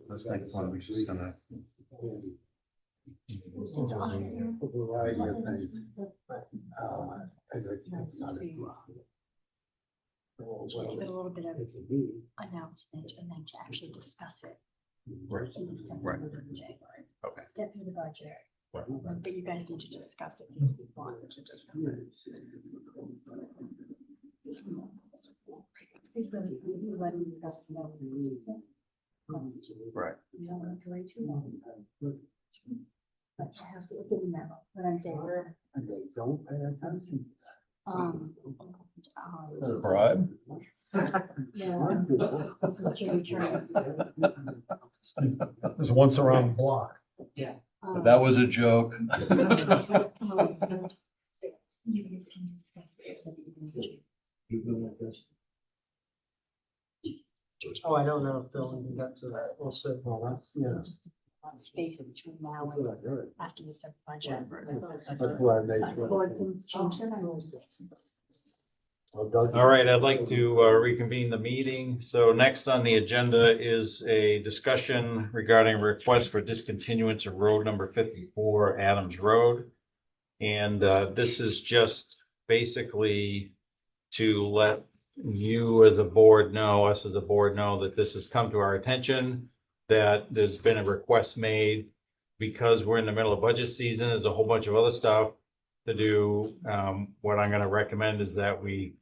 Speaker 1: This next one, we're just gonna.
Speaker 2: Just give it a little bit of announcement and then to actually discuss it.
Speaker 1: Right. Right. Okay.
Speaker 2: Get through the budget.
Speaker 1: Right.
Speaker 2: But you guys need to discuss it if you want to discuss it. It's really letting you guys know.
Speaker 1: Right.
Speaker 2: You don't want to wait too long. But you have to look at the memo, what I'm saying.
Speaker 11: And they don't pay attention.
Speaker 5: A bribe?
Speaker 2: Yeah. Jimmy Turner.
Speaker 6: It was once around the block.
Speaker 5: That was a joke.
Speaker 2: You guys can discuss it so that you can-
Speaker 9: Oh, I don't know if they'll even get to that. We'll see.
Speaker 11: Well, that's, yeah.
Speaker 2: Space between now and after you set the budget.
Speaker 11: That's why I made sure.
Speaker 2: Board can change their minds.
Speaker 1: All right, I'd like to reconvene the meeting. So next on the agenda is a discussion regarding request for discontinuance of road number 54, Adams Road. And this is just basically to let you as a board know, us as a board know that this has come to our attention, that there's been a request made because we're in the middle of budget season. There's a whole bunch of other stuff to do. What I'm going to recommend is that we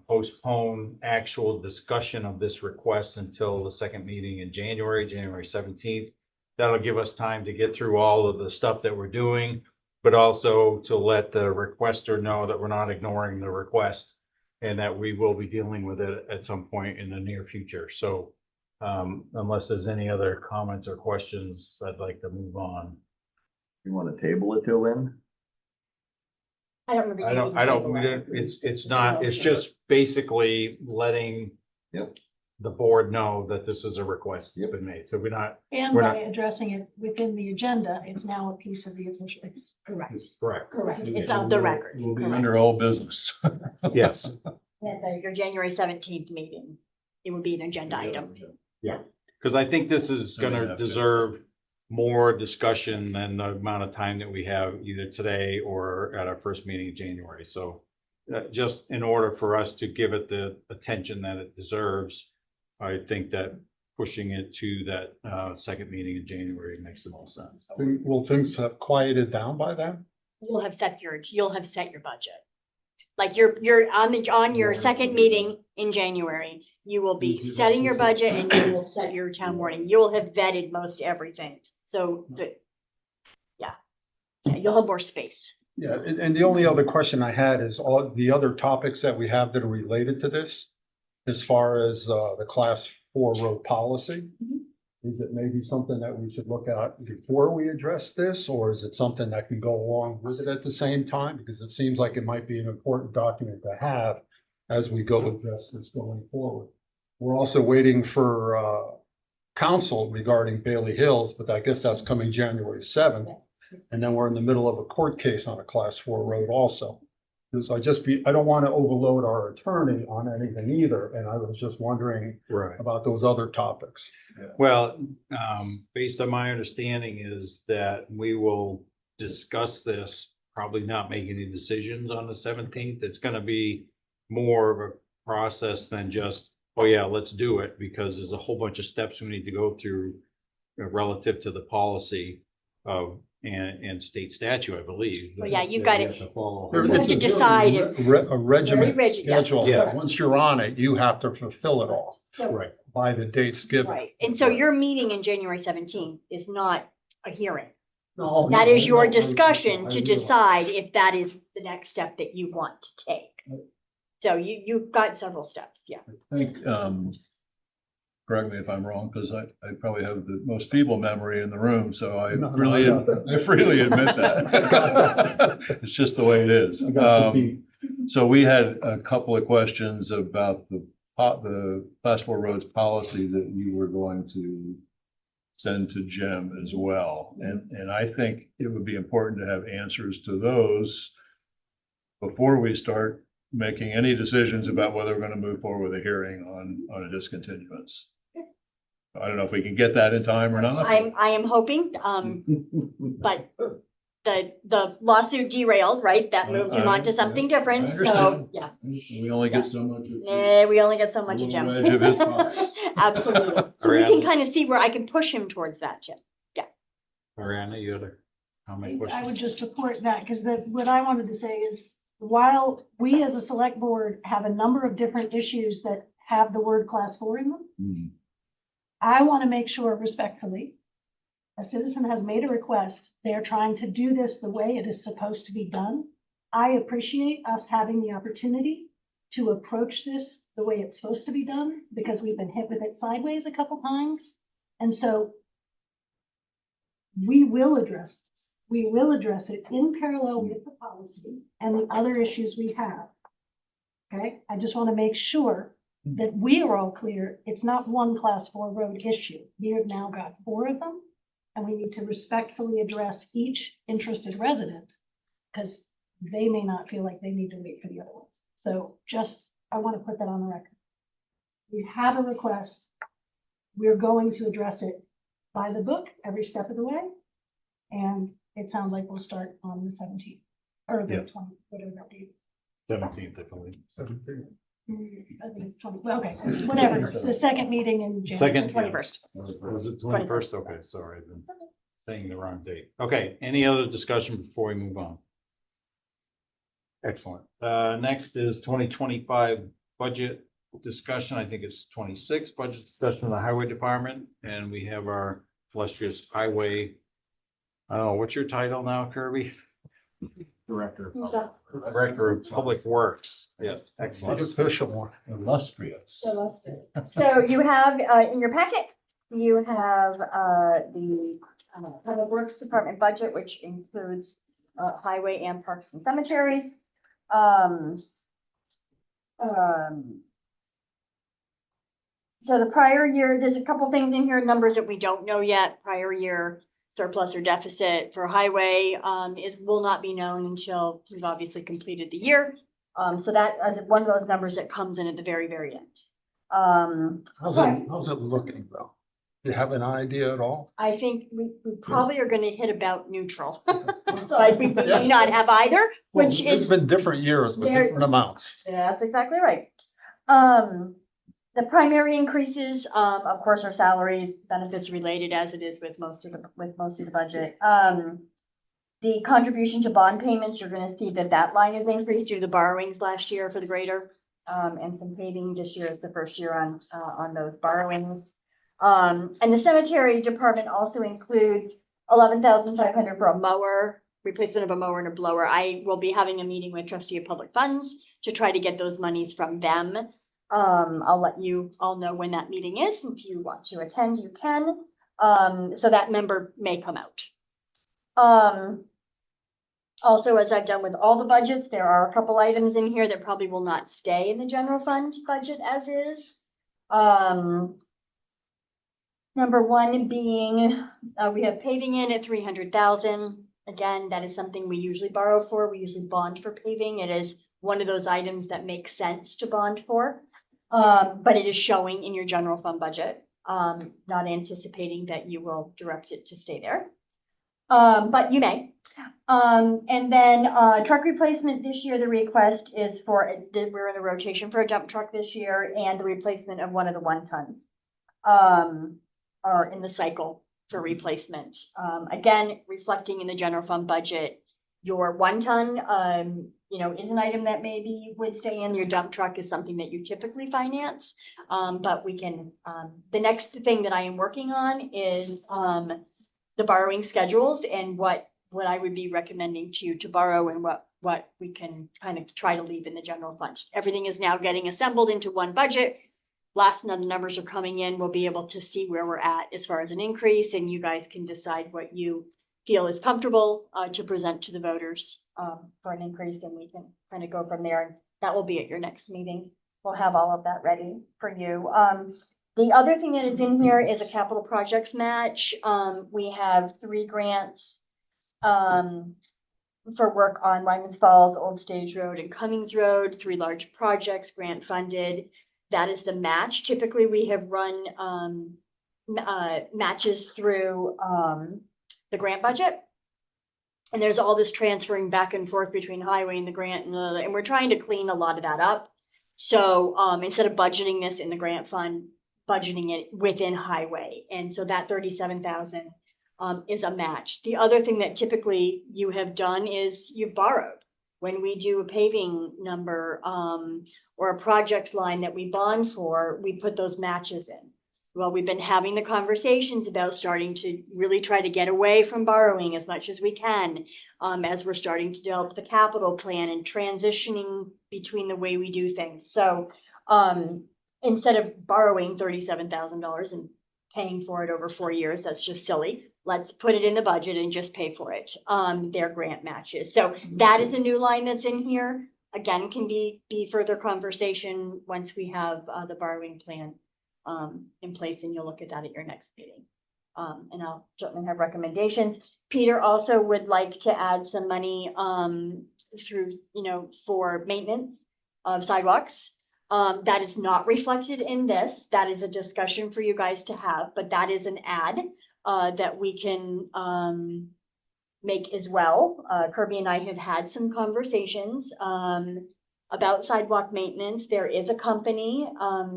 Speaker 1: postpone actual discussion of this request until the second meeting in January 17th. That'll give us time to get through all of the stuff that we're doing, but also to let the requester know that we're not ignoring the request and that we will be dealing with it at some point in the near future. So unless there's any other comments or questions, I'd like to move on.
Speaker 7: You want to table it till then?
Speaker 2: I don't remember.
Speaker 1: It's just basically letting the board know that this is a request that's been made. So
Speaker 4: And
Speaker 1: we're
Speaker 4: by
Speaker 1: not-
Speaker 4: addressing it within the agenda, it's now a piece of the official, it's
Speaker 2: Correct.
Speaker 1: Correct.
Speaker 2: Correct. It's on the record.
Speaker 5: We'll be
Speaker 2: Correct.
Speaker 5: under old business.
Speaker 1: Yes.
Speaker 2: At your January 17th meeting, it would be an agenda item.
Speaker 1: Yeah, because I think this is going to deserve more discussion than the amount of time that we have either today or at our first meeting in January. So just in order for us to give it the attention that it deserves, I think that pushing it to that second meeting in January makes the most sense.
Speaker 6: Will things have quieted down by then?
Speaker 2: You'll have set your budget. Like you're on your second meeting in January, you will be setting your budget and you will set your town warning. You'll have vetted most everything. So you'll have more space.
Speaker 6: Yeah, and the only other question I had is all the other topics that we have that are related to this, as far as the class 4 road policy. Is it maybe something that we should look at before we address this, or is it something that can go along with it at the same time? Because it seems like it might be an important document to have as we go address this going forward. We're also waiting for counsel regarding Bailey Hills, but I guess that's coming January 7th. And then we're in the middle of a court case on a class 4 road also. So I don't want to overload our attorney on anything either. And I was just wondering about those other topics.
Speaker 1: Well, based on my understanding is that we will discuss this, probably not make any decisions on the 17th. It's going to be more of a process than just, oh yeah, let's do it, because there's a whole bunch of steps we need to go through relative to the policy of and state statute, I believe.
Speaker 2: Well, yeah, you've got
Speaker 1: You
Speaker 2: to,
Speaker 1: have to follow.
Speaker 2: you have to decide if.
Speaker 6: A regiment
Speaker 2: rigid, yeah.
Speaker 6: schedule.
Speaker 1: Yeah.
Speaker 6: Once you're on it, you have to fulfill it all
Speaker 1: Right.
Speaker 6: by the dates given.
Speaker 2: Right, and so your meeting in January 17th is not a hearing.
Speaker 6: No,
Speaker 2: That
Speaker 6: no,
Speaker 2: is your
Speaker 6: I-
Speaker 2: discussion
Speaker 6: I
Speaker 2: to
Speaker 6: realize.
Speaker 2: decide if that is the next step that you want to take. So you've got several steps, yeah.
Speaker 5: I think, correct me if I'm wrong, because I probably have the most feeble memory in the room, so I
Speaker 6: No,
Speaker 5: really,
Speaker 6: I got that.
Speaker 5: I freely admit that. It's just the way it is.
Speaker 6: I got the beat.
Speaker 5: So we had a couple of questions about the class 4 roads policy that you were going to send to Jim as well. And I think it would be important to have answers to those before we start making any decisions about whether we're going to move forward with a hearing on a discontinuance. I don't know if we can get that in time or not.
Speaker 2: I am hoping, but the lawsuit derailed, right? That moved him on to something different, so,
Speaker 5: understand.
Speaker 2: yeah.
Speaker 5: We only get so much.
Speaker 2: We only get so much of Jim.
Speaker 5: Little wedge of his pie.
Speaker 2: Absolutely. So we can kind of see where I can push him towards that, Jim. Yeah.
Speaker 1: Mariana, you had a comment question?
Speaker 4: I would just support that, because what I wanted to say is, while we as a select board have a number of different issues that have the word class 4 in them, I want to make sure respectfully, a citizen has made a request, they are trying to do this the way it is supposed to be done. I appreciate us having the opportunity to approach this the way it's supposed to be done, because we've been hit with it sideways a couple times. And so we will address this. We will address it in parallel with the policy and the other issues we have. Okay, I just want to make sure that we are all clear. It's not one class 4 road issue. We have now got 4 of them, and we need to respectfully address each interested resident, because they may not feel like they need to wait for the other ones. So just, I want to put that on the record. We have a request. We're going to address it by the book every step of the way. And it sounds like we'll start on the 17th or the 20th, whatever that date.
Speaker 5: 17th, I believe.
Speaker 4: I think it's 20, well, okay, whatever. It's the second meeting in January.
Speaker 5: Second,
Speaker 2: 21st.
Speaker 5: Was it 21st? Okay, sorry, I've been saying the wrong date. Okay, any other discussion before we move on? Excellent. Next is 2025 budget discussion. I think it's 26 budget discussion of the highway department, and we have our illustrious highway. I don't know, what's your title now, Kirby? Director of Public Works. Yes, excellent.
Speaker 6: Official one.
Speaker 5: Illustrious.
Speaker 2: So you have, in your packet, you have, the Public Works Department budget, which includes, highway and parks and cemeteries. So the prior year, there's a couple things in here, numbers that we don't know yet. Prior year surplus or deficit for highway will not be known until we've obviously completed the year. So that is one of those numbers that comes in at the very, very end.
Speaker 6: How's it looking though? Do you have an idea at all?
Speaker 2: I think we probably are going to hit about neutral. So we may not have either, which
Speaker 6: It's
Speaker 2: is,
Speaker 6: been different years with different amounts.
Speaker 2: yeah, that's exactly right. The primary increases, of course, are salaries, benefits related, as it is with most of the budget. The contribution to bond payments, you're going to see that line is increased due to the borrowings last year for the grader, and some paving. This year is the first year on those borrowings. And the cemetery department also includes $11,500 for a mower, replacement of a mower and a blower. I will be having a meeting with trustee of public funds to try to get those monies from them. I'll let you all know when that meeting is. If you want to attend, you can. So that number may come out. Also, as I've done with all the budgets, there are a couple items in here that probably will not stay in the general fund budget as is. Number one being, we have paving in at 300,000. Again, that is something we usually borrow for. We usually bond for paving. It is one of those items that makes sense to bond for. But it is showing in your general fund budget, not anticipating that you will direct it to stay there. But you may. And then truck replacement this year, the request is for, we're in a rotation for a dump truck this year, and the replacement of one of the 1 tons are in the cycle for replacement. Again, reflecting in the general fund budget, your 1 ton, is an item that maybe would stay in. Your dump truck is something that you typically finance. But we can, the next thing that I am working on is the borrowing schedules and what I would be recommending to you to borrow and what we can kind of try to leave in the general fund. Everything is now getting assembled into one budget. Last the numbers are coming in, we'll be able to see where we're at as far as an increase, and you guys can decide what you feel is comfortable to present to the voters for an increase, and we can kind of go from there. And that will be at your next meeting. We'll have all of that ready for you. The other thing that is in here is a capital projects match. We have 3 grants for work on Wyman's Falls, Old Stage Road, and Cummings Road, 3 large projects, grant funded. That is the match. Typically, we have run matches through the grant budget. And there's all this transferring back and forth between highway and the grant, and we're trying to clean a lot of that up. So instead of budgeting this in the grant fund, budgeting it within highway. And so that 37,000 is a match. The other thing that typically you have done is you've borrowed. When we do a paving number or a project line that we bond for, we put those matches in. Well, we've been having the conversations about starting to really try to get away from borrowing as much as we can, as we're starting to develop the capital plan and transitioning between the way we do things. So, instead of borrowing $37,000 and paying for it over 4 years, that's just silly. Let's put it in the budget and just pay for it. Their grant matches. So that is a new line that's in here. Again, can be further conversation once we have the borrowing plan in place, and you'll look at that at your next meeting. And I'll certainly have recommendations. Peter also would like to add some money through, for maintenance of sidewalks. That is not reflected in this. That is a discussion for you guys to have, but that is an add that we can make as well. Kirby and I have had some conversations about sidewalk maintenance. There is a company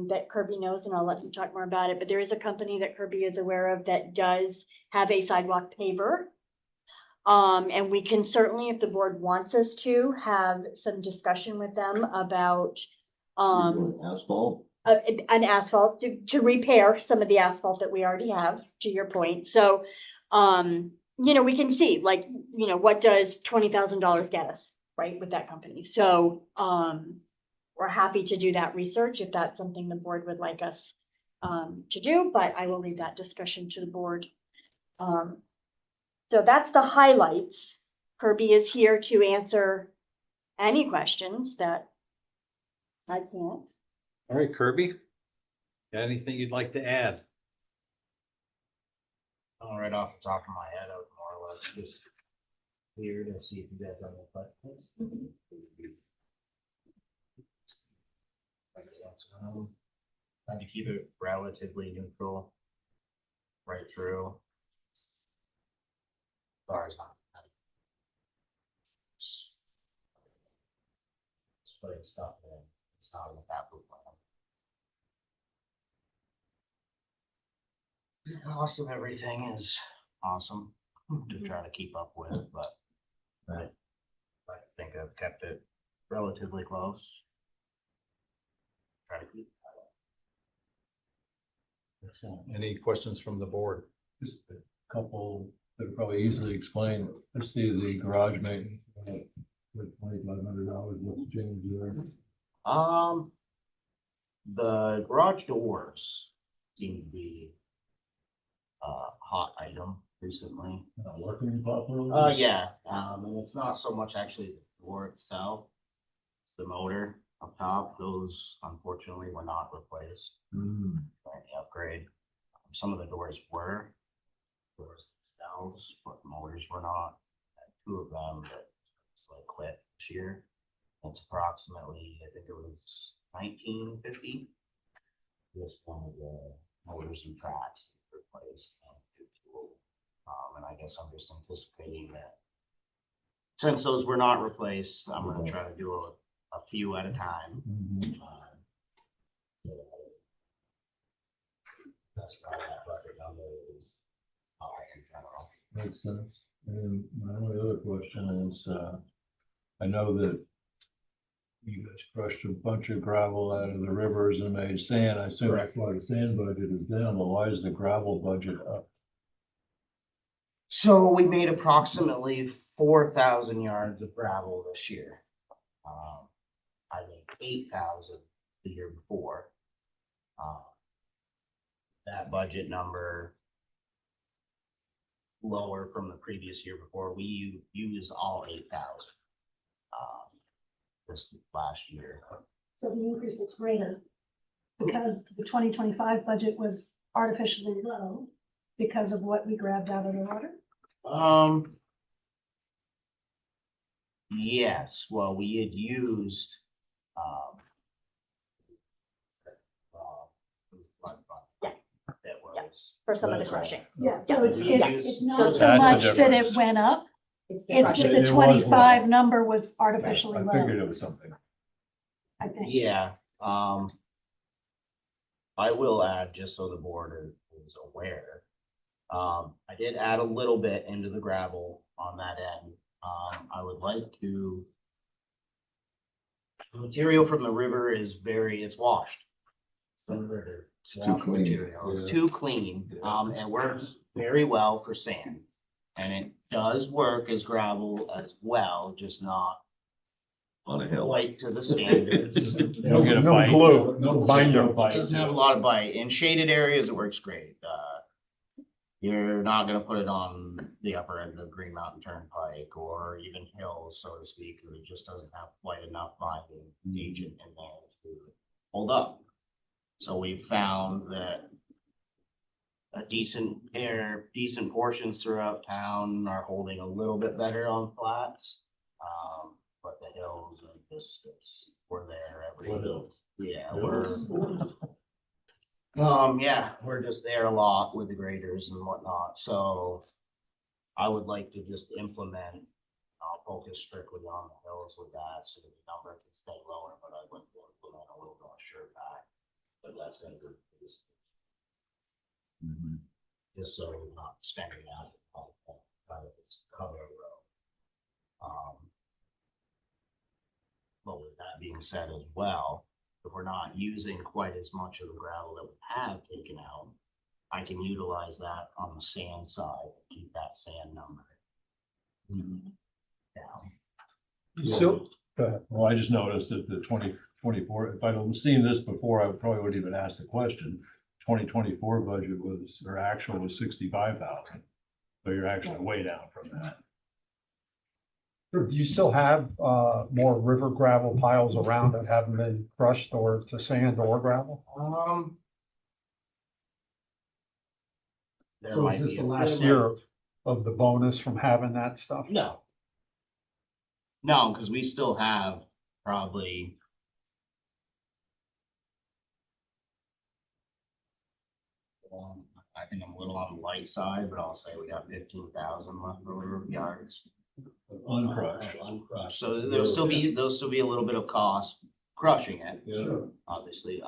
Speaker 2: that Kirby knows, and I'll let him talk more about it, but there is a company that Kirby is aware of that does have a sidewalk paver. And we can certainly, if the board wants us to, have some discussion with them about
Speaker 7: Asphalt?
Speaker 2: an asphalt to repair some of the asphalt that we already have, to your point. So, we can see, like, what does $20,000 get us, right, with that company? So, we're happy to do that research if that's something the board would like us to do, but I will leave that discussion to the board. So that's the highlights. Kirby is here to answer any questions that I can't.
Speaker 1: All right, Kirby, got anything you'd like to add?
Speaker 17: Right off the top of my head, I would more or less just here to see if you guys have any questions. Trying to keep it relatively neutral right through. Sorry, it's not. It's putting stuff in. It's not in the capital plan. The cost of everything is awesome to try to keep up with, but I think I've kept it relatively close. Try to keep
Speaker 1: Any questions from the board?
Speaker 5: Just a couple that are probably easily explained. I see the garage maintenance with $2,500. What's changed there?
Speaker 17: The garage doors seem to be a hot item recently.
Speaker 5: Not working properly?
Speaker 17: Yeah. And it's not so much actually the door itself. The motor up top, those unfortunately were not replaced by any upgrade. Some of the doors were themselves, but the motors were not. I had 2 of them that like quit this year. It's approximately, I think it was $19.50. Just one of the motors and tracks replaced. And I guess I'm just anticipating that since those were not replaced, I'm going to try to do a few at a time. That's why that record number is high in general.
Speaker 5: Makes sense. And my only other question is, I know that you guys crushed a bunch of gravel out of the rivers and made sand. I assume that's why the sand budget is down, but why is the gravel budget up?
Speaker 17: So we made approximately 4,000 yards of gravel this year. I made 8,000 the year before. That budget number lower from the previous year before. We used all 8,000 this last year.
Speaker 4: So the increase looks greater because the 2025 budget was artificially low because of what we grabbed out of the water.
Speaker 17: Yes. Well, we had used that was
Speaker 2: For some of the crushing.
Speaker 4: Yeah, so it's not so
Speaker 5: That's
Speaker 4: much
Speaker 5: the
Speaker 4: that it
Speaker 5: difference.
Speaker 4: went up.
Speaker 2: It's
Speaker 4: It's
Speaker 2: crushing.
Speaker 4: that the
Speaker 5: It was
Speaker 4: 25
Speaker 5: low.
Speaker 4: number was artificially
Speaker 5: I
Speaker 4: low,
Speaker 5: figured it was something.
Speaker 4: I think.
Speaker 17: Yeah. I will add, just so the board is aware, I did add a little bit into the gravel on that end. I would like to, the material from the river is it's washed. Converter,
Speaker 7: too
Speaker 17: swamp
Speaker 7: clean.
Speaker 17: material. It's
Speaker 7: Yeah.
Speaker 17: too clean, and works very well for sand. And it does work as gravel as well, just not
Speaker 7: On a hill.
Speaker 17: quite to the standards.
Speaker 5: You don't get a
Speaker 6: No
Speaker 5: bite.
Speaker 6: glue, no binder.
Speaker 5: No bite.
Speaker 17: It doesn't have a lot of bite. In shaded areas, it works great. You're not gonna put it on the upper end of Green Mountain Turnpike or even hills, so to speak, because it just doesn't have quite enough binding agent in there to hold up. So we've found that a decent portions throughout town are holding a little bit better on flats. But the hills are just, we're there every day. Yeah, we're just there a lot with the graders and whatnot, so I would like to just implement, focus strictly on the hills with that, so that the number can stay lower, but I'd like to implement a little more sure back, but that's gonna be just so we're not spending out kind of this cover road. But with that being said as well, if we're not using quite as much of the gravel that we have taken out, I can utilize that on the sand side, keep that sand number down.
Speaker 6: So,
Speaker 5: Well, I just noticed that the 2024, if I'd have seen this before, I probably wouldn't even ask the question. 2024 budget was, or actual was 65,000. So you're actually way down from that.
Speaker 6: do you still have more river gravel piles around that haven't been crushed or to sand or gravel?
Speaker 17: There
Speaker 6: So
Speaker 17: might
Speaker 6: is this
Speaker 17: be
Speaker 6: the
Speaker 17: a-
Speaker 6: last year of the bonus from having that stuff?
Speaker 17: No, because we still have probably I think I'm a little on the light side, but I'll say we got 15,000 left over yards.
Speaker 5: Uncrushed.
Speaker 17: Uncrushed. So there'll still be a little bit of cost crushing it.
Speaker 11: Sure.
Speaker 17: Obviously,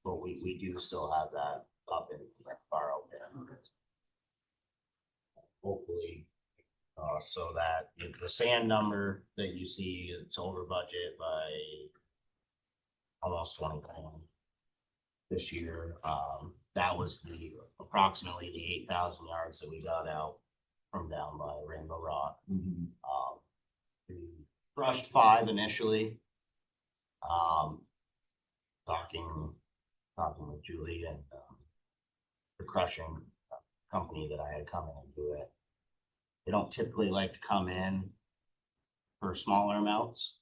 Speaker 17: but we do still have that up in far out there. Hopefully, so that the sand number that you see, it's over budget by almost 20 grand this year. That was approximately the 8,000 yards that we got out from down by Rainbow Rock. We crushed 5 initially. Talking with Julie and the crushing company that I had come in and do it. They don't typically like to come in for smaller amounts.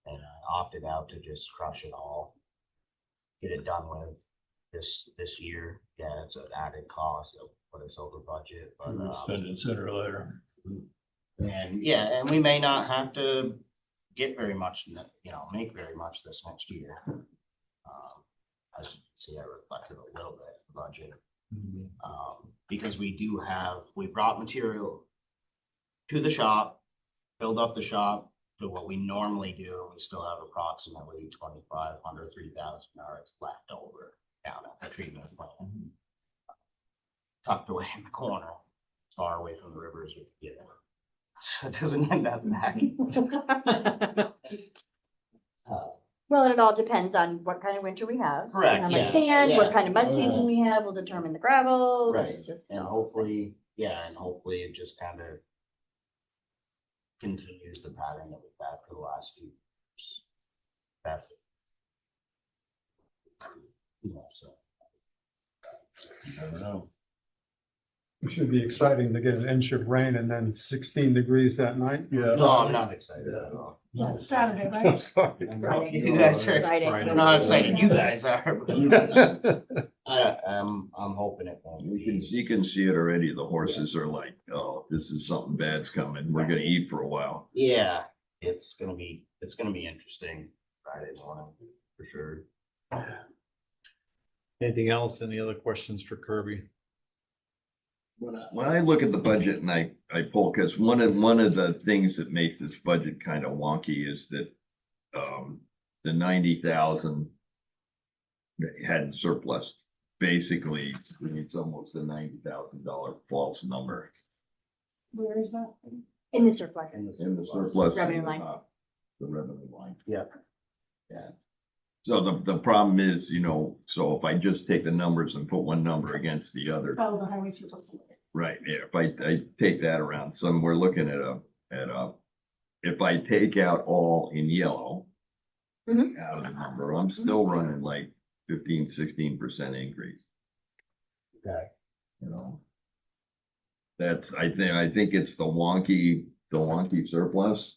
Speaker 17: And I opted out to just crush it all, get it done with this year. Yeah, it's an added cost that put us over budget, but
Speaker 5: Spend it sooner or later.
Speaker 17: and we may not have to get very much, make very much this next year. As you can see, I reflected a little bit in the budget. Because we brought material to the shop, filled up the shop to what we normally do. We still have approximately 2,500, 3,000 yards left over down at the treatment plant. Tucked away in the corner, as far away from the rivers we can get. So it doesn't end up back.
Speaker 2: Well, and it all depends on what kind of winter we have.
Speaker 17: Correct,
Speaker 2: How
Speaker 17: yeah,
Speaker 2: much sand,
Speaker 17: yeah.
Speaker 2: what kind of mud season we have will determine the gravel.
Speaker 17: Right,
Speaker 2: It's just
Speaker 17: and hopefully it just kind of continues the pattern that we've had for the last few years. That's it. So.
Speaker 5: I don't know.
Speaker 6: It should be exciting to get an inch of rain and then 16 degrees that night.
Speaker 5: Yeah.
Speaker 17: No, I'm not excited at all.
Speaker 4: Yeah, it's Saturday,
Speaker 6: I'm
Speaker 4: right?
Speaker 6: sorry.
Speaker 2: Friday.
Speaker 17: You guys are,
Speaker 2: Friday.
Speaker 17: I don't know how excited you guys are. I'm hoping it won't.
Speaker 7: You can see it already. The horses are like, oh, this is something bad's coming. We're gonna eat for a while.
Speaker 17: Yeah, it's gonna be interesting Friday morning for sure.
Speaker 1: Anything else? Any other questions for Kirby?
Speaker 7: When I look at the budget and I pull, because one of the things that makes this budget kind of wonky is that the 90,000 had surplus. Basically, it's almost a $90,000 false number
Speaker 4: Where is that?
Speaker 2: in the surplus.
Speaker 7: in the surplus.
Speaker 2: Revenue line.
Speaker 7: The revenue line.
Speaker 17: Yeah.
Speaker 7: Yeah. So the problem is, so if I just take the numbers and put one number against the other,
Speaker 4: Follow the highway surplus.
Speaker 7: right, yeah, if I take that around, we're looking at if I take out all in yellow out of the number, I'm still running like 15-16% increase.
Speaker 15: Okay.
Speaker 7: That's, I think it's the wonky surplus.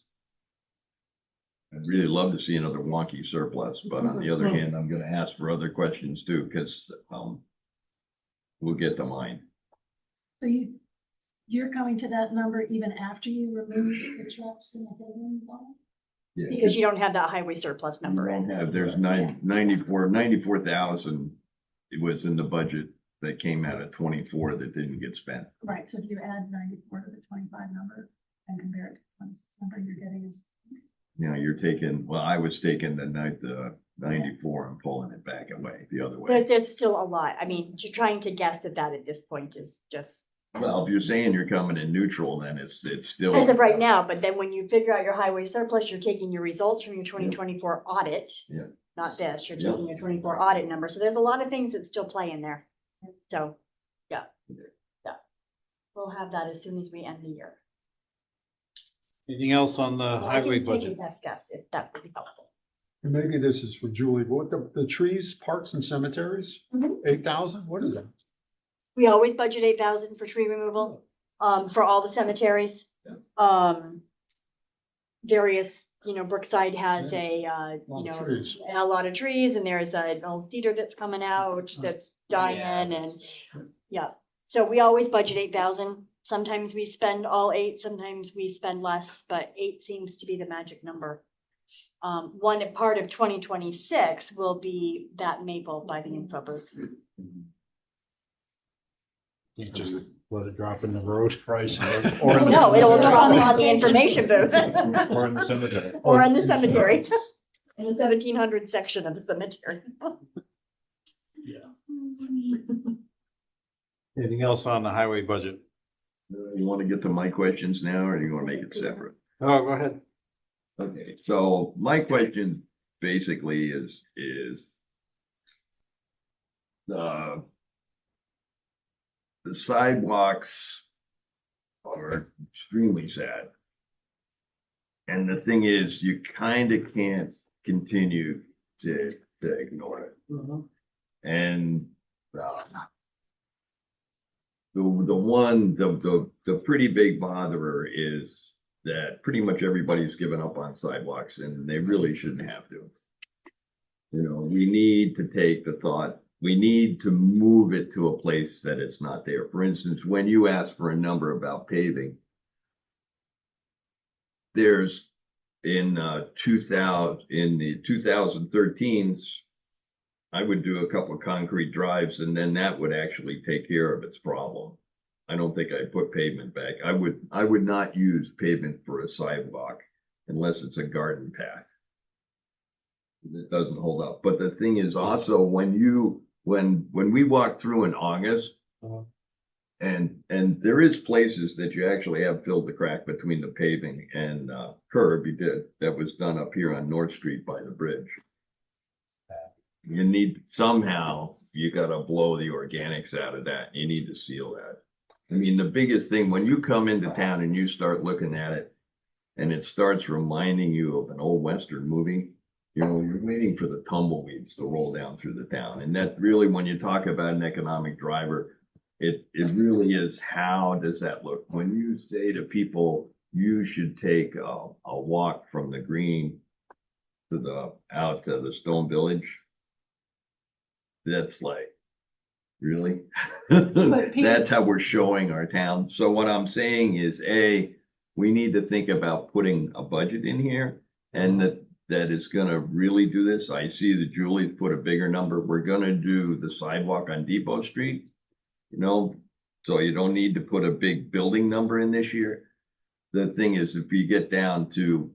Speaker 7: I'd really love to see another wonky surplus, but on the other hand, I'm gonna ask for other questions too, because, we'll get to mine.
Speaker 4: So you're coming to that number even after you remove the trucks and the building?
Speaker 7: Yeah,
Speaker 2: Because you don't have that highway surplus number in.
Speaker 7: there's 94,000, it was in the budget that came out of 24 that didn't get spent.
Speaker 4: Right, so if you add 94 to the 25 number and compare it to the 26 number, you're getting is.
Speaker 7: You're taking, well, I was taking the 94 and pulling it back away the other way.
Speaker 2: There's still a lot. I mean, trying to guess at that at this point is just,
Speaker 7: Well, if you're saying you're coming in neutral, then it's still.
Speaker 2: as of right now, but then when you figure out your highway surplus, you're taking your results from your 2024 audit.
Speaker 7: Yeah.
Speaker 2: Not this, you're
Speaker 7: Yeah.
Speaker 2: taking your 24 audit number. So there's a lot of things that still play in there. So, yeah. We'll have that as soon as we end the year.
Speaker 1: Anything else on the
Speaker 2: Well, I
Speaker 1: highway
Speaker 2: can take
Speaker 1: budget?
Speaker 2: your best guess if that would be helpful.
Speaker 6: And maybe this is for Julie, what the trees, parks and cemeteries, 8,000, what is that?
Speaker 2: We always budget 8,000 for tree removal, for all the cemeteries. Various, Brookside has a
Speaker 6: Trees.
Speaker 2: a lot of trees, and there's an old cedar that's coming out that's dying, and yeah. So we always budget 8,000. Sometimes we spend all 8, sometimes we spend less, but 8 seems to be the magic number. One part of 2026 will be that maple by the info booth.
Speaker 1: You just let it drop in the road price.
Speaker 2: Or no, it will drop on the information booth.
Speaker 1: Or in the cemetery.
Speaker 2: Or in the cemetery. In the 1700 section of the cemetery.
Speaker 1: Anything else on the highway budget?
Speaker 7: You want to get to my questions now, or do you want to make it separate?
Speaker 1: Oh, go ahead.
Speaker 7: Okay, so my question basically is the sidewalks are extremely sad. And the thing is, you kind of can't continue to ignore it. And the pretty big botherer is that pretty much everybody's given up on sidewalks, and they really shouldn't have to. We need to take the thought, we need to move it to a place that it's not there. For instance, when you ask for a number about paving, there's in the 2013s, I would do a couple of concrete drives, and then that would actually take care of its problem. I don't think I'd put pavement back. I would not use pavement for a sidewalk unless it's a garden path. It doesn't hold up. But the thing is also when we walk through in August, and there is places that you actually have filled the crack between the paving and curb. You did. That was done up here on North Street by the bridge. You need somehow, you got to blow the organics out of that. You need to seal that. I mean, the biggest thing, when you come into town and you start looking at it and it starts reminding you of an old Western movie, you're waiting for the tumbleweeds to roll down through the town. And that really, when you talk about an economic driver, it really is, how does that look? When you say to people, you should take a walk from the green out to the Stone Village, that's like, really? That's how we're showing our town. So what I'm saying is, we need to think about putting a budget in here, and that is gonna really do this. I see that Julie's put a bigger number. We're gonna do the sidewalk on Depot Street, so you don't need to put a big building number in this year. The thing is, if you get down to,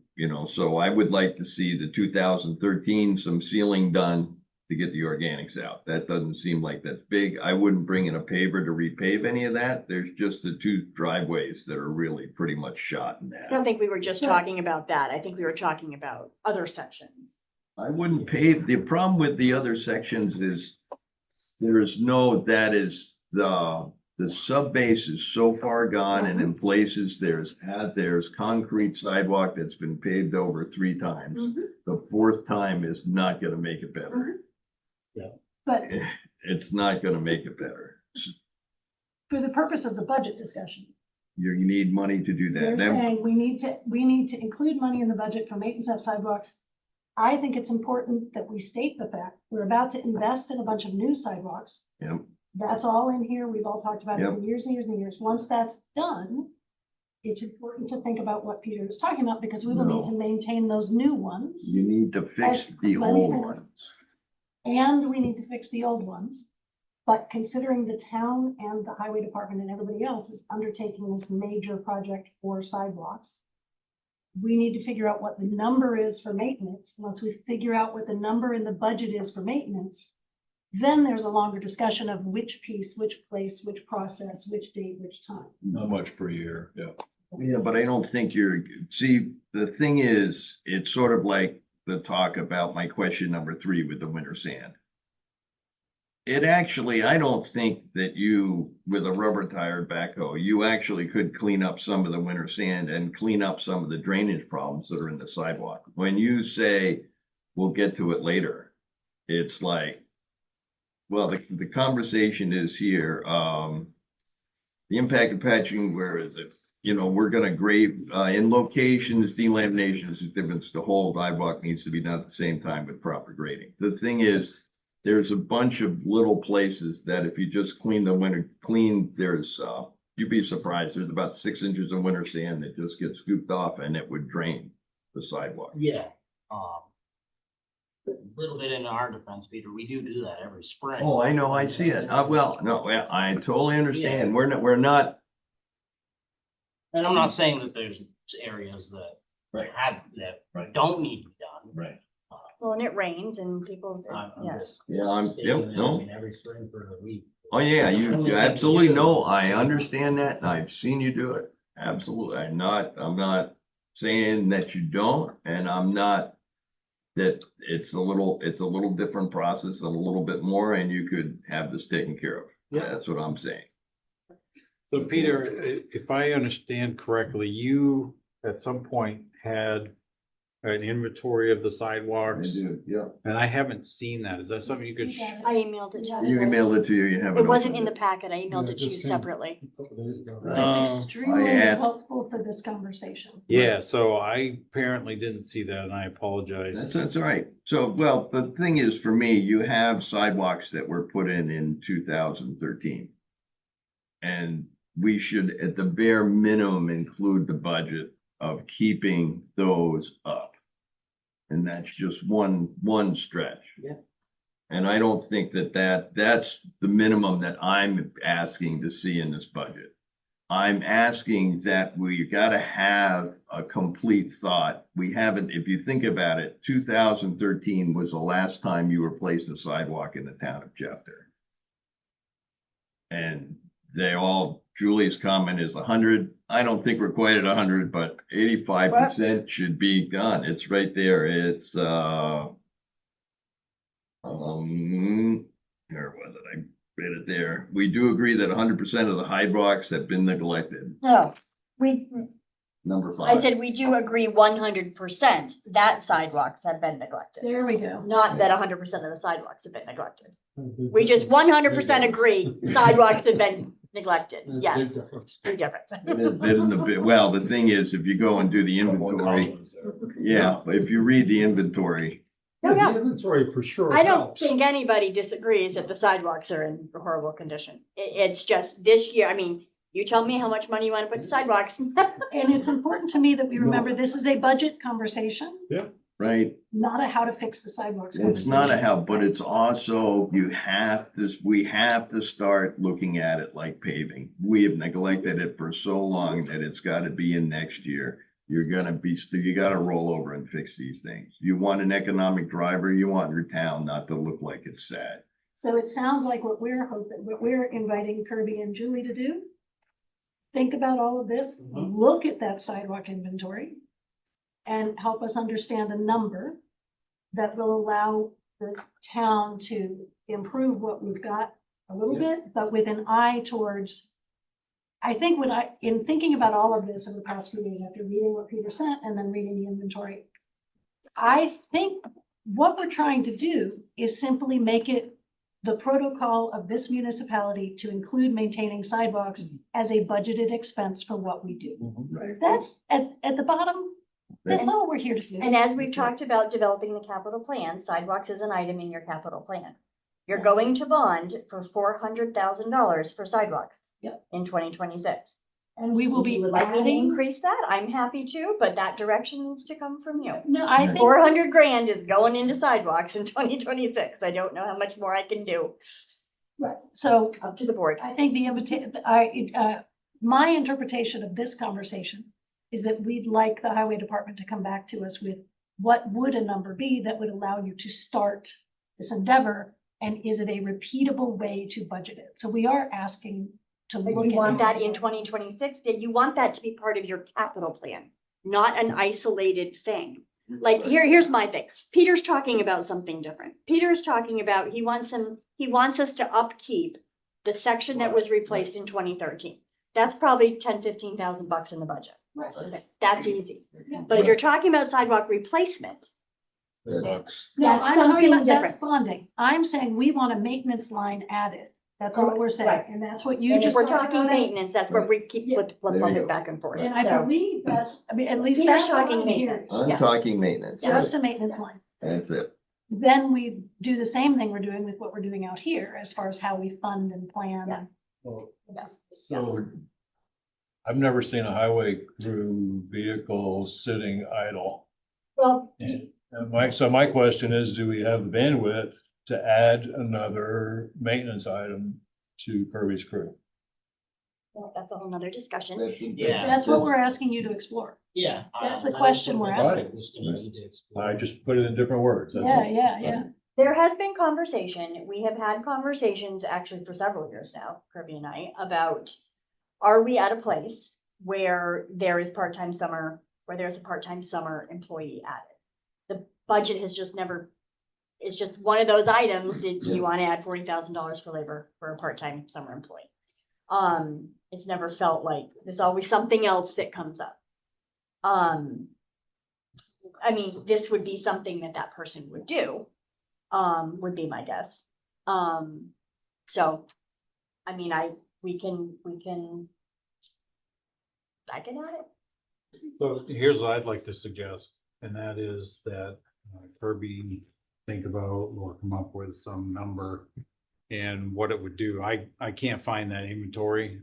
Speaker 7: so I would like to see the 2013, some sealing done to get the organics out. That doesn't seem like that's big. I wouldn't bring in a paver to repave any of that. There's just the 2 driveways that are really pretty much shot in
Speaker 2: I
Speaker 7: that.
Speaker 2: don't think we were just talking about that. I think we were talking about other sections.
Speaker 7: I wouldn't pave, the problem with the other sections is the sub base is so far gone and in places there's concrete sidewalk that's been paved over 3 times. The 4th time is not gonna make it better.
Speaker 4: But
Speaker 7: It's not gonna make it better.
Speaker 4: for the purpose of the budget discussion,
Speaker 7: You need money to do that.
Speaker 4: they're
Speaker 7: Then-
Speaker 4: saying we need to include money in the budget for maintenance of sidewalks. I think it's important that we state the fact, we're about to invest in a bunch of new sidewalks.
Speaker 7: Yep.
Speaker 4: That's all in here. We've all talked about it
Speaker 7: Yep.
Speaker 4: for years and years and years. Once that's done, it's important to think about what Peter was talking about, because we will need
Speaker 7: No.
Speaker 4: to maintain those new ones.
Speaker 7: You need to fix the
Speaker 4: Let me
Speaker 7: old
Speaker 4: finish.
Speaker 7: ones.
Speaker 4: And we need to fix the old ones. But considering the town and the highway department and everybody else is undertaking this major project for sidewalks, we need to figure out what the number is for maintenance. Once we figure out what the number in the budget is for maintenance, then there's a longer discussion of which piece, which place, which process, which date, which time.
Speaker 5: Not much per year, yeah.
Speaker 7: Yeah, but I don't think see, the thing is, it's sort of like the talk about my question number 3 with the winter sand. It actually, I don't think that with a rubber tired backhoe, you actually could clean up some of the winter sand and clean up some of the drainage problems that are in the sidewalk. When you say, we'll get to it later, it's like, well, the conversation is here, the impact of patching, where is it? We're gonna grade, in locations, delamination is difference, the whole sidewalk needs to be done at the same time with proper grading. The thing is, there's a bunch of little places that if you just you'd be surprised, there's about 6 inches of winter sand that just gets scooped off and it would drain the sidewalk.
Speaker 17: Yeah, a little bit in our defense, Peter, we do that every spring.
Speaker 7: Oh, I know, I see it. I totally understand. We're not.
Speaker 17: And I'm not saying that there's areas that don't need to be done.
Speaker 7: Right.
Speaker 2: Well, and it rains and people's, yeah.
Speaker 17: Every spring for a week.
Speaker 7: Oh, yeah, you absolutely know. I understand that, and I've seen you do it. Absolutely. I'm not saying that you don't, and I'm not that it's a little different process, a little bit more, and you could have this taken care of.
Speaker 1: Yeah.
Speaker 7: That's what I'm saying.
Speaker 1: So Peter, if I understand correctly, you at some point had an inventory of the sidewalks.
Speaker 7: I do, yeah.
Speaker 1: And I haven't seen that. Is that something you could?
Speaker 2: I emailed it to you.
Speaker 7: You emailed it to you, you haven't.
Speaker 2: It wasn't
Speaker 7: opened
Speaker 2: in the packet. I emailed it to you separately.
Speaker 4: It's extremely helpful for this conversation.
Speaker 1: Yeah, so I apparently didn't see that and I apologize.
Speaker 7: That's all right. So, well, the thing is, for me, you have sidewalks that were put in 2013. And we should, at the bare minimum, include the budget of keeping those up. And that's just one stretch.
Speaker 17: Yeah.
Speaker 7: And I don't think that's the minimum that I'm asking to see in this budget. I'm asking that we gotta have a complete thought. We haven't, if you think about it, 2013 was the last time you replaced a sidewalk in the town of Chester. And Julie's comment is 100. I don't think we're quite at 100, but 85% should be done. It's right there. It's, where was it? I read it there. We do agree that 100% of the sidewalks have been neglected.
Speaker 2: No,
Speaker 7: Number 5.
Speaker 2: I said we do agree 100% that sidewalks have been neglected.
Speaker 4: There we go.
Speaker 2: Not that 100% of the sidewalks have been neglected. We just 100% agree sidewalks have been neglected. Yes. Big difference.
Speaker 7: It isn't a bit, well, the thing is, if you go and do the inventory, yeah, but if you read the inventory.
Speaker 2: No, yeah.
Speaker 6: The inventory for sure
Speaker 2: I don't
Speaker 6: helps.
Speaker 2: think anybody disagrees that the sidewalks are in horrible condition. It's just this year, I mean, you tell me how much money you want to put in sidewalks.
Speaker 4: And it's important to me that we remember this is a budget conversation.
Speaker 6: Yeah.
Speaker 7: Right.
Speaker 4: Not a how to fix the sidewalks.
Speaker 7: It's not a help, but it's also, we have to start looking at it like paving. We have neglected it for so long that it's got to be in next year. You got to roll over and fix these things. You want an economic driver, you want your town not to look like it's sad.
Speaker 4: So it sounds like what we're inviting Kirby and Julie to do. Think about all of this, look at that sidewalk inventory and help us understand a number. that will allow the town to improve what we've got a little bit, but with an eye towards, I think in thinking about all of this over the past few days, after reading what Peter sent and then reading the inventory, I think what we're trying to do is simply make it the protocol of this municipality to include maintaining sidewalks as a budgeted expense for what we do. That's at the bottom. That's all we're here to do.
Speaker 2: And as we've talked about developing the capital plan, sidewalks is an item in your capital plan. You're going to bond for $400,000 for sidewalks.
Speaker 4: Yep.
Speaker 2: In 2026.
Speaker 4: And we will
Speaker 2: If
Speaker 4: be
Speaker 2: you would like me to
Speaker 4: adding.
Speaker 2: increase that, I'm happy to, but that direction needs to come from you.
Speaker 4: No, I think
Speaker 2: 400 grand is going into sidewalks in 2026. I don't know how much more I can do.
Speaker 4: right. So
Speaker 2: Up to the board.
Speaker 4: I think the invitation, my interpretation of this conversation is that we'd like the highway department to come back to us with what would a number be that would allow you to start this endeavor, and is it a repeatable way to budget it? So we are asking to
Speaker 2: But
Speaker 4: look
Speaker 2: you
Speaker 4: at
Speaker 2: want
Speaker 4: it.
Speaker 2: that in 2026, that you want that to be part of your capital plan, not an isolated thing. Like here's my thing. Peter's talking about something different. Peter's talking about he wants us to upkeep the section that was replaced in 2013. That's probably $10,000-15,000 in the budget.
Speaker 4: Right.
Speaker 2: Okay, that's easy.
Speaker 4: Yeah.
Speaker 2: But if you're talking about sidewalk replacement,
Speaker 4: No,
Speaker 2: That's
Speaker 4: I'm talking
Speaker 2: something
Speaker 4: about that's
Speaker 2: different.
Speaker 4: bonding. I'm saying we want a maintenance line added. That's all we're saying.
Speaker 2: Right.
Speaker 4: And that's what you
Speaker 2: and if
Speaker 4: just
Speaker 2: we're
Speaker 4: talked
Speaker 2: talking
Speaker 4: about.
Speaker 2: maintenance, that's where we keep
Speaker 7: There you
Speaker 2: flip-flopping
Speaker 7: go.
Speaker 2: back and forth.
Speaker 4: And I
Speaker 2: So
Speaker 4: believe that's, I mean, at least
Speaker 2: Peter's
Speaker 4: that's what
Speaker 2: talking
Speaker 4: I'm hearing.
Speaker 2: maintenance.
Speaker 7: I'm
Speaker 2: Yeah.
Speaker 7: talking maintenance.
Speaker 4: Just a maintenance line.
Speaker 7: That's it.
Speaker 4: Then we do the same thing we're doing with what we're doing out here as far as how we fund and plan.
Speaker 2: Yeah.
Speaker 5: Well,
Speaker 4: Yeah.
Speaker 5: So I've never seen a highway crew vehicle sitting idle.
Speaker 2: Well,
Speaker 5: And my question is, do we have the bandwidth to add another maintenance item to Kirby's crew?
Speaker 2: well, that's a whole nother discussion.
Speaker 17: Yeah.
Speaker 4: That's what we're asking you to explore.
Speaker 17: Yeah.
Speaker 4: That's the
Speaker 17: I don't
Speaker 4: question
Speaker 17: think
Speaker 4: we're
Speaker 17: that's
Speaker 5: asking.
Speaker 17: what was gonna need to explore.
Speaker 5: I just put it in different words. that's
Speaker 4: Yeah,
Speaker 5: all.
Speaker 4: yeah.
Speaker 2: There has been conversation, we have had conversations actually for several years now, Kirby and I, about are we at a place where there is part-time summer, where there's a part-time summer employee added? The budget has just never, it's just one of those items, do you want to add $40,000 for labor for a part-time summer employee? It's never felt like, there's always something else that comes up. I mean, this would be something that person would do, would be my guess. So, I mean, we can, I can add it.
Speaker 1: So here's what I'd like to suggest, and that is that Kirby think about or come up with some number and what it would do. I can't find that inventory.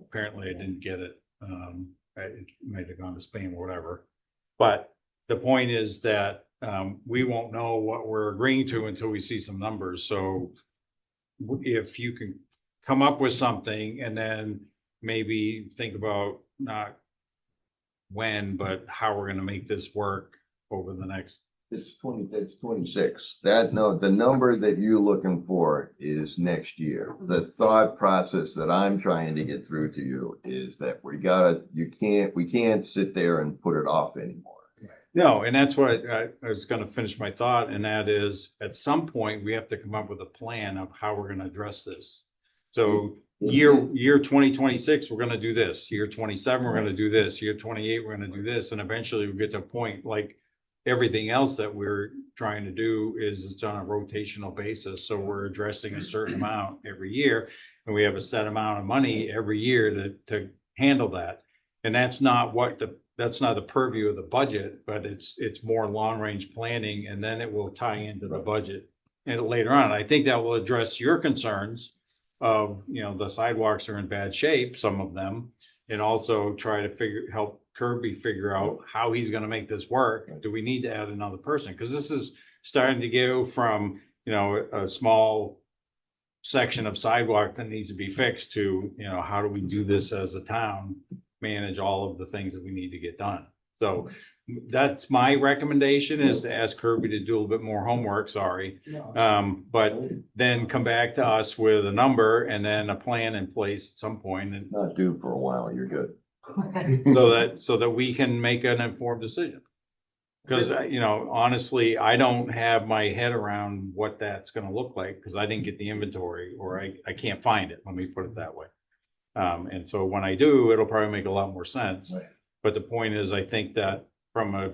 Speaker 1: Apparently I didn't get it. It might have gone to spam or whatever. But the point is that we won't know what we're agreeing to until we see some numbers. So if you can come up with something and then maybe think about not when, but how we're gonna make this work over the next.
Speaker 7: It's 26. The number that you're looking for is next year. The thought process that I'm trying to get through to you is that we can't sit there and put it off anymore.
Speaker 1: No, and that's what I was gonna finish my thought, and that is, at some point, we have to come up with a plan of how we're gonna address this. So year 2026, we're gonna do this. Year 27, we're gonna do this. Year 28, we're gonna do this. And eventually we get to a point, like everything else that we're trying to do is it's on a rotational basis. So we're addressing a certain amount every year, and we have a set amount of money every year to handle that. And that's not the purview of the budget, but it's more long-range planning, and then it will tie into the budget and later on. I think that will address your concerns of, the sidewalks are in bad shape, some of them, and also try to help Kirby figure out how he's gonna make this work. Do we need to add another person? Because this is starting to go from, a small section of sidewalk that needs to be fixed to, how do we do this as a town, manage all of the things that we need to get done. So that's my recommendation, is to ask Kirby to do a little bit more homework, but then come back to us with a number and then a plan in place at some point, and
Speaker 7: Not due for a while, you're good.
Speaker 1: so that we can make an informed decision. Because, you know, honestly, I don't have my head around what that's gonna look like, because I didn't get the inventory, or I can't find it, let me put it that way. And so when I do, it'll probably make a lot more sense.
Speaker 3: Right.
Speaker 1: But the point is, I think that from a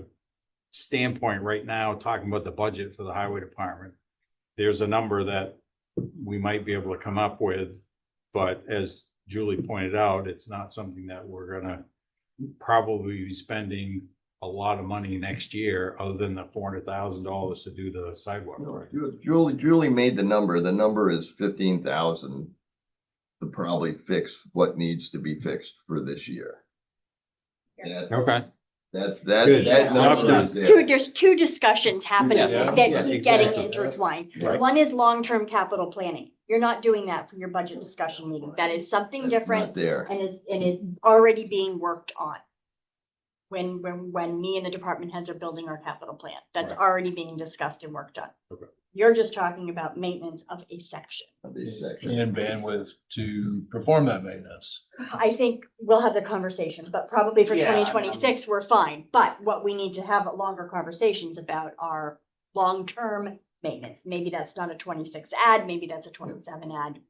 Speaker 1: standpoint right now, talking about the budget for the highway department, there's a number that we might be able to come up with. But as Julie pointed out, it's not something that we're gonna probably be spending a lot of money next year, other than the $400,000 to do the sidewalk.
Speaker 7: Julie made the number. The number is 15,000 to probably fix what needs to be fixed for this year.
Speaker 1: Okay.
Speaker 7: That
Speaker 1: Good.
Speaker 7: number is there.
Speaker 2: There's two discussions happening
Speaker 7: Yeah.
Speaker 2: that
Speaker 7: Yeah,
Speaker 2: keep getting
Speaker 7: exactly.
Speaker 2: intertwined.
Speaker 7: Right.
Speaker 2: One is long-term capital planning. You're not doing that for your budget discussion meeting. That is something
Speaker 7: That's
Speaker 2: different
Speaker 7: not there.
Speaker 2: and is already being worked on. When me and the department heads are building our capital plan, that's
Speaker 1: Right.
Speaker 2: already being discussed and worked on.
Speaker 1: Okay.
Speaker 2: You're just talking about maintenance of a section.
Speaker 7: Of this section.
Speaker 5: And bandwidth to perform that maintenance.
Speaker 2: I think we'll have the conversation, but probably for
Speaker 17: Yeah, I mean,
Speaker 2: 2026, we're fine. But what we need to have longer conversations about are long-term maintenance. Maybe that's not a 26 ad, maybe that's a 27 ad.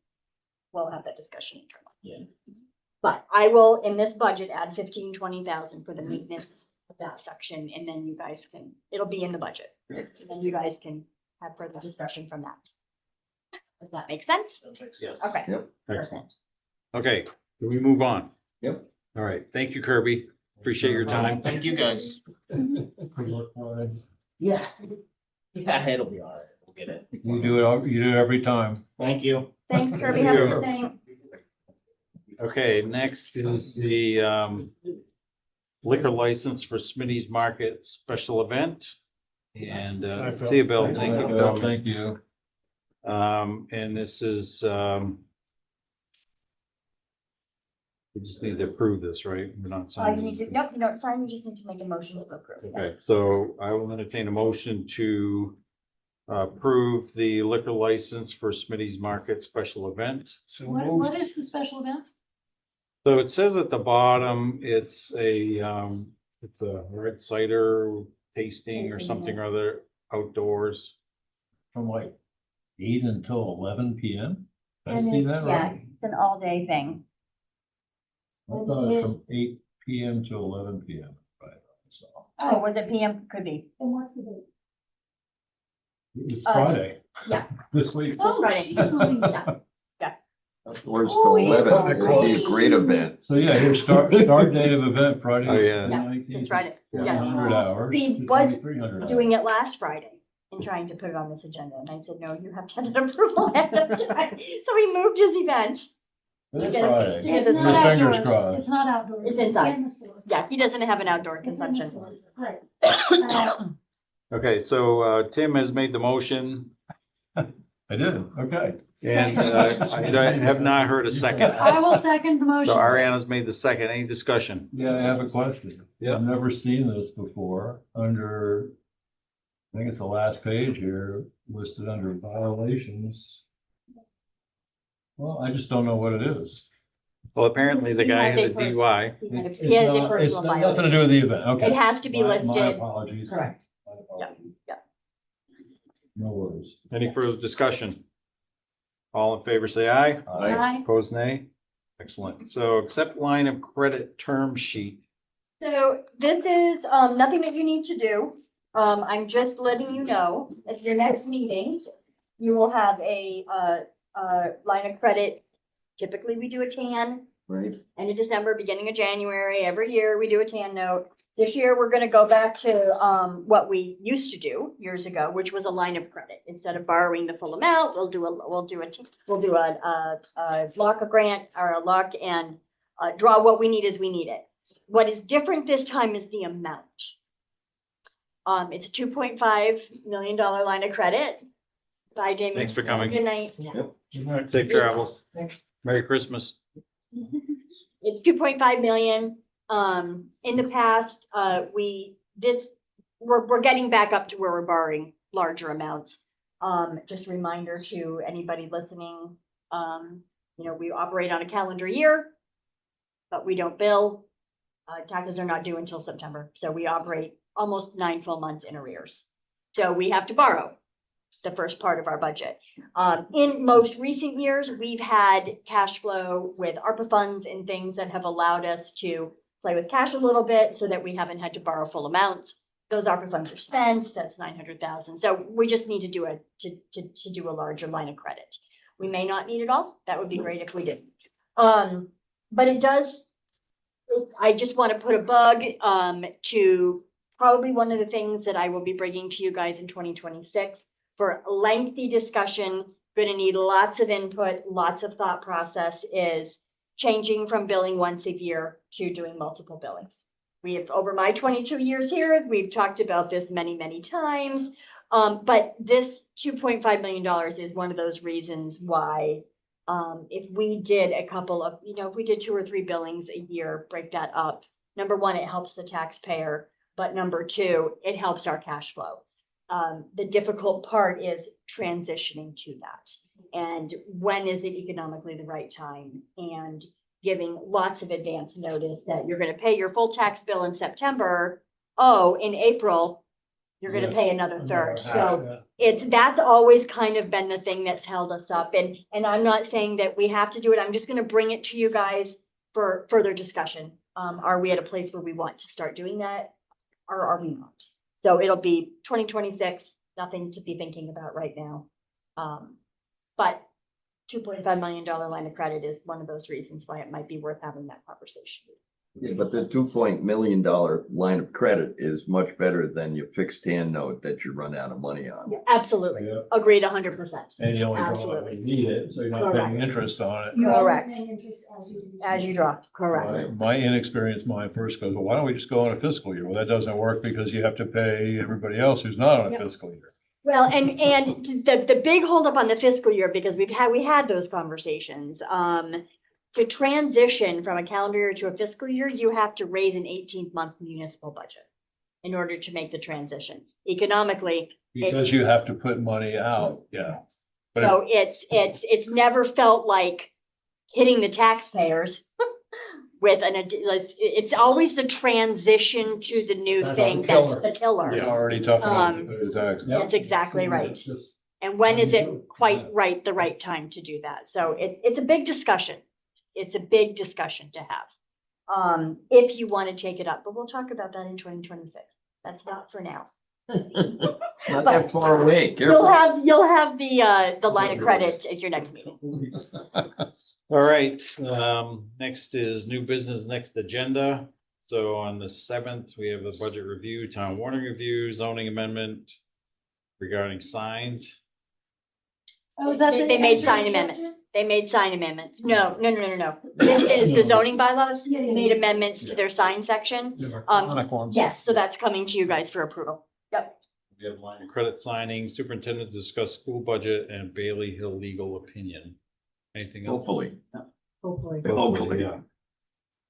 Speaker 2: We'll have that discussion internally.
Speaker 17: Yeah.
Speaker 2: But I will, in this budget, add 15-20,000 for the maintenance of that section, and then you guys can, it'll be in the budget. And then you guys can have further discussion from that. Does that make sense?
Speaker 1: Yes.
Speaker 2: Okay.
Speaker 7: Yep.
Speaker 1: Excellent. Okay, can we move on?
Speaker 7: Yep.
Speaker 1: All right, thank you, Kirby. Appreciate your time.
Speaker 17: Thank you, guys. Yeah. Yeah, it'll be all right. We'll get it.
Speaker 5: You do it every time.
Speaker 17: Thank you.
Speaker 2: Thanks, Kirby. Have a good night.
Speaker 1: Okay, next is the liquor license for Smitty's Market special event. And see you, Bill. Thank you.
Speaker 5: Bill, thank you.
Speaker 1: And this is, we just need to approve this, right? We're not
Speaker 2: You
Speaker 1: signing.
Speaker 2: need to, nope, you don't sign, you just need to make a motion to approve.
Speaker 1: Okay, so I will entertain a motion to approve the liquor license for Smitty's Market special event.
Speaker 4: What is the special event?
Speaker 1: So it says at the bottom, it's a red cider tasting or
Speaker 2: Tasting,
Speaker 1: something
Speaker 2: yeah.
Speaker 1: or other outdoors.
Speaker 5: From like 8 until 11 PM? Did I
Speaker 2: And
Speaker 5: see
Speaker 2: it's,
Speaker 5: that
Speaker 2: yeah,
Speaker 5: right?
Speaker 2: it's an all-day thing.
Speaker 5: I thought it was from 8 PM to 11 PM. Right, so
Speaker 2: Oh, was it PM? Could be.
Speaker 4: And what's the date?
Speaker 5: it's Friday.
Speaker 2: yeah.
Speaker 5: This week.
Speaker 2: That's right.
Speaker 4: Yeah.
Speaker 7: Outdoors
Speaker 2: Oh,
Speaker 7: till 11.
Speaker 2: yeah.
Speaker 7: It'll be a great event.
Speaker 5: So yeah, your start date of event Friday.
Speaker 1: Oh, yeah.
Speaker 2: Yeah,
Speaker 5: 19th,
Speaker 2: it's Friday. Yes.
Speaker 5: 100 hours.
Speaker 2: We
Speaker 5: to
Speaker 2: was
Speaker 5: 2,300
Speaker 2: doing it last Friday and trying to put it on this agenda. And I said, no, you have to have an approval ahead of time. So he moved his event.
Speaker 5: But it's
Speaker 2: to get-
Speaker 5: Friday.
Speaker 2: to get
Speaker 4: It's
Speaker 2: this
Speaker 4: not
Speaker 5: Just
Speaker 2: done.
Speaker 5: fingers
Speaker 4: outdoors.
Speaker 5: crossed.
Speaker 4: It's not outdoors.
Speaker 2: It's inside.
Speaker 4: in the store.
Speaker 2: Yeah, he doesn't have an outdoor
Speaker 4: It's in the
Speaker 2: consumption.
Speaker 4: store. Right.
Speaker 1: Okay, so Tim has made the motion
Speaker 5: I did, okay.
Speaker 1: and I have not heard a second.
Speaker 4: I will second the motion.
Speaker 1: So Ariana's made the second. Any discussion?
Speaker 5: Yeah, I have a question.
Speaker 1: Yeah.
Speaker 5: I've never seen this before under, I think it's the last page here, listed under violations. Well, I just don't know what it is.
Speaker 1: Well, apparently the guy
Speaker 2: He
Speaker 1: had a DUI.
Speaker 2: He had a-
Speaker 5: It's
Speaker 2: he has a
Speaker 5: not-
Speaker 2: personal
Speaker 5: it's nothing to
Speaker 2: violation.
Speaker 5: do with the event, okay.
Speaker 2: It has to be
Speaker 5: My
Speaker 2: listed.
Speaker 5: apologies.
Speaker 2: Correct.
Speaker 5: My apologies.
Speaker 2: Yeah.
Speaker 5: No worries.
Speaker 1: Any further discussion? All in favor, say aye.
Speaker 4: Aye.
Speaker 1: Opposed, nay. Excellent. So accept line of credit term sheet.
Speaker 2: So this is, nothing that you need to do. I'm just letting you know, at your next meeting, you will have a line of credit. Typically, we do a TAN,
Speaker 7: Right.
Speaker 2: end of December, beginning of January. Every year, we do a TAN note. This year, we're gonna go back to, what we used to do years ago, which was a line of credit. Instead of borrowing the full amount, we'll do a lock a grant or a lock and, draw what we need as we need it. What is different this time is the amount. It's a $2.5 million line of credit. Bye, Jamie.
Speaker 1: Thanks for coming.
Speaker 2: Good night.
Speaker 7: Yep.
Speaker 1: Safe travels. Merry Christmas.
Speaker 2: It's 2.5 million. In the past, we're getting back up to where we're borrowing larger amounts. Just a reminder to anybody listening, we operate on a calendar year, but we don't bill. Taxes are not due until September, so we operate almost 9 full months in arrears. So we have to borrow the first part of our budget. In most recent years, we've had cash flow with ARPA funds and things that have allowed us to play with cash a little bit so that we haven't had to borrow full amounts. Those ARPA funds are spent, that's 900,000. So we just need to do a larger line of credit. We may not need it all. That would be great if we did. But it does, I just want to put a bug to probably one of the things that I will be bringing to you guys in 2026 for a lengthy discussion. Going to need lots of input, lots of thought process, is changing from billing once a year to doing multiple billings. We have, over my 22 years here, we've talked about this many, many times. But this $2.5 million is one of those reasons why, if we did a couple of, if we did 2 or 3 billings a year, break that up. Number one, it helps the taxpayer, but number two, it helps our cash flow. The difficult part is transitioning to that. And when is it economically the right time? And giving lots of advance notice that you're going to pay your full tax bill in September. Oh, in April, you're going to pay another third. So that's always kind of been the thing that's held us up. And I'm not saying that we have to do it. I'm just going to bring it to you guys for further discussion. Are we at a place where we want to start doing that, or are we not? So it'll be 2026, nothing to be thinking about right now. But $2.5 million line of credit is one of those reasons why it might be worth having that conversation.
Speaker 7: Yeah, but the $2 million line of credit is much better than your fixed hand note that you run out of money on.
Speaker 2: Absolutely.
Speaker 5: Yeah.
Speaker 2: Agreed 100%.
Speaker 5: And you only draw it
Speaker 2: Absolutely.
Speaker 5: when you need it, so you're not paying
Speaker 2: Correct.
Speaker 5: interest on it.
Speaker 4: You're only
Speaker 2: Correct.
Speaker 4: paying interest as you do.
Speaker 2: As you draw, correct.
Speaker 5: My inexperienced mind first goes, well, why don't we just go on a fiscal year? Well, that doesn't work because you have to pay everybody else who's not on a
Speaker 2: Yep.
Speaker 5: fiscal year.
Speaker 2: Well, and the big holdup on the fiscal year, because we had those conversations, to transition from a calendar year to a fiscal year, you have to raise an 18th month municipal budget in order to make the transition economically.
Speaker 5: Because you have to put money out, yeah. But
Speaker 2: So it's never felt like hitting the taxpayers with it's always the transition to the new
Speaker 5: That's
Speaker 2: thing
Speaker 5: the
Speaker 2: that's
Speaker 5: killer.
Speaker 2: the killer.
Speaker 5: It's already tough enough to pay the tax.
Speaker 2: That's exactly right.
Speaker 5: It's just-
Speaker 2: And when is it quite right, the right time to do that? So it's a big discussion. It's a big discussion to have. If you want to take it up, but we'll talk about that in 2026. That's not for now.
Speaker 7: Not
Speaker 2: But
Speaker 7: that far away.
Speaker 2: You'll
Speaker 7: Careful.
Speaker 2: have the line of credit at your next meeting.
Speaker 1: All right, next is new business, next agenda. So on the 7th, we have a budget review, town warning review, zoning amendment regarding signs.
Speaker 4: Oh, is that
Speaker 2: They made
Speaker 4: the
Speaker 2: sign
Speaker 4: entry
Speaker 2: amendments.
Speaker 4: adjustment?
Speaker 2: They made sign amendments. No. This is the zoning bylaws
Speaker 4: Yeah, yeah,
Speaker 2: made
Speaker 4: yeah.
Speaker 2: amendments to their sign section.
Speaker 6: Electronic ones.
Speaker 2: Yes, so that's coming to you guys for approval. Yep.
Speaker 1: We have line of credit signing, superintendent to discuss school budget, and Bailey Hill legal opinion. Anything else?
Speaker 7: Hopefully.
Speaker 2: Hopefully.
Speaker 1: Yeah.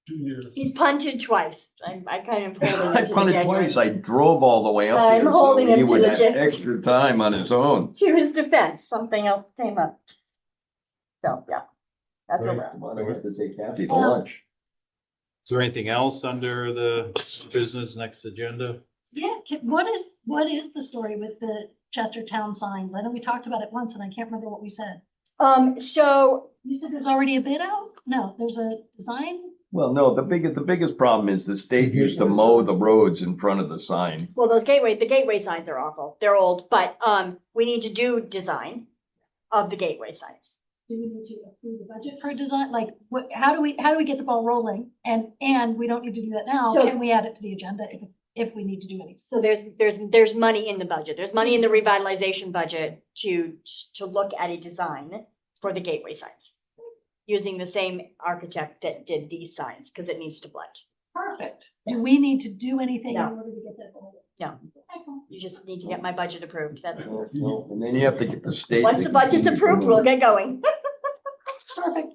Speaker 6: 2 years.
Speaker 2: He's punted twice. I kind of pulled him
Speaker 7: I
Speaker 2: into the
Speaker 7: punted
Speaker 2: deadline.
Speaker 7: twice. I drove all the way up
Speaker 2: I'm
Speaker 7: here,
Speaker 2: holding
Speaker 7: so he
Speaker 2: him to
Speaker 7: would
Speaker 2: the
Speaker 7: have
Speaker 2: jet.
Speaker 7: extra time on his own.
Speaker 2: To his defense, something else came up. So, yeah, that's what we're at.
Speaker 7: Come on, I have to take Kathy to lunch.
Speaker 1: Is there anything else under the business next agenda?
Speaker 4: Yeah, what is the story with the Chester Town sign? I know we talked about it once and I can't remember what we said.
Speaker 2: So
Speaker 4: You said there's already a bid out? No, there's a design?
Speaker 7: Well, no, the biggest problem is the state used to mow the roads in front of the sign.
Speaker 2: well, the gateway signs are awful. They're old, but we need to do design of the gateway signs.
Speaker 4: Do we need to approve the budget for a design? Like, how do we get the ball rolling? And we don't need to do that now.
Speaker 2: So-
Speaker 4: Can we add it to the agenda if we need to do anything?
Speaker 2: So there's money in the budget. There's money in the revitalization budget to look at a design for the gateway signs, using the same architect that did these signs, because it needs to blend.
Speaker 4: Perfect. Do we need to do anything in
Speaker 2: No.
Speaker 4: order to get that ball rolling?
Speaker 2: No,
Speaker 4: Excellent.
Speaker 2: you just need to get my budget approved. That's
Speaker 7: And then you have to get the state.
Speaker 2: once the budget's approved, we'll get going.
Speaker 4: Perfect.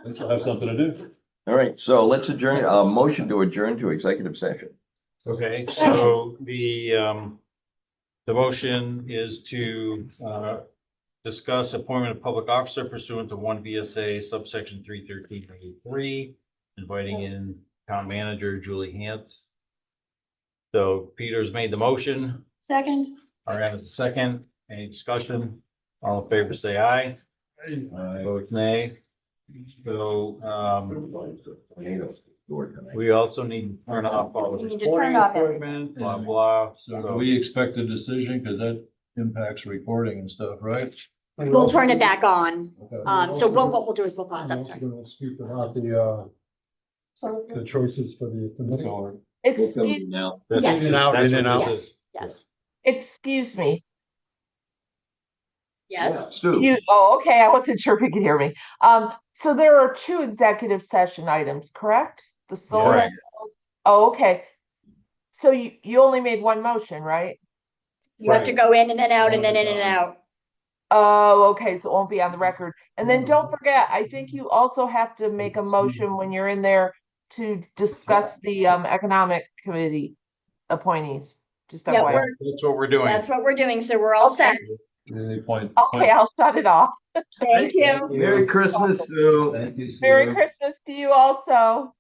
Speaker 5: Let's have something to do.
Speaker 7: All right, so let's adjourn, motion to adjourn to executive session.
Speaker 1: Okay, so the motion is to discuss appointment of public officer pursuant to 1 VSA subsection 313(3), inviting in town manager Julie Hantz. So Peter's made the motion,
Speaker 2: Second,
Speaker 1: Ariana's the second. Any discussion? All in favor, say aye. Vote nay. So, we also need to turn off all
Speaker 2: We
Speaker 1: the
Speaker 2: need to turn
Speaker 1: recording
Speaker 2: off
Speaker 1: equipment, blah, blah.
Speaker 5: So
Speaker 1: So
Speaker 5: we expect a decision because that impacts recording and stuff, right?
Speaker 2: we'll turn it back on.
Speaker 5: Okay.
Speaker 2: So what we'll do is we'll pause.
Speaker 6: I'm
Speaker 2: I'm
Speaker 6: also
Speaker 2: sorry.
Speaker 6: gonna speak about the choices for the committee.
Speaker 18: Excuse,
Speaker 7: Now,
Speaker 1: that's
Speaker 2: Yes.
Speaker 1: just-
Speaker 6: In and out,
Speaker 1: that's
Speaker 6: in and
Speaker 1: what
Speaker 6: out.
Speaker 1: this is.
Speaker 2: Yes,
Speaker 18: excuse me.
Speaker 2: yes.
Speaker 7: Stu,
Speaker 18: You, okay, I wasn't sure if you could hear me. So there are two executive session items, correct? The solar.
Speaker 1: Correct.
Speaker 18: Oh, okay. So you only made one motion, right?
Speaker 2: You have to go in and then out and then in and out.
Speaker 18: Oh, okay, so it won't be on the record. And then don't forget, I think you also have to make a motion when you're in there to discuss the economic committee appointees. Just
Speaker 2: Yeah,
Speaker 18: FYI.
Speaker 1: That's what we're doing.
Speaker 2: That's what we're doing. So we're all set.
Speaker 5: Any point?
Speaker 18: Okay, I'll shut it off.
Speaker 2: Thank you.
Speaker 7: Merry Christmas, Sue.
Speaker 5: Thank you, Sue.
Speaker 18: Merry Christmas to you also.